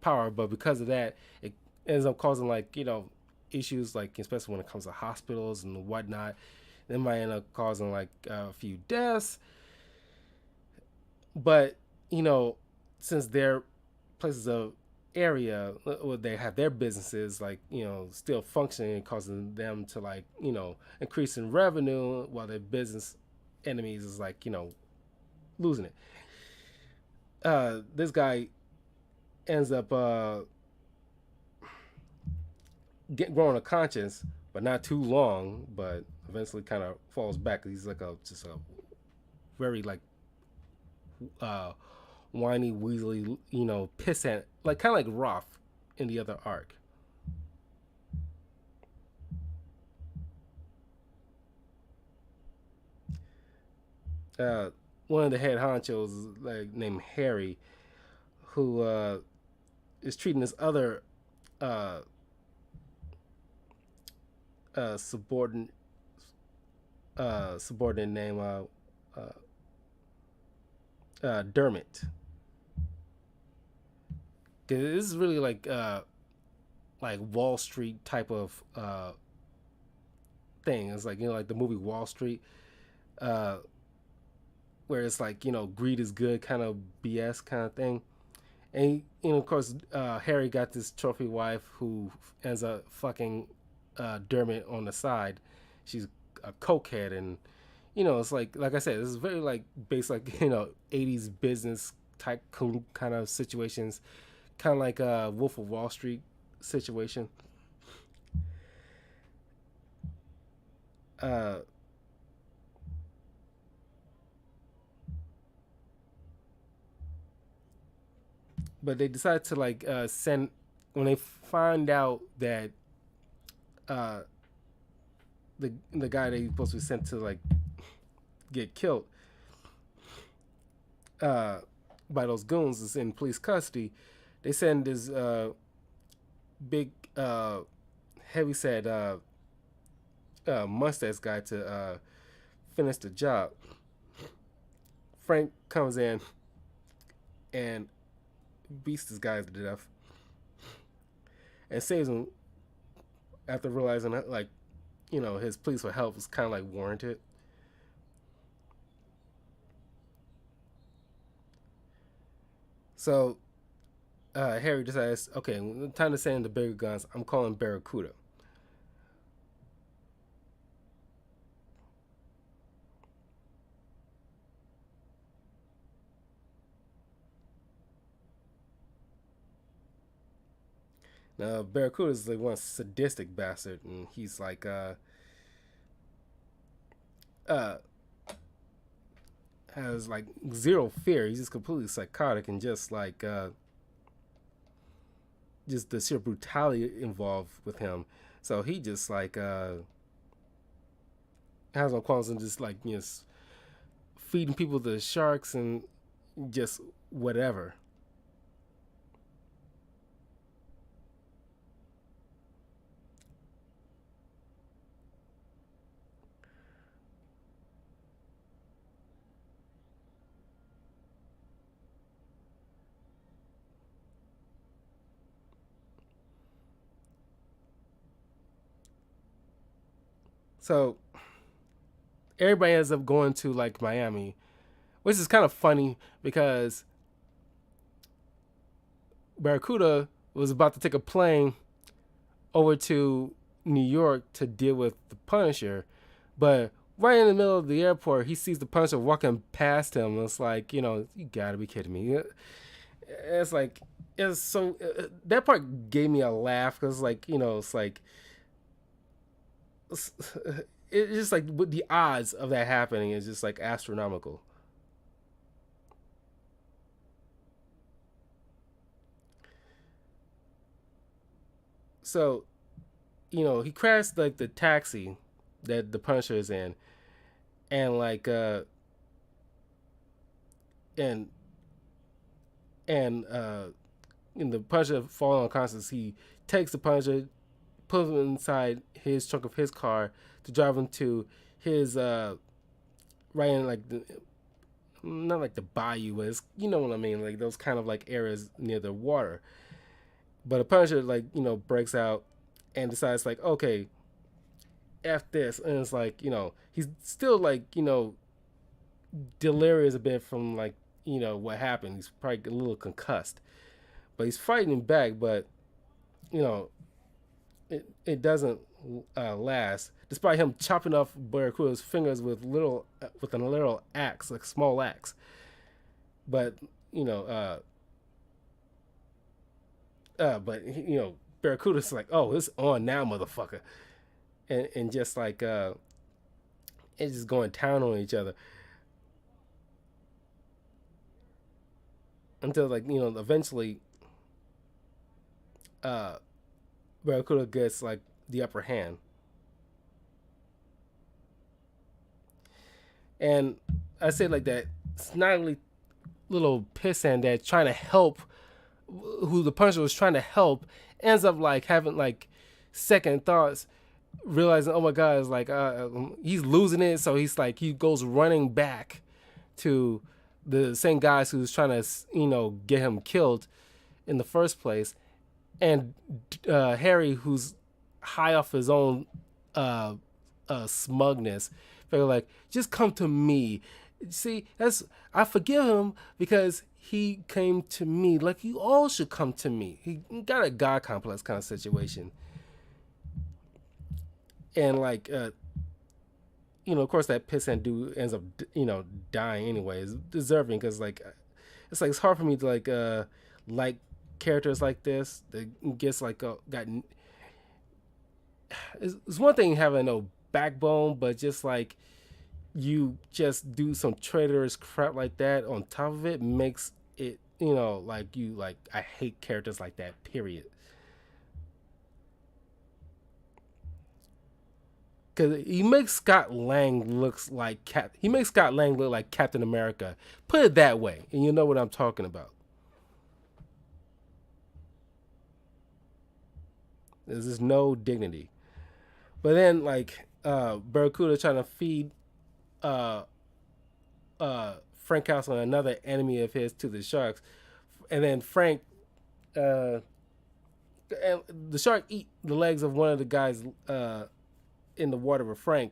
power, but because of that, it ends up causing like issues, like especially when it comes to hospitals and whatnot. They might end up causing like a few deaths, but since their places of area where they have their businesses like still functioning and causing them to like increase in revenue while their business enemies is like losing it. This guy ends up growing a conscience, but not too long. But eventually, kind of falls back. He's like a just a very like uh, whiny, weaselly, pissant, like kind of like Roth in the other arc. Uh, One of the head honchos is like named Harry, who is treating this other uh, subordinate subordinate named Dermot. This is really like Wall Street type of thing. It's like like the movie Wall Street, uh, where it's like greed is good kind of BS kind of thing. And of course, Harry got this trophy wife who ends up fucking Dermot on the side. She's a cokehead, and it's like I said, this is very like based like 80s business type kind of situations, kind of like a Wolf of Wall Street situation. Uh, but they decide to like send when they find out that uh, the guy they supposed to be sent to like get killed uh, by those goons is in police custody. They send this big heavyset mustache guy to finish the job. Frank comes in and beats this guy to death and saves him after realizing that like his pleas for help was kind of like warranted. So Harry decides, okay, time to send in the bigger guns. I'm calling Barracuda. Now Barracuda is like one sadistic bastard, and he's like uh has like zero fear. He's just completely psychotic and just like just the sheer brutality involved with him. So he just like has no qualms and just like feeding people to sharks and just whatever. So everybody ends up going to like Miami, which is kind of funny because Barracuda was about to take a plane over to New York to deal with the Punisher, but right in the middle of the airport, he sees the Punisher walking past him. It's like, you gotta be kidding me. It's like, it's so that part gave me a laugh because, like, it's like it's, it's just like the odds of that happening is just like astronomical. So, he crashed like the taxi that the Punisher is in, and like and and in the Punisher falling unconscious, he takes the Punisher, puts him inside his trunk of his car to drive him to his right in like the not like the bayou, but it's, you know what I mean, like those kind of like areas near the water. But the Punisher like breaks out and decides like, okay, f this, and it's like he's still like delirious a bit from like what happened. He's probably a little concussed, but he's fighting back. But you know, it doesn't last, despite him chopping off Barracuda's fingers with a little axe, like small axe. But you know, but Barracuda's like, oh, it's on now, motherfucker, and just like it's just going town on each other until like eventually uh Barracuda gets like the upper hand, and I say like that snidely little pissant that trying to help, who the Punisher was trying to help, ends up like having like second thoughts, realizing, oh my god, it's like he's losing it, so he's like he goes running back to the same guys who's trying to get him killed in the first place, and Harry, who's high off his own uh, smugness, figure like, just come to me. See, that's I forgive him because he came to me. Like you all should come to me. He got a god complex kind of situation, and like of course that pissant dude ends up dying anyways, deserving, because like it's hard for me to like characters like this that gets like got it's one thing having no backbone, but just like you just do some traitorous crap like that on top of it makes it like you like I hate characters like that, period. Because he makes Scott Lang he makes Scott Lang look like Captain America. Put it that way, and you know what I'm talking about. There's just no dignity. But then like Barracuda trying to feed uh Frank Castle, another enemy of his, to the sharks, and then Frank uh and the shark eat the legs of one of the guys in the water with Frank,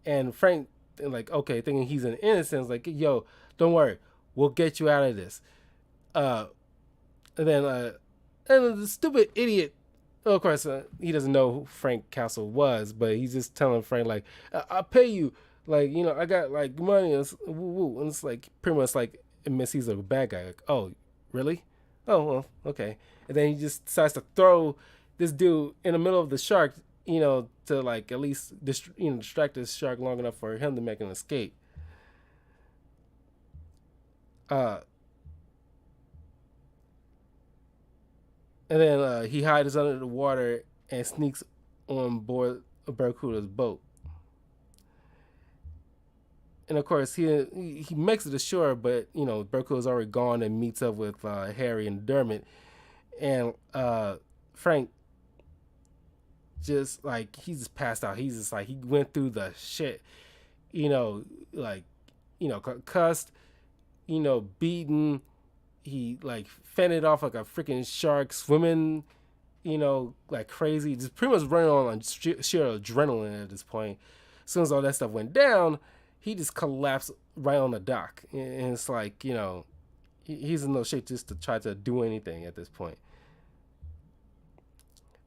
and Frank like okay, thinking he's an innocent, like yo, don't worry, we'll get you out of this. Uh, and then and the stupid idiot. Of course, he doesn't know who Frank Castle was, but he's just telling Frank like, "I'll pay you. Like, I got like money." And it's like pretty much like admits he's a bad guy. Like, oh, really? Oh, well, okay. And then he just decides to throw this dude in the middle of the shark, to like at least distract this shark long enough for him to make an escape. Uh, and then he hides under the water and sneaks on board Barracuda's boat. And of course, he makes it ashore, but Barracuda's already gone and meets up with Harry and Dermot, and Frank just like he's just passed out. He's just like he went through the shit, like cussed, beaten. He like fended off like a freaking shark, swimming, like crazy, just pretty much running on sheer adrenaline at this point. As soon as all that stuff went down, he just collapsed right on the dock, and it's like he's in no shape just to try to do anything at this point.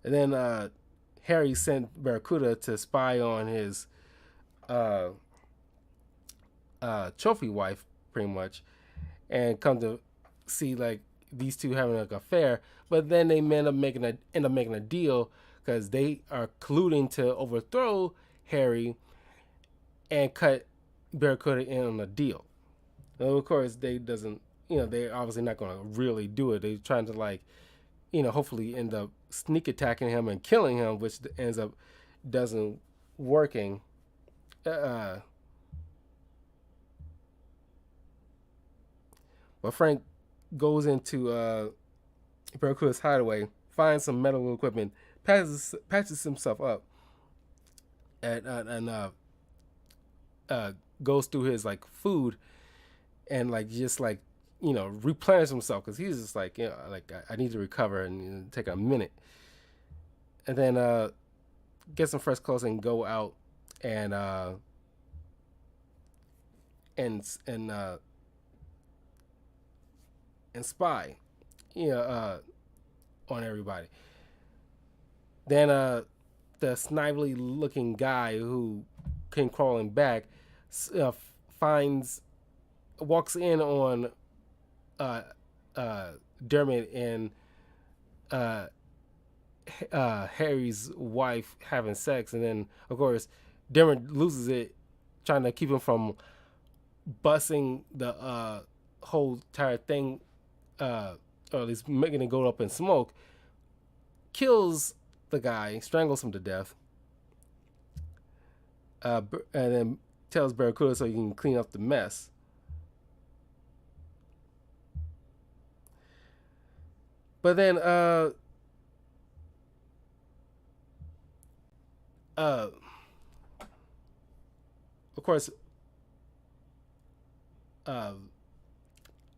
And then Harry sent Barracuda to spy on his uh, trophy wife, pretty much, and come to see like these two having like an affair. But then they end up making a deal because they are colluding to overthrow Harry and cut Barracuda in on a deal. Now, of course, they doesn't. They're obviously not going to really do it. They're trying to like, hopefully end up sneak attacking him and killing him, which ends up doesn't working. Uh, but Frank goes into Barracuda's hideaway, finds some medical equipment, patches himself up, and goes through his like food and like just like replenish himself because he's just like like I need to recover and take a minute, and then get some fresh clothes and go out and and and uh, and spy, on everybody. Then the snively looking guy who came crawling back finds walks in on uh, uh, Dermot and uh, Harry's wife having sex, and then of course Dermot loses it, trying to keep him from busting the whole entire thing, or at least making it go up in smoke. Kills the guy, strangles him to death, and then tells Barracuda so he can clean up the mess. But then, uh, of course, uh,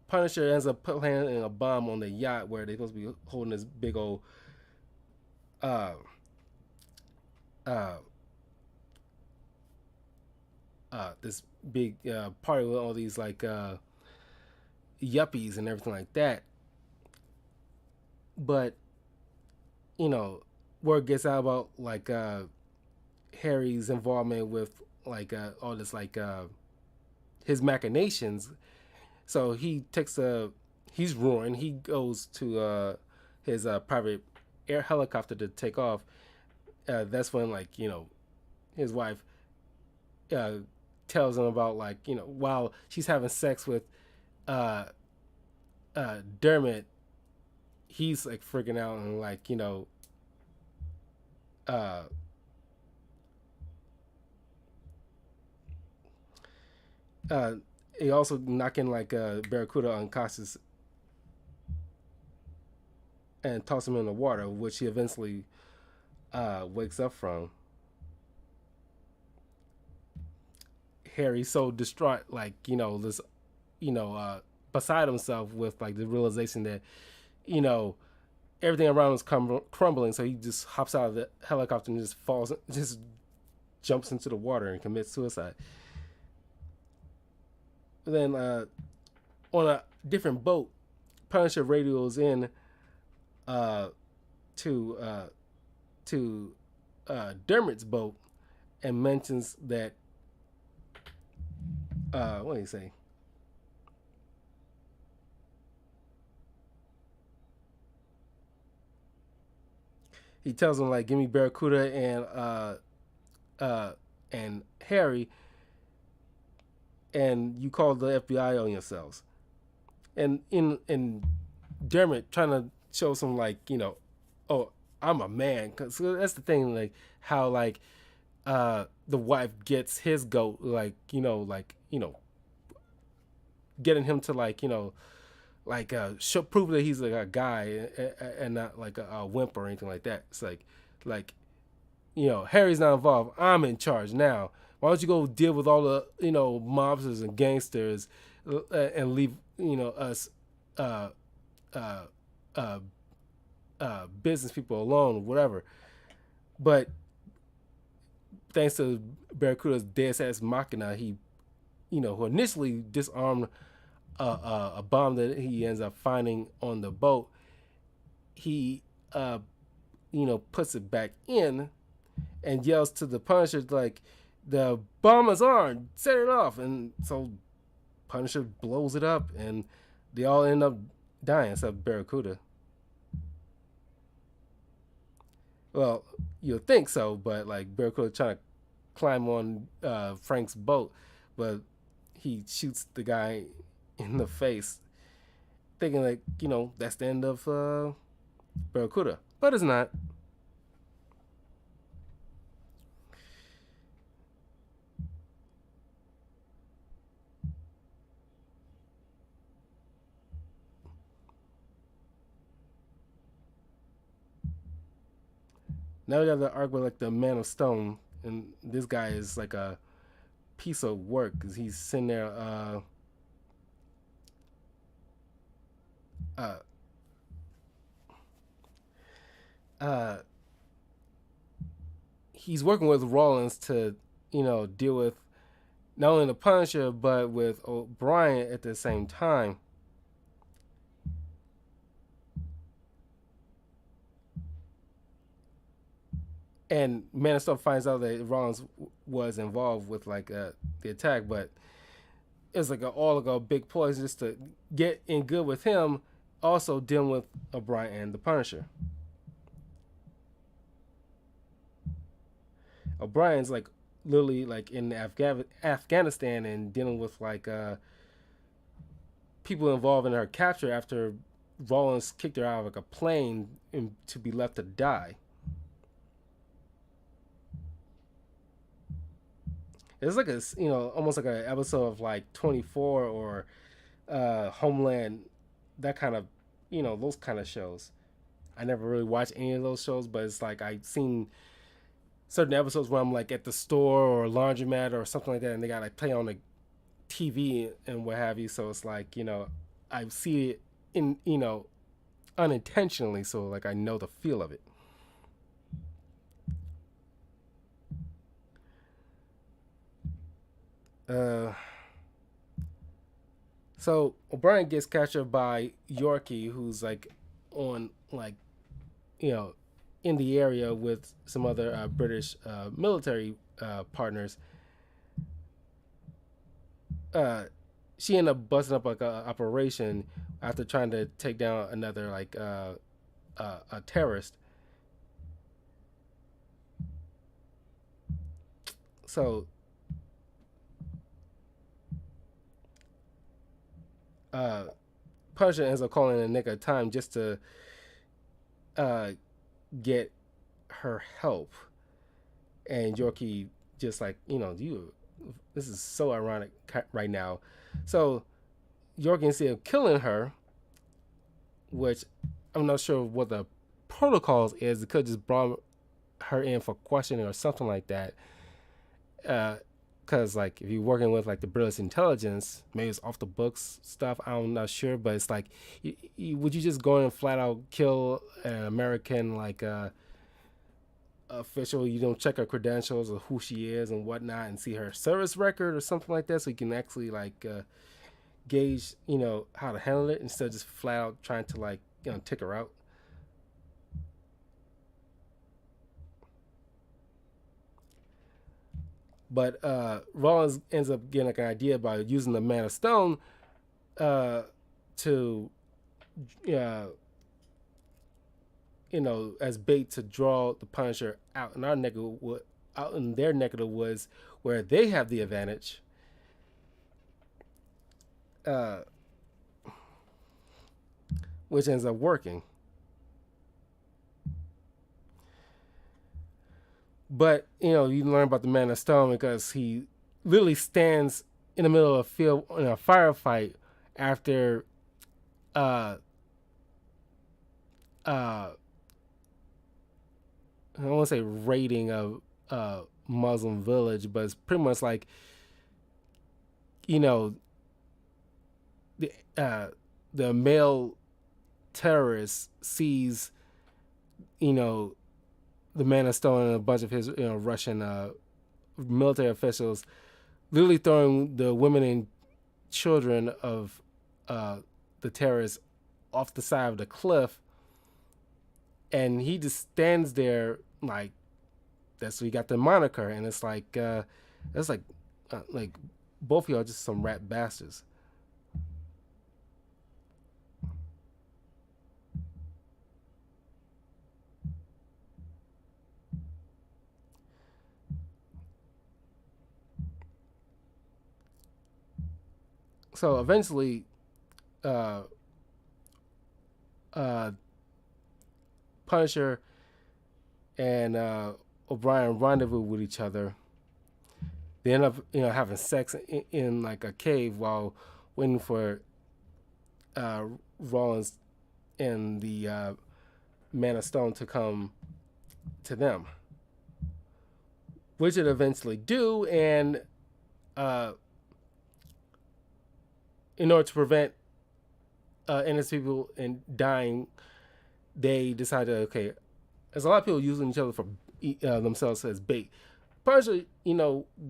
Punisher ends up planting a bomb on the yacht where they're supposed to be holding this big old uh, uh, this big party with all these like yuppies and everything like that. But you know, word gets out about like Harry's involvement with like all this like his machinations. So he takes a he's ruined. He goes to his private air helicopter to take off. That's when like his wife uh, tells him about like while she's having sex with uh, Dermot, he's like freaking out and like uh, uh, he also knocking like Barracuda unconscious and toss him in the water, which he eventually wakes up from. Harry's so distraught, like this, beside himself with like the realization that you know everything around him is crumbling. So he just hops out of the helicopter and just falls, just jumps into the water and commits suicide. Then on a different boat, Punisher radios in uh, to Dermot's boat and mentions that what do you say? He tells him like, "Give me Barracuda uh, and Harry, and you call the FBI on yourselves." And in Dermot trying to show some like oh, I'm a man, cause that's the thing, like how like the wife gets his goat, like getting him to like like show prove that he's like a guy and not like a wimp or anything like that. It's like Harry's not involved. I'm in charge now. Why don't you go deal with all the mobsters and gangsters and leave us uh, uh, uh, business people alone, whatever. But thanks to Barracuda's Deus Ex Machina, he who initially disarmed a bomb that he ends up finding on the boat. He puts it back in and yells to the Punisher like, "The bomb is armed, set it off." And so Punisher blows it up, and they all end up dying except Barracuda. Well, you'll think so, but like Barracuda trying to climb on Frank's boat, but he shoots the guy in the face, thinking like that's the end of Barracuda, but it's not. Now we got the arc with like the Man of Stone, and this guy is like a piece of work because he's sitting there. Uh, uh, he's working with Rollins to deal with not only the Punisher but with O'Brien at the same time. and Man of Steel finds out that Rollins was involved with like the attack, but it's like all like a big ploy just to get in good with him, also dealing with O'Brien and the Punisher. O'Brien's like literally like in Afghanistan and dealing with like people involved in her capture after Rollins kicked her out of like a plane and to be left to die. It's like a almost like an episode of like 24 or Homeland, that kind of those kind of shows. I never really watched any of those shows, but it's like I've seen certain episodes where I'm like at the store or laundromat or something like that, and they got like play on the TV and what have you. So it's like I see it in unintentionally, so like I know the feel of it. Uh, so O'Brien gets captured by Yorkie, who's like on like you know in the area with some other British military partners. uh, she ended up busting up like a operation after trying to take down another like a terrorist. So uh, Punisher ends up calling in a nick of time just to uh, get her help, and Yorkie just like you. This is so ironic right now. So Yorkie, instead of killing her, which I'm not sure what the protocols is, it could just brought her in for questioning or something like that. Because like if you're working with like the British intelligence, maybe it's off the books stuff. I'm not sure, but it's like, would you just go and flat out kill an American like official? You don't check her credentials or who she is and whatnot, and see her service record or something like that, so you can actually like gauge how to handle it instead of just flat out trying to like take her out. But Rollins ends up getting like an idea by using the Man of Stone uh, to, uh, as bait to draw the Punisher out in our neck of wood, out in their neck of the woods, where they have the advantage. Uh, which ends up working. But you learn about the Man of Stone because he literally stands in the middle of a field in a firefight after uh uh I don't want to say raiding a Muslim village, but it's pretty much like you know the the male terrorist sees you know the Man of Stone and a bunch of his Russian military officials literally throwing the women and children of uh, the terrorists off the side of the cliff, and he just stands there like that's what he got the moniker, and it's like that's like both of y'all just some rat bastards. So eventually, uh, uh, Punisher and O'Brien rendezvous with each other. They end up, having sex in like a cave while waiting for uh, Rollins and the Man of Stone to come to them, which it eventually do. And uh, in order to prevent innocent people in dying, they decided, okay, there's a lot of people using each other for themselves as bait. Punisher,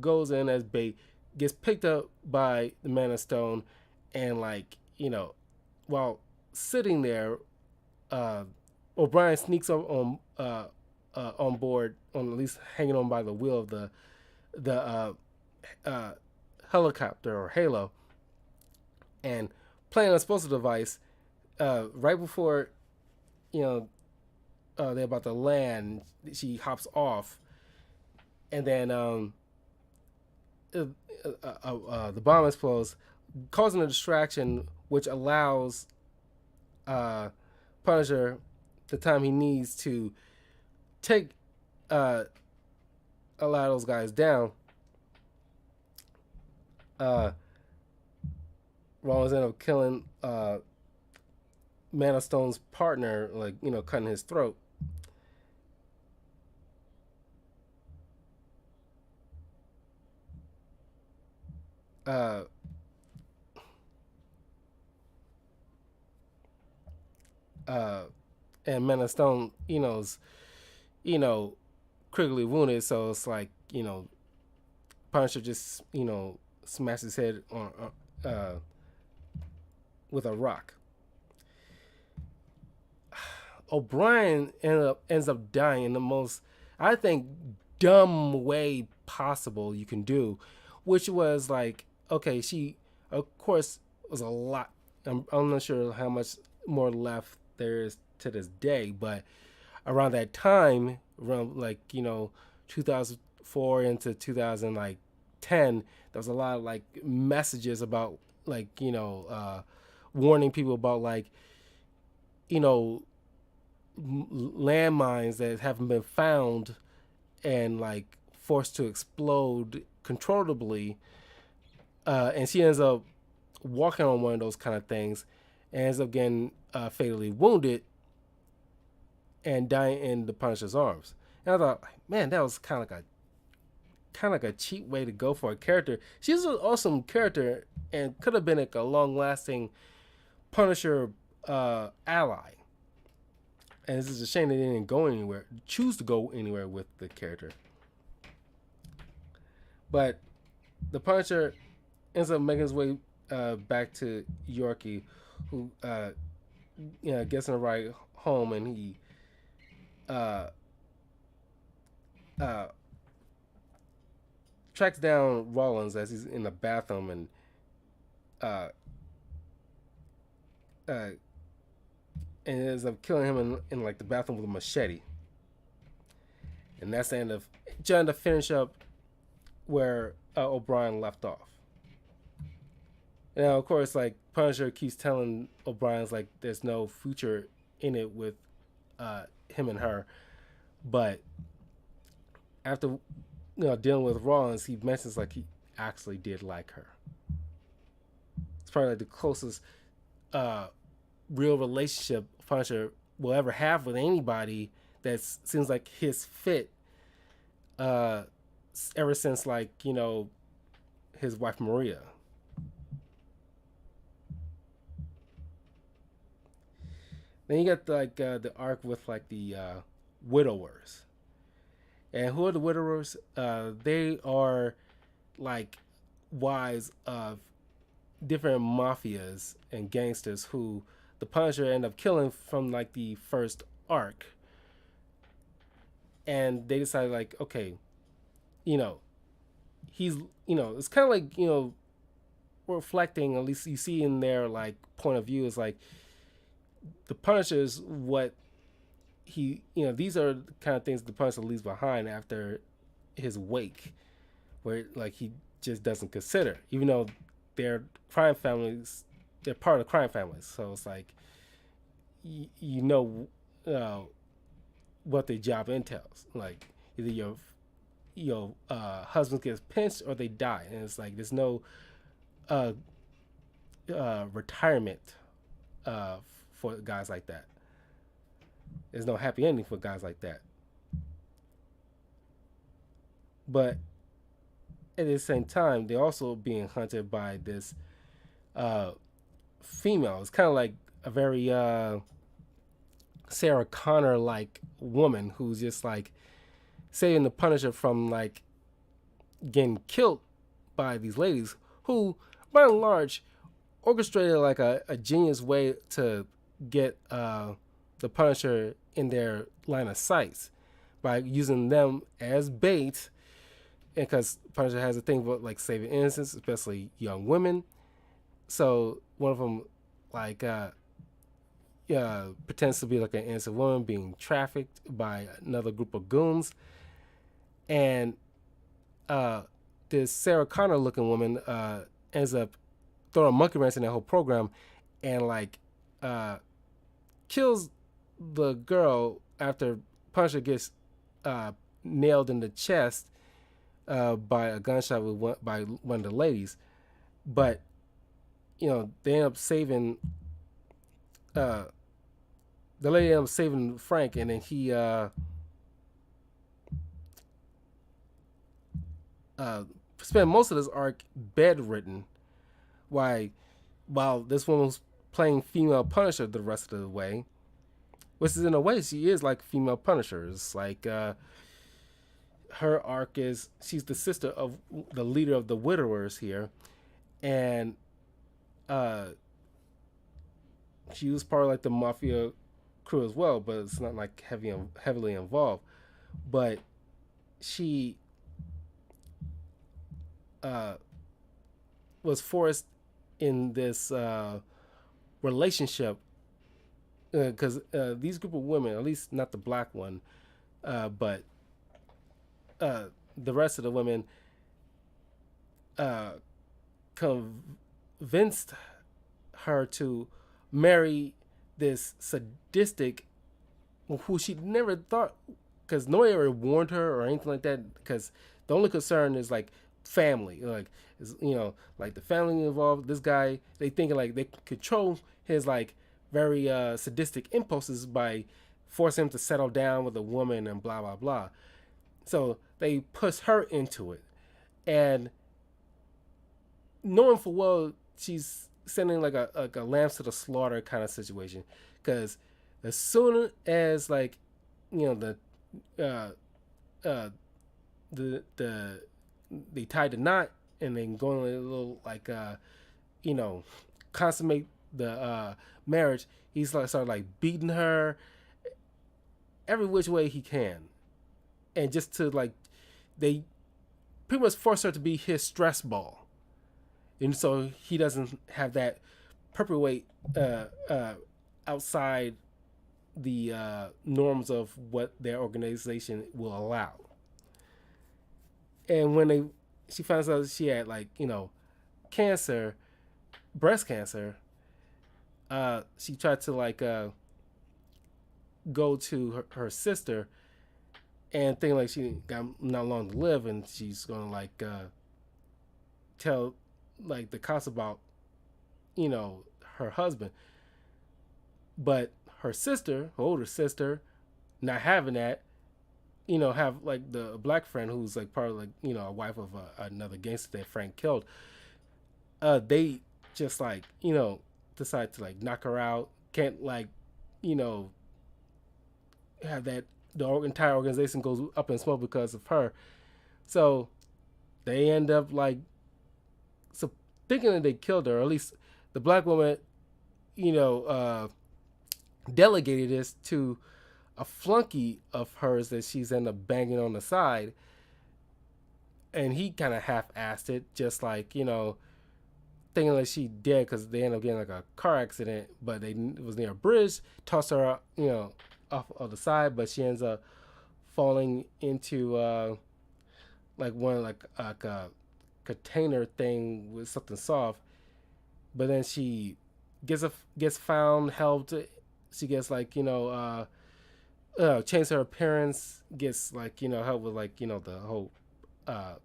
goes in as bait, gets picked up by the Man of Stone, and like, while sitting there, uh, O'Brien sneaks up on on board, on at least hanging on by the wheel of the uh, helicopter or Halo, and playing a explosive device right before you know they're about to land. She hops off, and then the bomb explodes, causing a distraction, which allows uh, Punisher the time he needs to take a lot of those guys down. Uh, Rollins ended up killing Man of Stone's partner, like cutting his throat. Uh, uh, and Man of Stone, you know, critically wounded, so it's like Punisher just smashed his head on with a rock. O'Brien ends up dying in the most, I think, dumb way possible you can do, which was like, okay, she, of course, was a lot. I'm not sure how much more left there is to this day, but around that time, around 2004 into 2010, there was a lot of like messages about warning people about you know landmines that haven't been found and like forced to explode controllably, and she ends up walking on one of those kind of things and ends up getting fatally wounded and dying in the Punisher's arms. And I thought, man, that was kind of like a cheap way to go for a character. She's an awesome character and could have been like a long lasting Punisher ally. And it's just a shame they didn't go anywhere, choose to go anywhere with the character. But the Punisher ends up making his way back to Yorkie, who gets in a ride home, and he uh, uh, tracks down Rollins as he's in the bathroom, and uh, uh, and ends up killing him in like the bathroom with a machete. And that's the end of trying to finish up where O'Brien left off. Now, of course, like Punisher keeps telling O'Brien's like there's no future in it with him and her, but after dealing with Rollins, he mentions like he actually did like her. It's probably like the closest real relationship Punisher will ever have with anybody that seems like his fit. Ever since his wife Maria. Then you got the arc with like the widowers. And who are the widowers? They are like wives of different mafias and gangsters who the Punisher ended up killing from like the first arc. And they decided like, okay, he's it's kind of like reflecting, at least you see in their like point of view, is like the Punisher is what he these are the kind of things the Punisher leaves behind after his wake, where like he just doesn't consider, even though they're crime families, they're part of crime families, so it's like what their job entails, like either your husband gets pinched or they die, and it's like there's no retirement for guys like that. There's no happy ending for guys like that. But at the same time, they're also being hunted by this female. It's kind of like a very Sarah Connor like woman who's just like saving the Punisher from like getting killed by these ladies who, by and large, orchestrated like a genius way to get the Punisher in their line of sights by using them as bait, and because Punisher has a thing about like saving innocents, especially young women. So one of them, like, pretends to be like an innocent woman being trafficked by another group of goons, and uh, this Sarah Connor looking woman ends up throwing a monkey wrench in that whole program, and like uh, kills the girl after Punisher gets uh, nailed in the chest by a gunshot by one of the ladies. But they end up saving uh, the lady ends up saving Frank, and then he spent most of this arc bedridden. Why, while this woman was playing female Punisher the rest of the way, which is in a way she is like female Punisher. It's like her arc is she's the sister of the leader of the Widowers here, and uh, she was part of like the mafia crew as well, but it's not like heavily involved. But she uh, was forced in this relationship because these group of women, at least not the black one, but the rest of the women, uh, convinced her to marry this sadistic who she never thought, because nobody ever warned her or anything like that, because the only concern is like family, like is like the family involved. This guy, they thinking like they control his like very sadistic impulses by forcing him to settle down with a woman and blah blah blah. So they push her into it, and knowing for well she's sending like a lambs to the slaughter kind of situation, because as soon as like the uh uh the they tied the knot and then going a little like you know consummate the marriage, he's like started like beating her every which way he can, and just to like they pretty much force her to be his stress ball, and so he doesn't have that perpetuate outside the norms of what their organization will allow. And when she finds out she had like cancer, breast cancer, she tried to like go to her sister and think like she got not long to live, and she's gonna like tell like the cops about her husband. But her sister, her older sister, not having that, have like the black friend who's like part of like a wife of another gangster that Frank killed. They just like decide to like knock her out. Can't like you know have that the entire organization goes up in smoke because of her. So they end up like so thinking that they killed her, or at least the black woman, you know, uh, delegated this to a flunky of hers that she's ended up banging on the side, and he kind of half-assed it, just like thinking like she dead because they ended up getting like a car accident, but it was near a bridge, tossed her off of the side, but she ends up falling into like one like a container thing with something soft, but then she gets found, helped. She gets like change her appearance, gets like help with like the whole uh,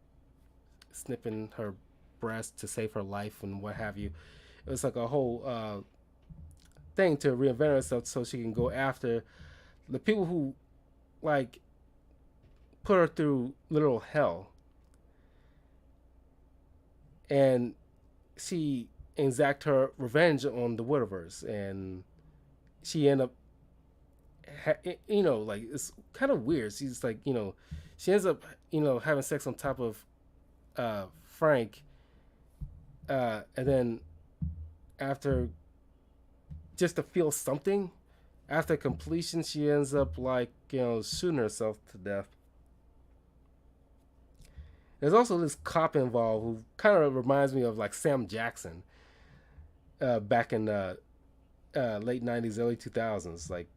snipping her breast to save her life and what have you. It was like a whole thing to reinvent herself so she can go after the people who like put her through literal hell, and she exact her revenge on the Widowers, and she ended up like it's kind of weird. She's like she ends up having sex on top of Frank, and then after just to feel something After completion, she ends up like shooting herself to death. There's also this cop involved who kind of reminds me of like Sam Jackson back in the late '90s, early 2000s. Like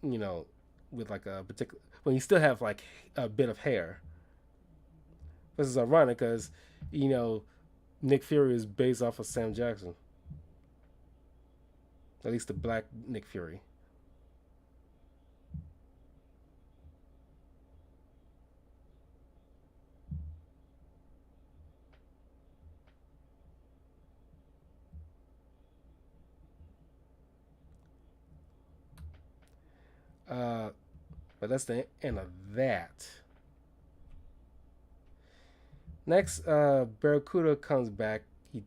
you know, with like a particular when you still have like a bit of hair. This is ironic because you know Nick Fury is based off of Sam Jackson, at least the black Nick Fury. Uh, but that's the end of that. Next, Barracuda comes back. He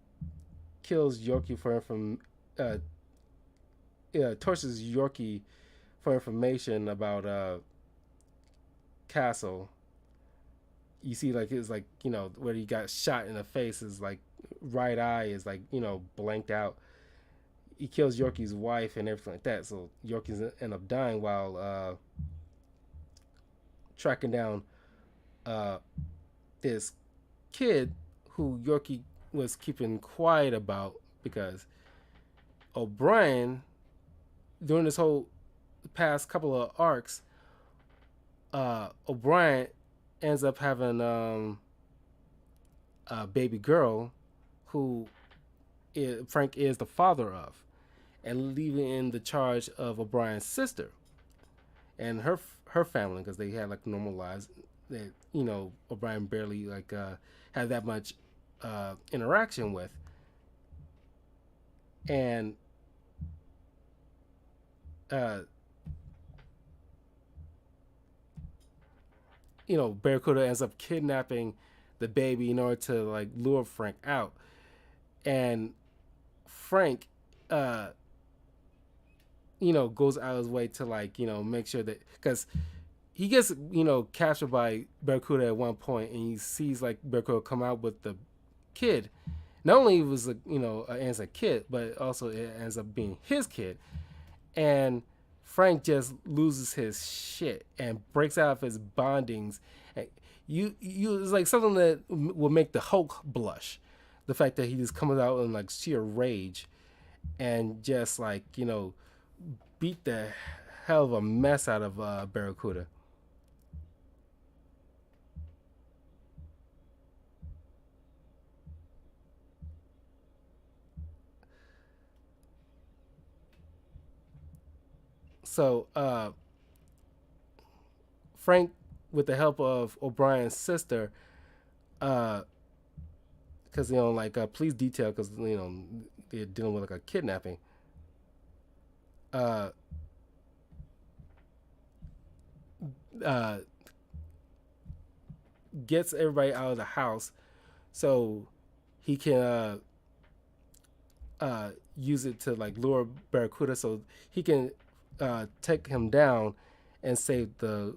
kills Yorkie for uh, tortures Yorkie for information about Castle. You see, like it's like where he got shot in the face. His like right eye is like blanked out. He kills Yorkie's wife and everything like that. So Yorkie's end up dying while tracking down uh, this kid who Yorkie was keeping quiet about because O'Brien during this whole past couple of arcs, O'Brien ends up having a baby girl who Frank is the father of, and leaving in the charge of O'Brien's sister and her family because they had like normal lives that O'Brien barely like had that much interaction with, and uh, Barracuda ends up kidnapping the baby in order to like lure Frank out, and Frank, goes out of his way to like make sure that because he gets captured by Barracuda at one point, and he sees like Barracuda come out with the kid. Not only was as a kid, but also it ends up being his kid, and Frank just loses his shit and breaks out of his bondings. And you it's like something that will make the Hulk blush. The fact that he just comes out in like sheer rage and just like beat the hell of a mess out of Barracuda. So Frank, with the help of O'Brien's sister, because like police detail, because they're dealing with like a kidnapping. Uh, uh, Gets everybody out of the house so he can use it to like lure Barracuda so he can take him down and save the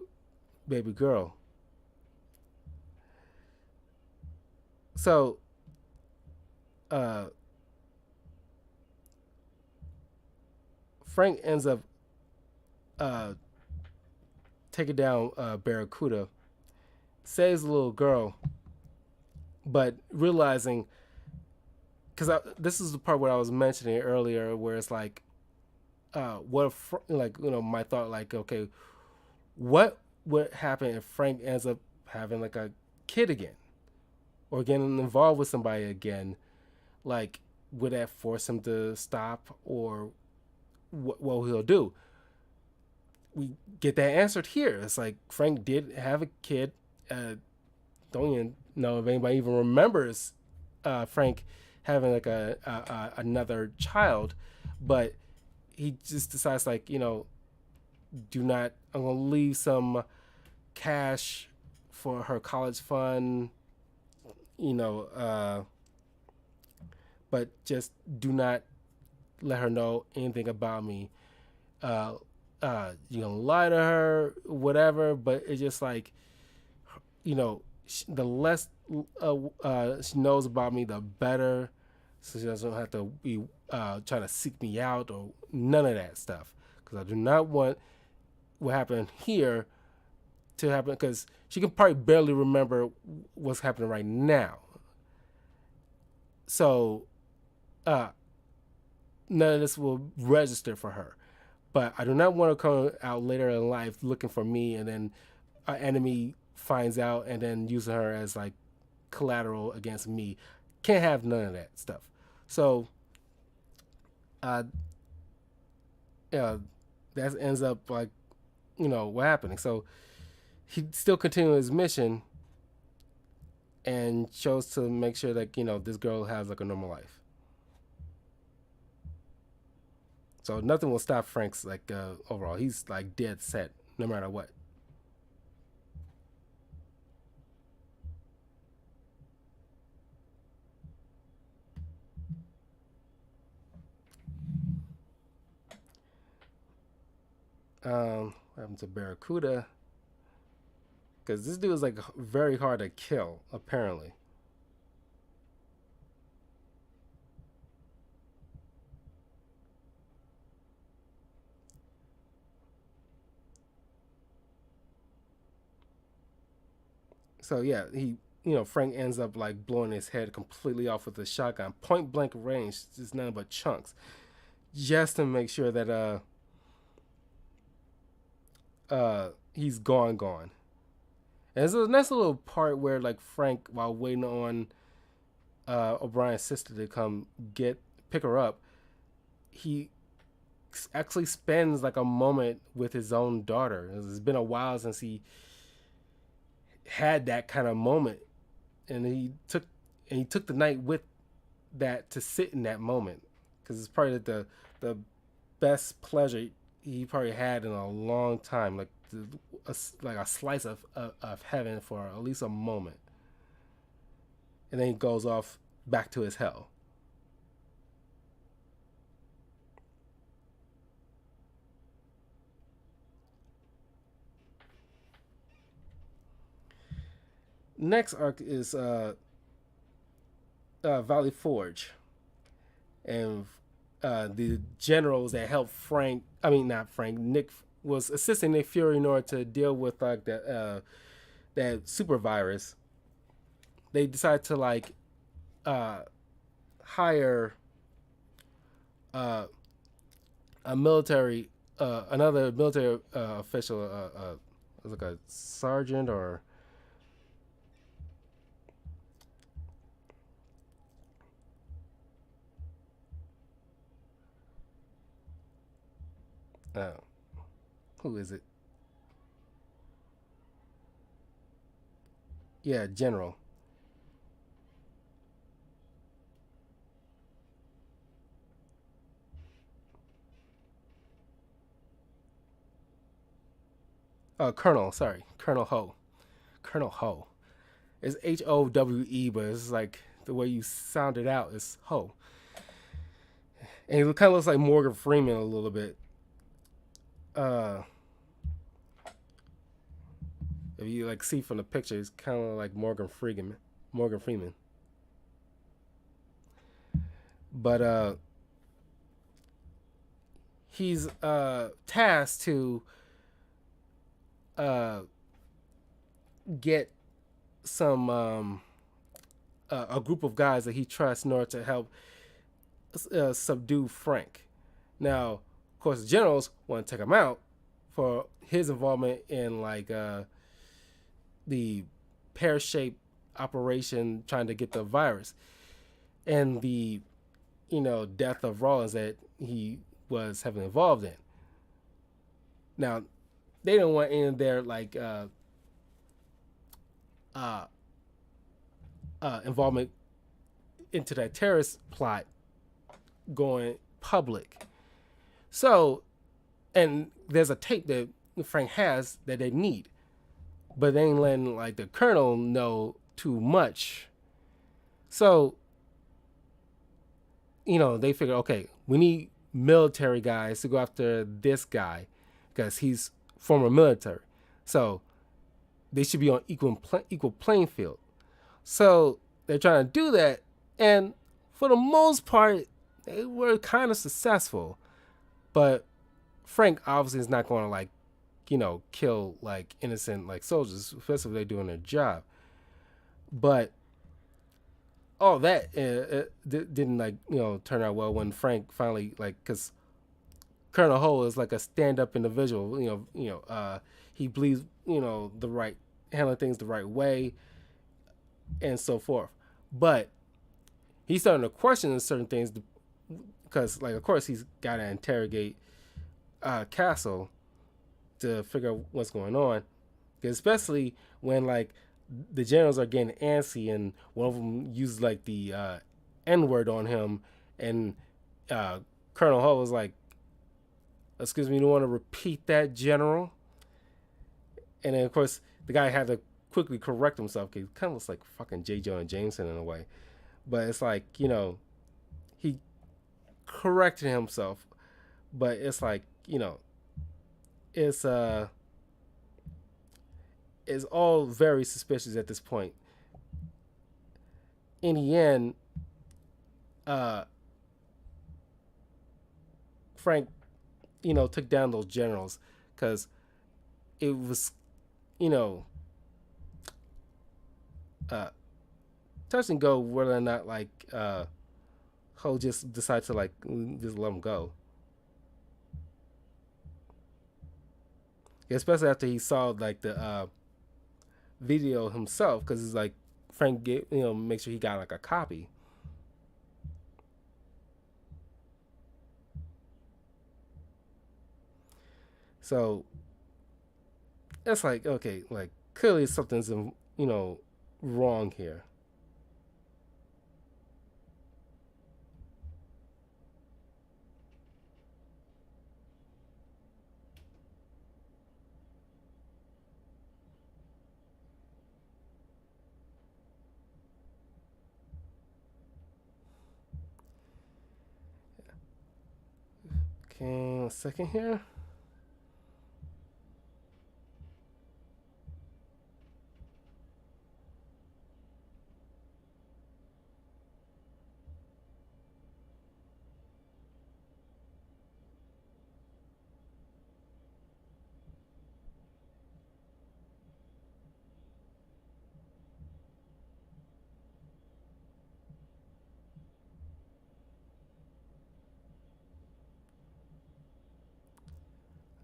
baby girl. So uh, Frank ends up uh, taking down Barracuda, saves the little girl, but realizing because this is the part where I was mentioning earlier, where it's like, what if, like my thought, like, okay, what would happen if Frank ends up having like a kid again, or getting involved with somebody again? Like, would that force him to stop, or what he'll do? We get that answered here. It's like Frank did have a kid. Don't even know if anybody even remembers Frank having like another child, but he just decides like do not. I'm gonna leave some cash for her college fund, you know, but just do not let her know anything about me. Uh, you gonna lie to her, whatever, but it's just like the less she knows about me, the better. So she doesn't have to be trying to seek me out or none of that stuff. because I do not want what happened here to happen, because she can probably barely remember what's happening right now. So uh, none of this will register for her. But I do not want to come out later in life looking for me, and then an enemy finds out and then using her as like collateral against me. Can't have none of that stuff. So, uh, yeah, that ends up like, what happening. So he still continued his mission and chose to make sure that this girl has like a normal life. So nothing will stop Frank's like overall. He's like dead set no matter what. What happened to Barracuda? Because this dude is like very hard to kill, apparently. So yeah, Frank ends up like blowing his head completely off with a shotgun, point blank range, just nothing but chunks, just to make sure that he's gone. And there's a nice little part where like Frank, while waiting on O'Brien's sister to come pick her up, he actually spends like a moment with his own daughter. It's been a while since he had that kind of moment, and he took the night with that to sit in that moment, because it's probably the best pleasure he probably had in a long time, like like a slice of heaven for at least a moment, and then he goes off back to his hell. Next arc is Valley Forge, and the generals that helped Frank. I mean, not Frank. Nick was assisting Nick Fury in order to deal with like that super virus. They decided to like hire a military, another military official, like a sergeant or uh, who is it? Yeah, general. Colonel. Sorry, Colonel Ho. Colonel Ho. It's Howe, but it's like the way you sound it out is Ho. And he kind of looks like Morgan Freeman a little bit. Uh, if you like see from the picture, it's kind of like Morgan Freeman. Morgan Freeman. But he's tasked to uh, get some a group of guys that he trusts in order to help subdue Frank. Now, of course, the generals want to take him out for his involvement in like the pear-shaped operation trying to get the virus, and the death of Rollins that he was heavily involved in. Now, they don't want any of their like uh, involvement into that terrorist plot going public. So, and there's a tape that Frank has that they need, but they ain't letting like the colonel know too much. So, they figure, okay, we need military guys to go after this guy because he's former military. So they should be on equal playing field. So they're trying to do that, and for the most part, they were kind of successful. But Frank obviously is not going to like kill like innocent like soldiers, especially if they're doing their job. But all that didn't like turn out well when Frank finally like because Colonel Ho is like a stand up individual. He believes the right handling things the right way and so forth. But he's starting to question certain things because like of course he's got to interrogate Castle to figure out what's going on, especially when like the generals are getting antsy and one of them uses like the N word on him, and uh, Colonel Hull was like, "Excuse me, you don't want to repeat that, General?" And then of course the guy had to quickly correct himself because he kind of looks like fucking J. Jonah Jameson in a way, but it's like he corrected himself, but it's like it's is all very suspicious at this point. In the end, uh, Frank, took down those generals because it was, you know, uh, touch and go whether or not like Ho just decide to like just let him go, especially after he saw like the video himself because it's like Frank get make sure he got like a copy. So it's like okay, like clearly something's wrong here. Okay, a second here.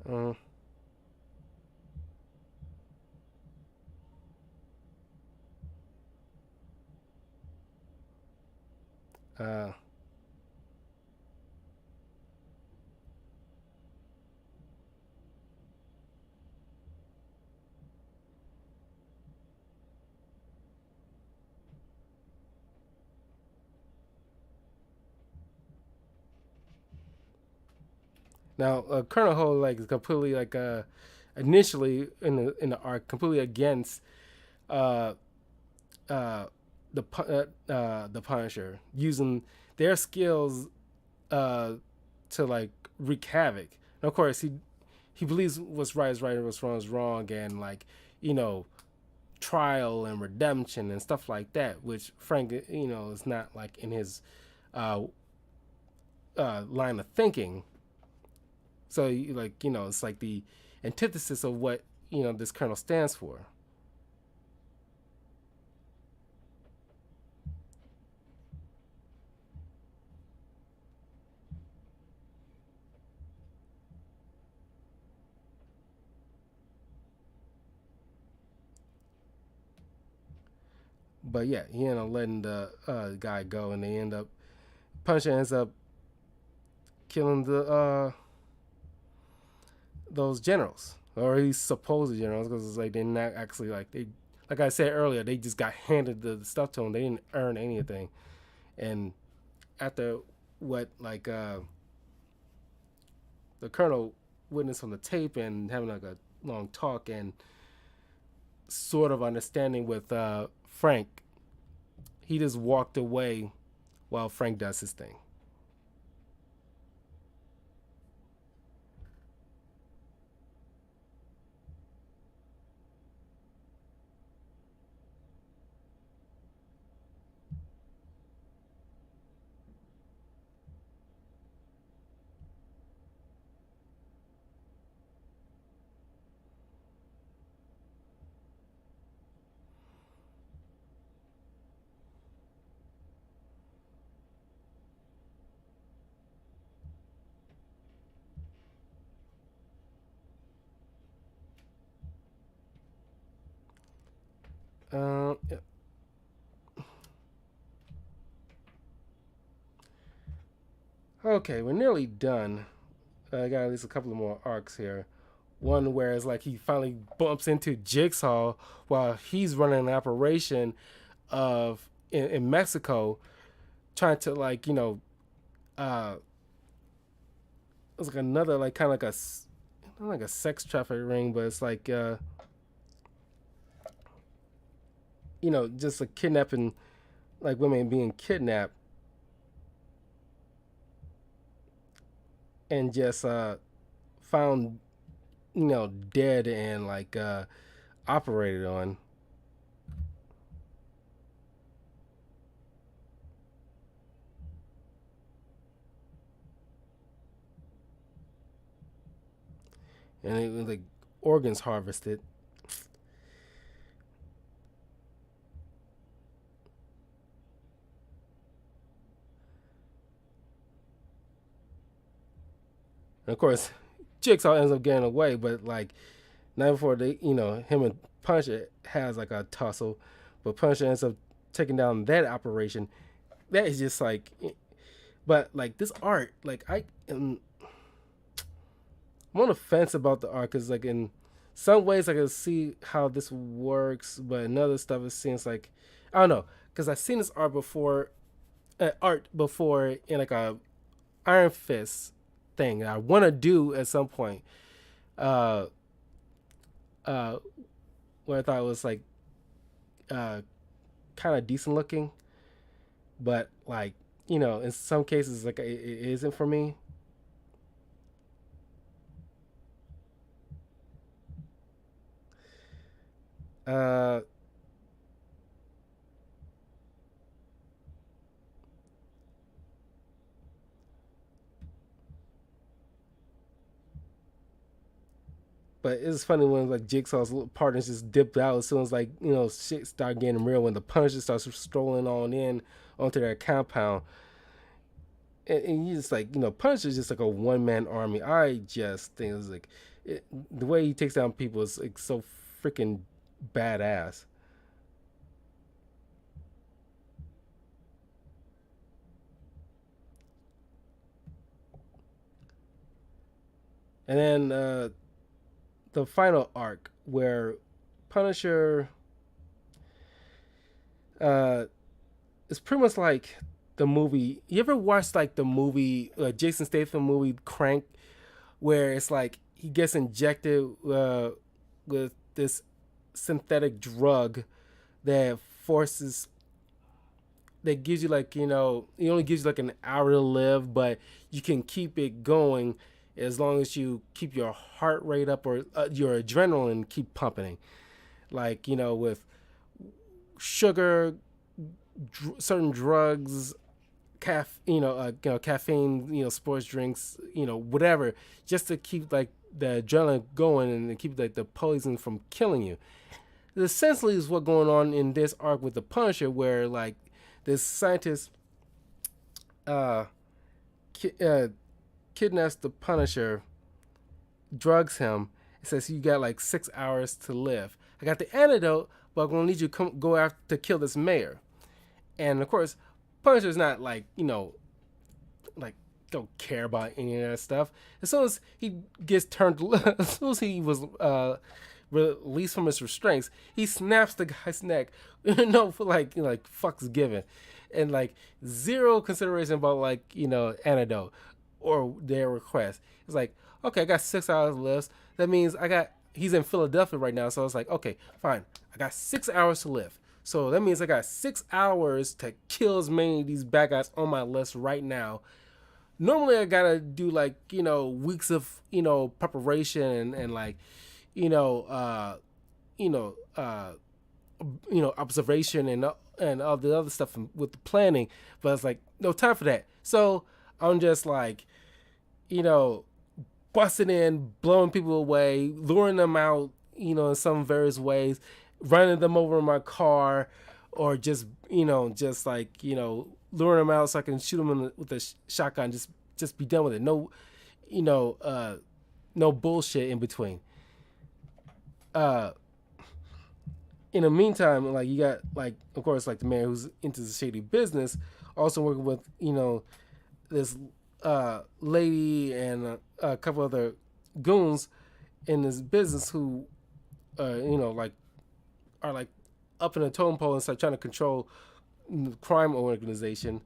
Uh, uh, Now, Colonel Ho like is completely like initially in the arc completely against uh uh the Punisher using their skills uh to like wreak havoc. And of course, he believes what's right is right and what's wrong is wrong, and like you know trial and redemption and stuff like that, which Frank is not like in his uh line of thinking. So like it's like the antithesis of what this colonel stands for. But yeah, he ended up letting the guy go, and they end up Punisher ends up killing the those generals, or at least supposed generals, because it's like they're not actually like they like I said earlier, they just got handed the stuff to them. They didn't earn anything, and after what like the colonel witnessed on the tape and having like a long talk and sort of understanding with Frank, he just walked away while Frank does his thing. Yeah. Okay, we're nearly done. I got at least a couple of more arcs here. One where it's like he finally bumps into Jigsaw while he's running an operation of in Mexico, trying to like uh, it's like another like kind of like not like a sex traffic ring, but it's like just a kidnapping, like women being kidnapped and just found dead and like operated on. And it was like organs harvested. And of course, Jigsaw ends up getting away, but like not before they, him and Punisher has like a tussle, but Punisher ends up taking down that operation. That is just like, but like this art, like I'm on the fence about the art because like in some ways I can see how this works, but in other stuff it seems like I don't know because I've seen this art before in like a Iron Fist thing that I want to do at some point. Uh, uh, where I thought it was like uh, kind of decent looking, but like in some cases like it isn't for me. Uh, but it's funny when like Jigsaw's partners just dipped out as soon as like shit started getting real when the Punisher starts strolling on in onto their compound, and you just like Punisher's just like a one man army. I just think it's like the way he takes down people is like so freaking badass. And then the final arc where Punisher uh, is pretty much like the movie. You ever watched like the movie Jason Statham movie Crank, where it's like he gets injected with this synthetic drug that forces that gives you like it only gives you like an hour to live, but you can keep it going as long as you keep your heart rate up or your adrenaline keep pumping. Like with sugar, certain drugs, caffeine, sports drinks, whatever, just to keep like the adrenaline going and keep like the poison from killing you. Essentially, is what going on in this arc with the Punisher, where like this scientist uh, ki- uh kidnaps the Punisher, drugs him, and says you got like 6 hours to live. I got the antidote, but I'm gonna need you to go after to kill this mayor. And of course, Punisher's not like like don't care about any of that stuff. As soon as he gets turned, as soon as he was released from his restraints, he snaps the guy's neck. No, for like fucks given, and like zero consideration about like antidote or their request. It's like okay, I got 6 hours left. That means he's in Philadelphia right now, so it's like okay, fine, I got 6 hours to live. So that means I got 6 hours to kill as many of these bad guys on my list right now. Normally I gotta do like weeks of preparation and like you know uh you know uh observation and all the other stuff with the planning, but it's like no time for that. So I'm just like you know busting in, blowing people away, luring them out, in some various ways, running them over in my car, or just just like luring them out so I can shoot them with a shotgun. Just be done with it. No, you know, uh, no bullshit in between. Uh, in the meantime, like you got like of course like the man who's into the shady business, also working with this lady and a couple other goons in this business who like are like up in a totem pole and start trying to control the crime organization.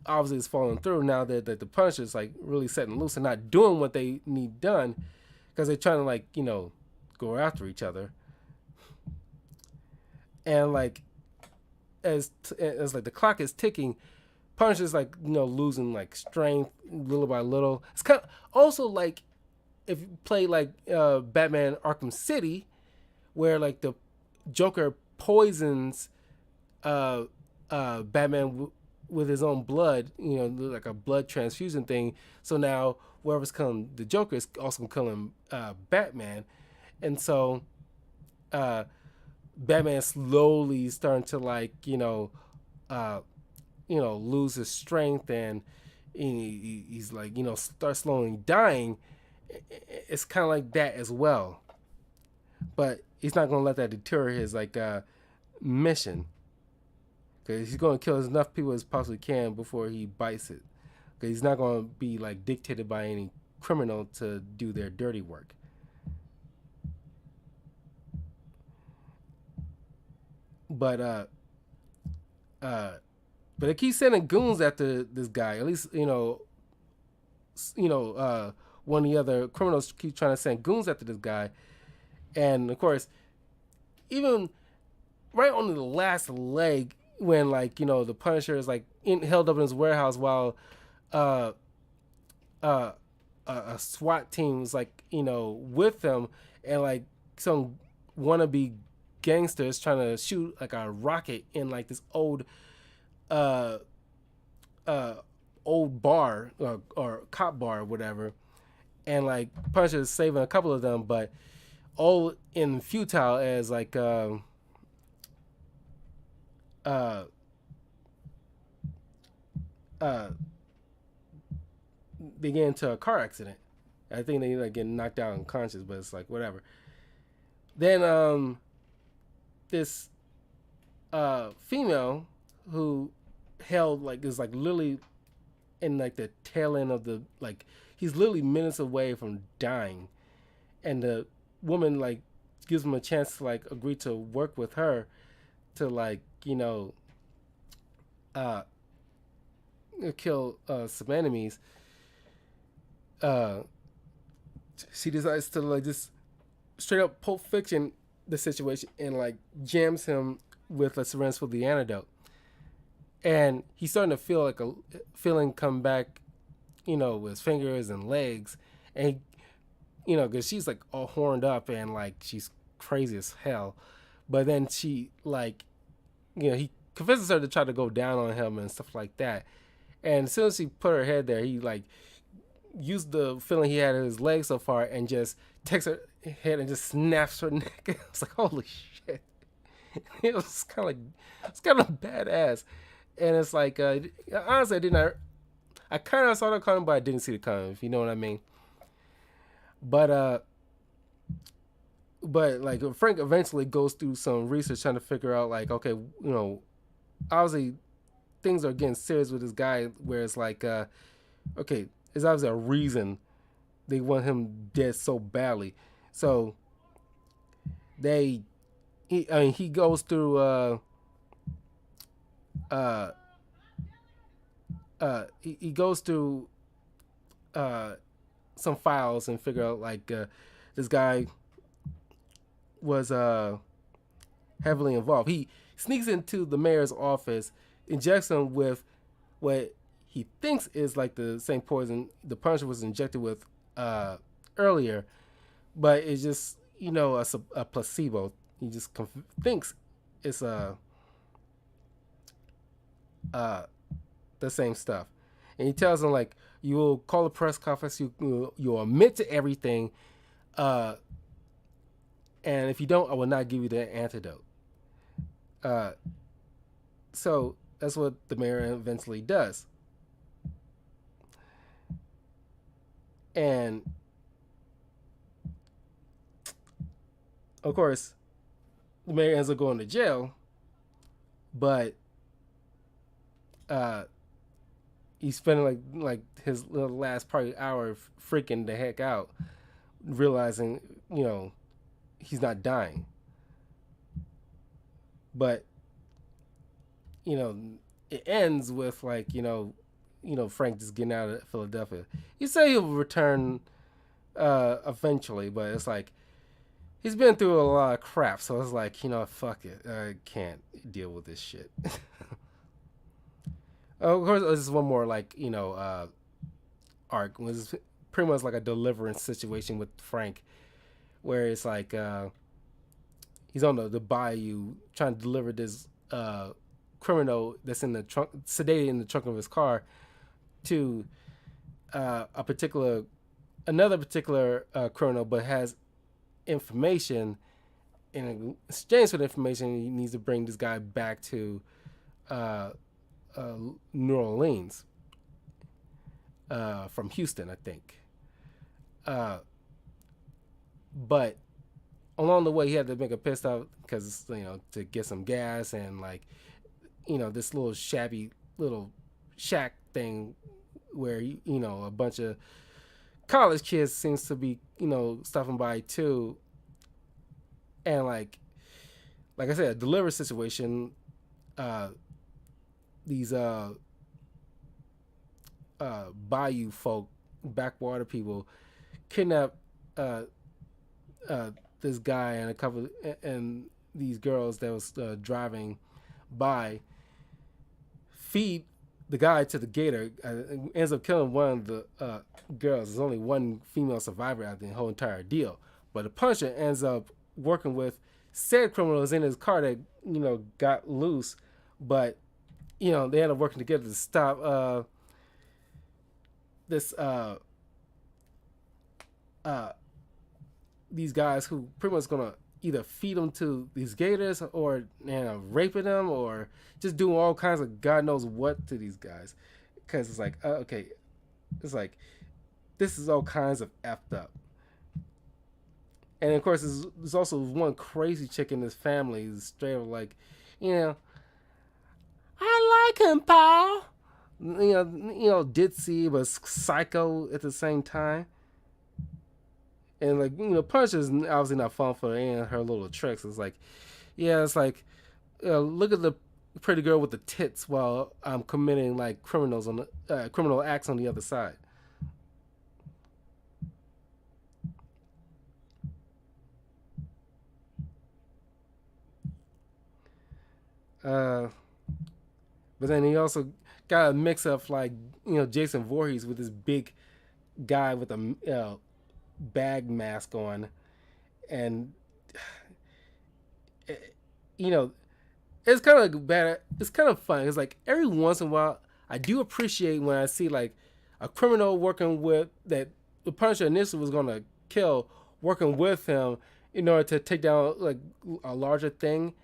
Obviously, it's falling through now that the Punisher's like really setting loose and not doing what they need done because they're trying to like go after each other. And like as like the clock is ticking, Punisher's like losing like strength little by little. It's kind of also like if you play like Batman Arkham City, where like the Joker poisons uh, Batman with his own blood, like a blood transfusion thing. So now whoever's killing the Joker is also killing Batman, and so uh, Batman slowly starting to like lose his strength and he's like start slowly dying. It's kind of like that as well, but he's not gonna let that deter his like mission because he's gonna kill as enough people as possibly can before he bites it. Because he's not gonna be like dictated by any criminal to do their dirty work. But uh, but they keep sending goons after this guy. At least one of the other criminals keep trying to send goons after this guy, and of course, even right on the last leg when like the Punisher is like held up in his warehouse while uh uh a SWAT team was like with them and like some wannabe gangsters trying to shoot like a rocket in like this uh uh old bar or cop bar or whatever, and like Punisher is saving a couple of them, but all in futile as like uh uh they get into a car accident. I think they like get knocked out unconscious, but it's like whatever. Then this female who held like is like literally in like the tail end of the like he's literally minutes away from dying, and the woman like gives him a chance to like agree to work with her to like uh kill some enemies. uh she decides to like just straight up Pulp Fiction the situation and like jams him with a syringe for the antidote, and he's starting to feel like a feeling come back, with his fingers and legs, and because she's like all horned up and like she's crazy as hell, but then she like he convinces her to try to go down on him and stuff like that, and as soon as she put her head there, he like used the feeling he had in his leg so far and just takes her head and just snaps her neck. It's like holy shit. It was kind of like it's kind of badass, and it's like honestly I kind of saw the coming, but I didn't see the coming, if you know what I mean. But like Frank eventually goes through some research trying to figure out like okay, obviously things are getting serious with this guy where it's like okay, there's obviously a reason they want him dead so badly. So he goes through uh he goes through uh some files and figure out like this guy was heavily involved. He sneaks into the mayor's office, injects him with what he thinks is like the same poison the Punisher was injected with earlier, but it's just a placebo. He just thinks it's uh, the same stuff, and he tells him like you will call a press conference, you'll admit to everything, uh, and if you don't, I will not give you the antidote. Uh, so that's what the mayor eventually does, and of course the mayor ends up going to jail, but uh, he's spending like his little last probably hour freaking the heck out, realizing he's not dying, but you know it ends with like Frank just getting out of Philadelphia. He say he'll return eventually, but it's like he's been through a lot of crap, so it's like fuck it, I can't deal with this shit. Of course, there's one more like arc was pretty much like a deliverance situation with Frank, where it's like he's on the bayou trying to deliver this criminal that's in the trunk, sedated in the trunk of his car, to another particular criminal, but has information. In exchange for the information, he needs to bring this guy back to uh, New Orleans from Houston, I think. But along the way, he had to make a pissed off because to get some gas and like this little shabby little shack thing where a bunch of college kids seems to be stopping by too, and like I said, a delivery situation. These bayou folk, backwater people, kidnap uh, this guy and a couple and these girls that was driving by, feed the guy to the gator, ends up killing one of the girls. There's only one female survivor out of the whole entire deal. But the Punisher ends up working with said criminals in his car that got loose, but they end up working together to stop this these guys who pretty much gonna either feed them to these gators or raping them or just doing all kinds of God knows what to these guys, because it's like okay, it's like this is all kinds of effed up. And of course, there's also one crazy chick in this family who's straight up like, I like him, Paul. Ditzy but psycho at the same time. And like Punisher's obviously not falling for any of her little tricks. It's like, yeah, it's like, look at the pretty girl with the tits while I'm committing like criminal acts on the other side. But then he also got a mix of like Jason Voorhees with this big guy with a bag mask on, and you know it's kind of bad. It's kind of fun. It's like every once in a while I do appreciate when I see like a criminal working with that the Punisher initially was gonna kill, working with him in order to take down like a larger thing.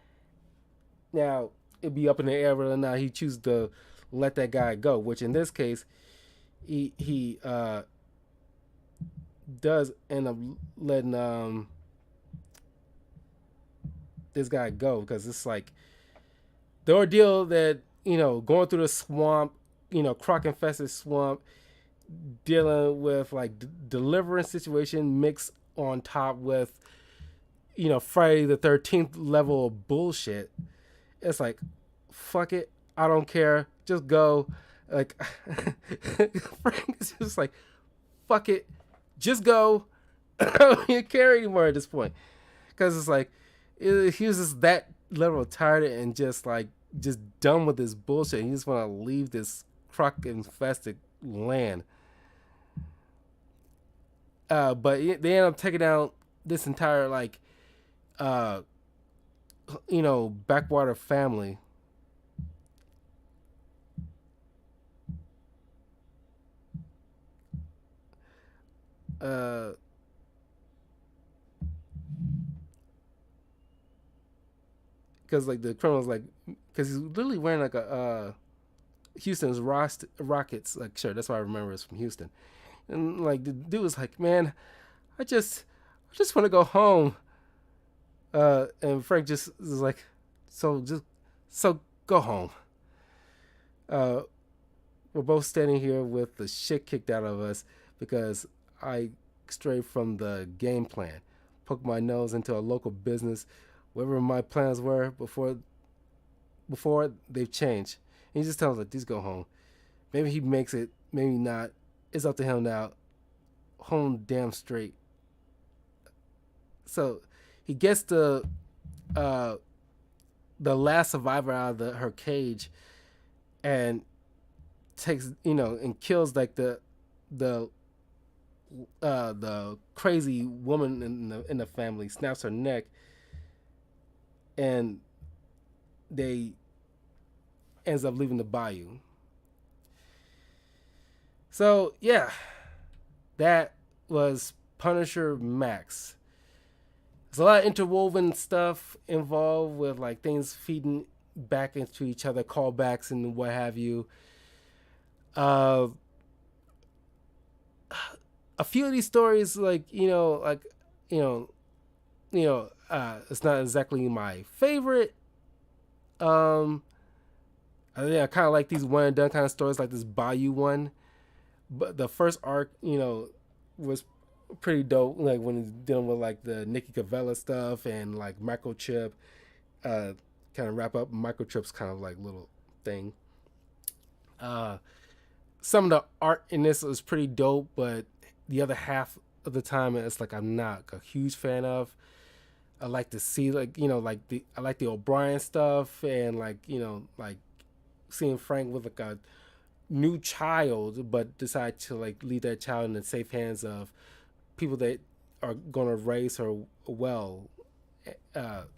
Now it'd be up in the air whether or not he chooses to let that guy go. Which in this case, he does end up letting this guy go, because it's like the ordeal that going through the swamp, croc infested swamp, dealing with like deliverance situation mixed on top with Friday the 13th level of bullshit. It's like, fuck it, I don't care, just go. Like Frank is just like, fuck it, just go. I don't even care anymore at this point, because it's like he was just that level of tired and just done with this bullshit. He just want to leave this croc infested land. But they end up taking out this entire backwater family. Because like the criminal's like, because he's literally wearing like a Houston's Rockets like shirt. That's why I remember it's from Houston. And like the dude was like, man, I just want to go home. And Frank just is like, so go home. Uh, we're both standing here with the shit kicked out of us because I strayed from the game plan, poked my nose into a local business, whatever my plans were before they've changed. And he just tells us, "Just go home. Maybe he makes it, maybe not. It's up to him now. Home damn straight." So he gets uh, the last survivor out of her cage and takes and kills like the the crazy woman in the family, snaps her neck, and they ends up leaving the bayou. So yeah, that was Punisher Max. There's a lot of interwoven stuff involved with like things feeding back into each other, callbacks and what have you. Uh, a few of these stories, like you know, it's not exactly my favorite. Um, I kind of like these one and done kind of stories, like this Bayou one. But the first arc, was pretty dope. Like when he's dealing with like the Nikki Cavella stuff and like Microchip, kind of wrap up Microchip's kind of like little thing. Uh, some of the art in this was pretty dope, but the other half of the time it's like I'm not a huge fan of. I like to see like I like the O'Brien stuff and like like seeing Frank with like a new child, but decide to like leave that child in the safe hands of people that are gonna raise her well,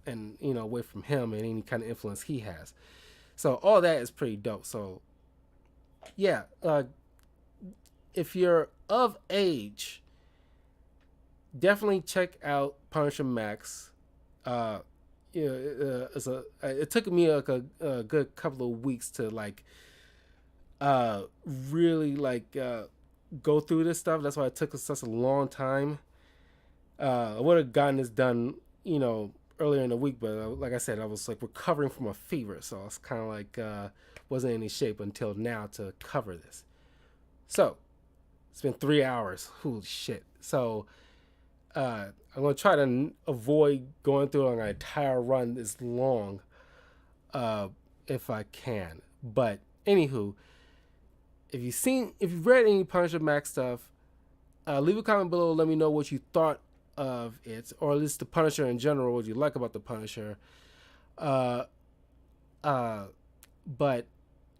and away from him and any kind of influence he has. So all that is pretty dope. So yeah, if you're of age, definitely check out Punisher Max. Uh, it took me like a good couple of weeks to like really like go through this stuff. That's why it took us such a long time. I would have gotten this done, earlier in the week, but like I said, I was like recovering from a fever, so I was kind of like wasn't in any shape until now to cover this. So it's been 3 hours. Holy shit! So I'm gonna try to avoid going through an entire run this long, uh, if I can. But anywho, if you've read any Punisher Max stuff, leave a comment below. Let me know what you thought of it, or at least the Punisher in general. What you like about the Punisher. Uh, uh, but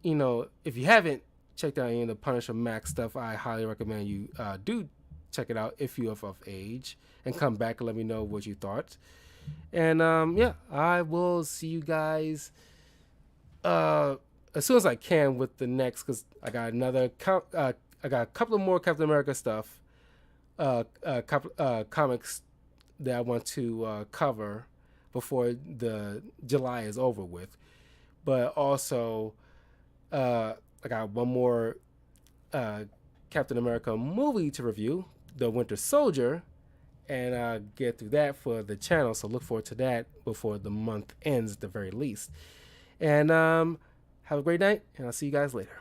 if you haven't checked out any of the Punisher Max stuff, I highly recommend you do check it out if you're of age, and come back and let me know what you thought. And yeah, I will see you guys as soon as I can with the next, because I got I got a couple of more Captain America stuff, comics that I want to cover before the July is over with. But also, I got one more Captain America movie to review, The Winter Soldier, and get through that for the channel. So look forward to that before the month ends, at the very least. And have a great night, and I'll see you guys later.